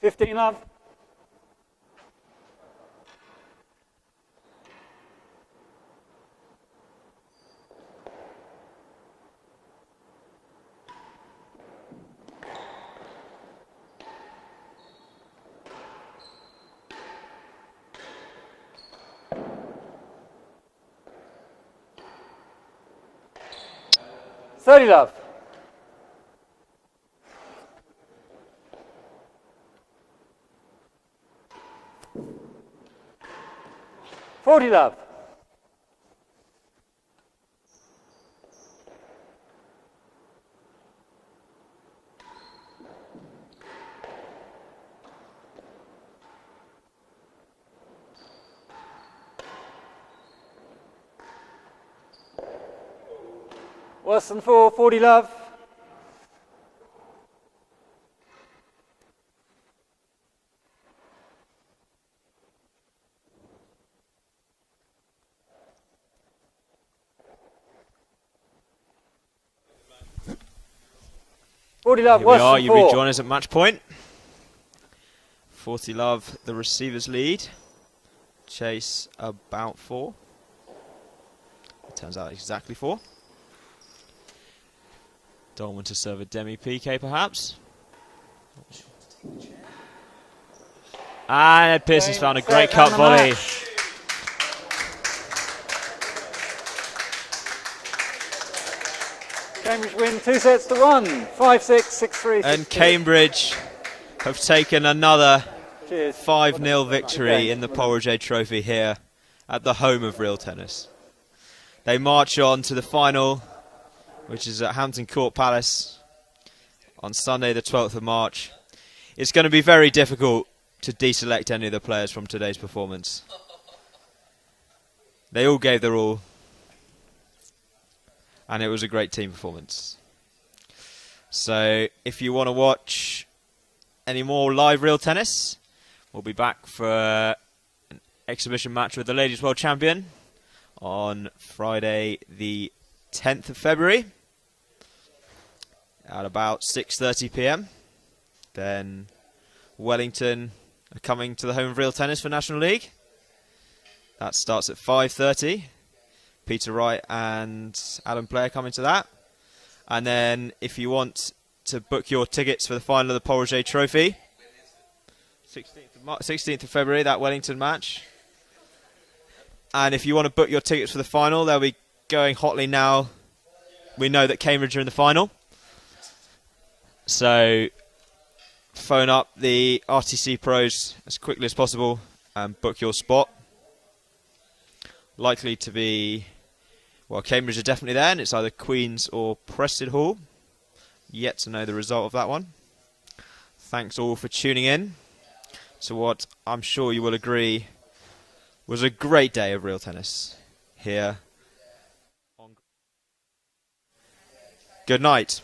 (15 love). (30 love). (40 love). Worse than 4, 40 love. 40 love Here we worse are, than you 4. rejoin us at match point. 40 love, the receiver's lead. Chase about 4. It turns out exactly 4. Dolman to serve a demi PK perhaps. And Ed Pearson's found a great cut volley. Cambridge win 2-1. 5-6, 6-3. And Cambridge have taken another Cheers. 5-0 victory in the Paul Roget Trophy here at the home of real tennis. They march on to the final, which is at Hampton Court Palace on Sunday the 12th of March. It's going to be very difficult to deselect any of the players from today's performance. They all gave their all, and it was a great team performance. So if you want to watch any more live real tennis, we'll be back for an exhibition match with the Ladies World Champion on Friday the 10th of February at about 6:30 p.m. Then Wellington are coming to the home of real tennis for National League. That starts at 5:30. Peter Wright and Alan Blair coming to that. And then if you want to book your tickets for the final of the Paul Roget Trophy, 16th of February, that Wellington match. And if you want to book your tickets for the final, they'll be going hotly now. We know that Cambridge are in the final. So phone up the RTC pros as quickly as possible and book your spot. Likely to be, well, Cambridge are definitely there, and it's either Queen's or Preston Hall. Yet to know the result of that one. Thanks all for tuning in to what I'm sure you will agree was a great day of real tennis here. Good night.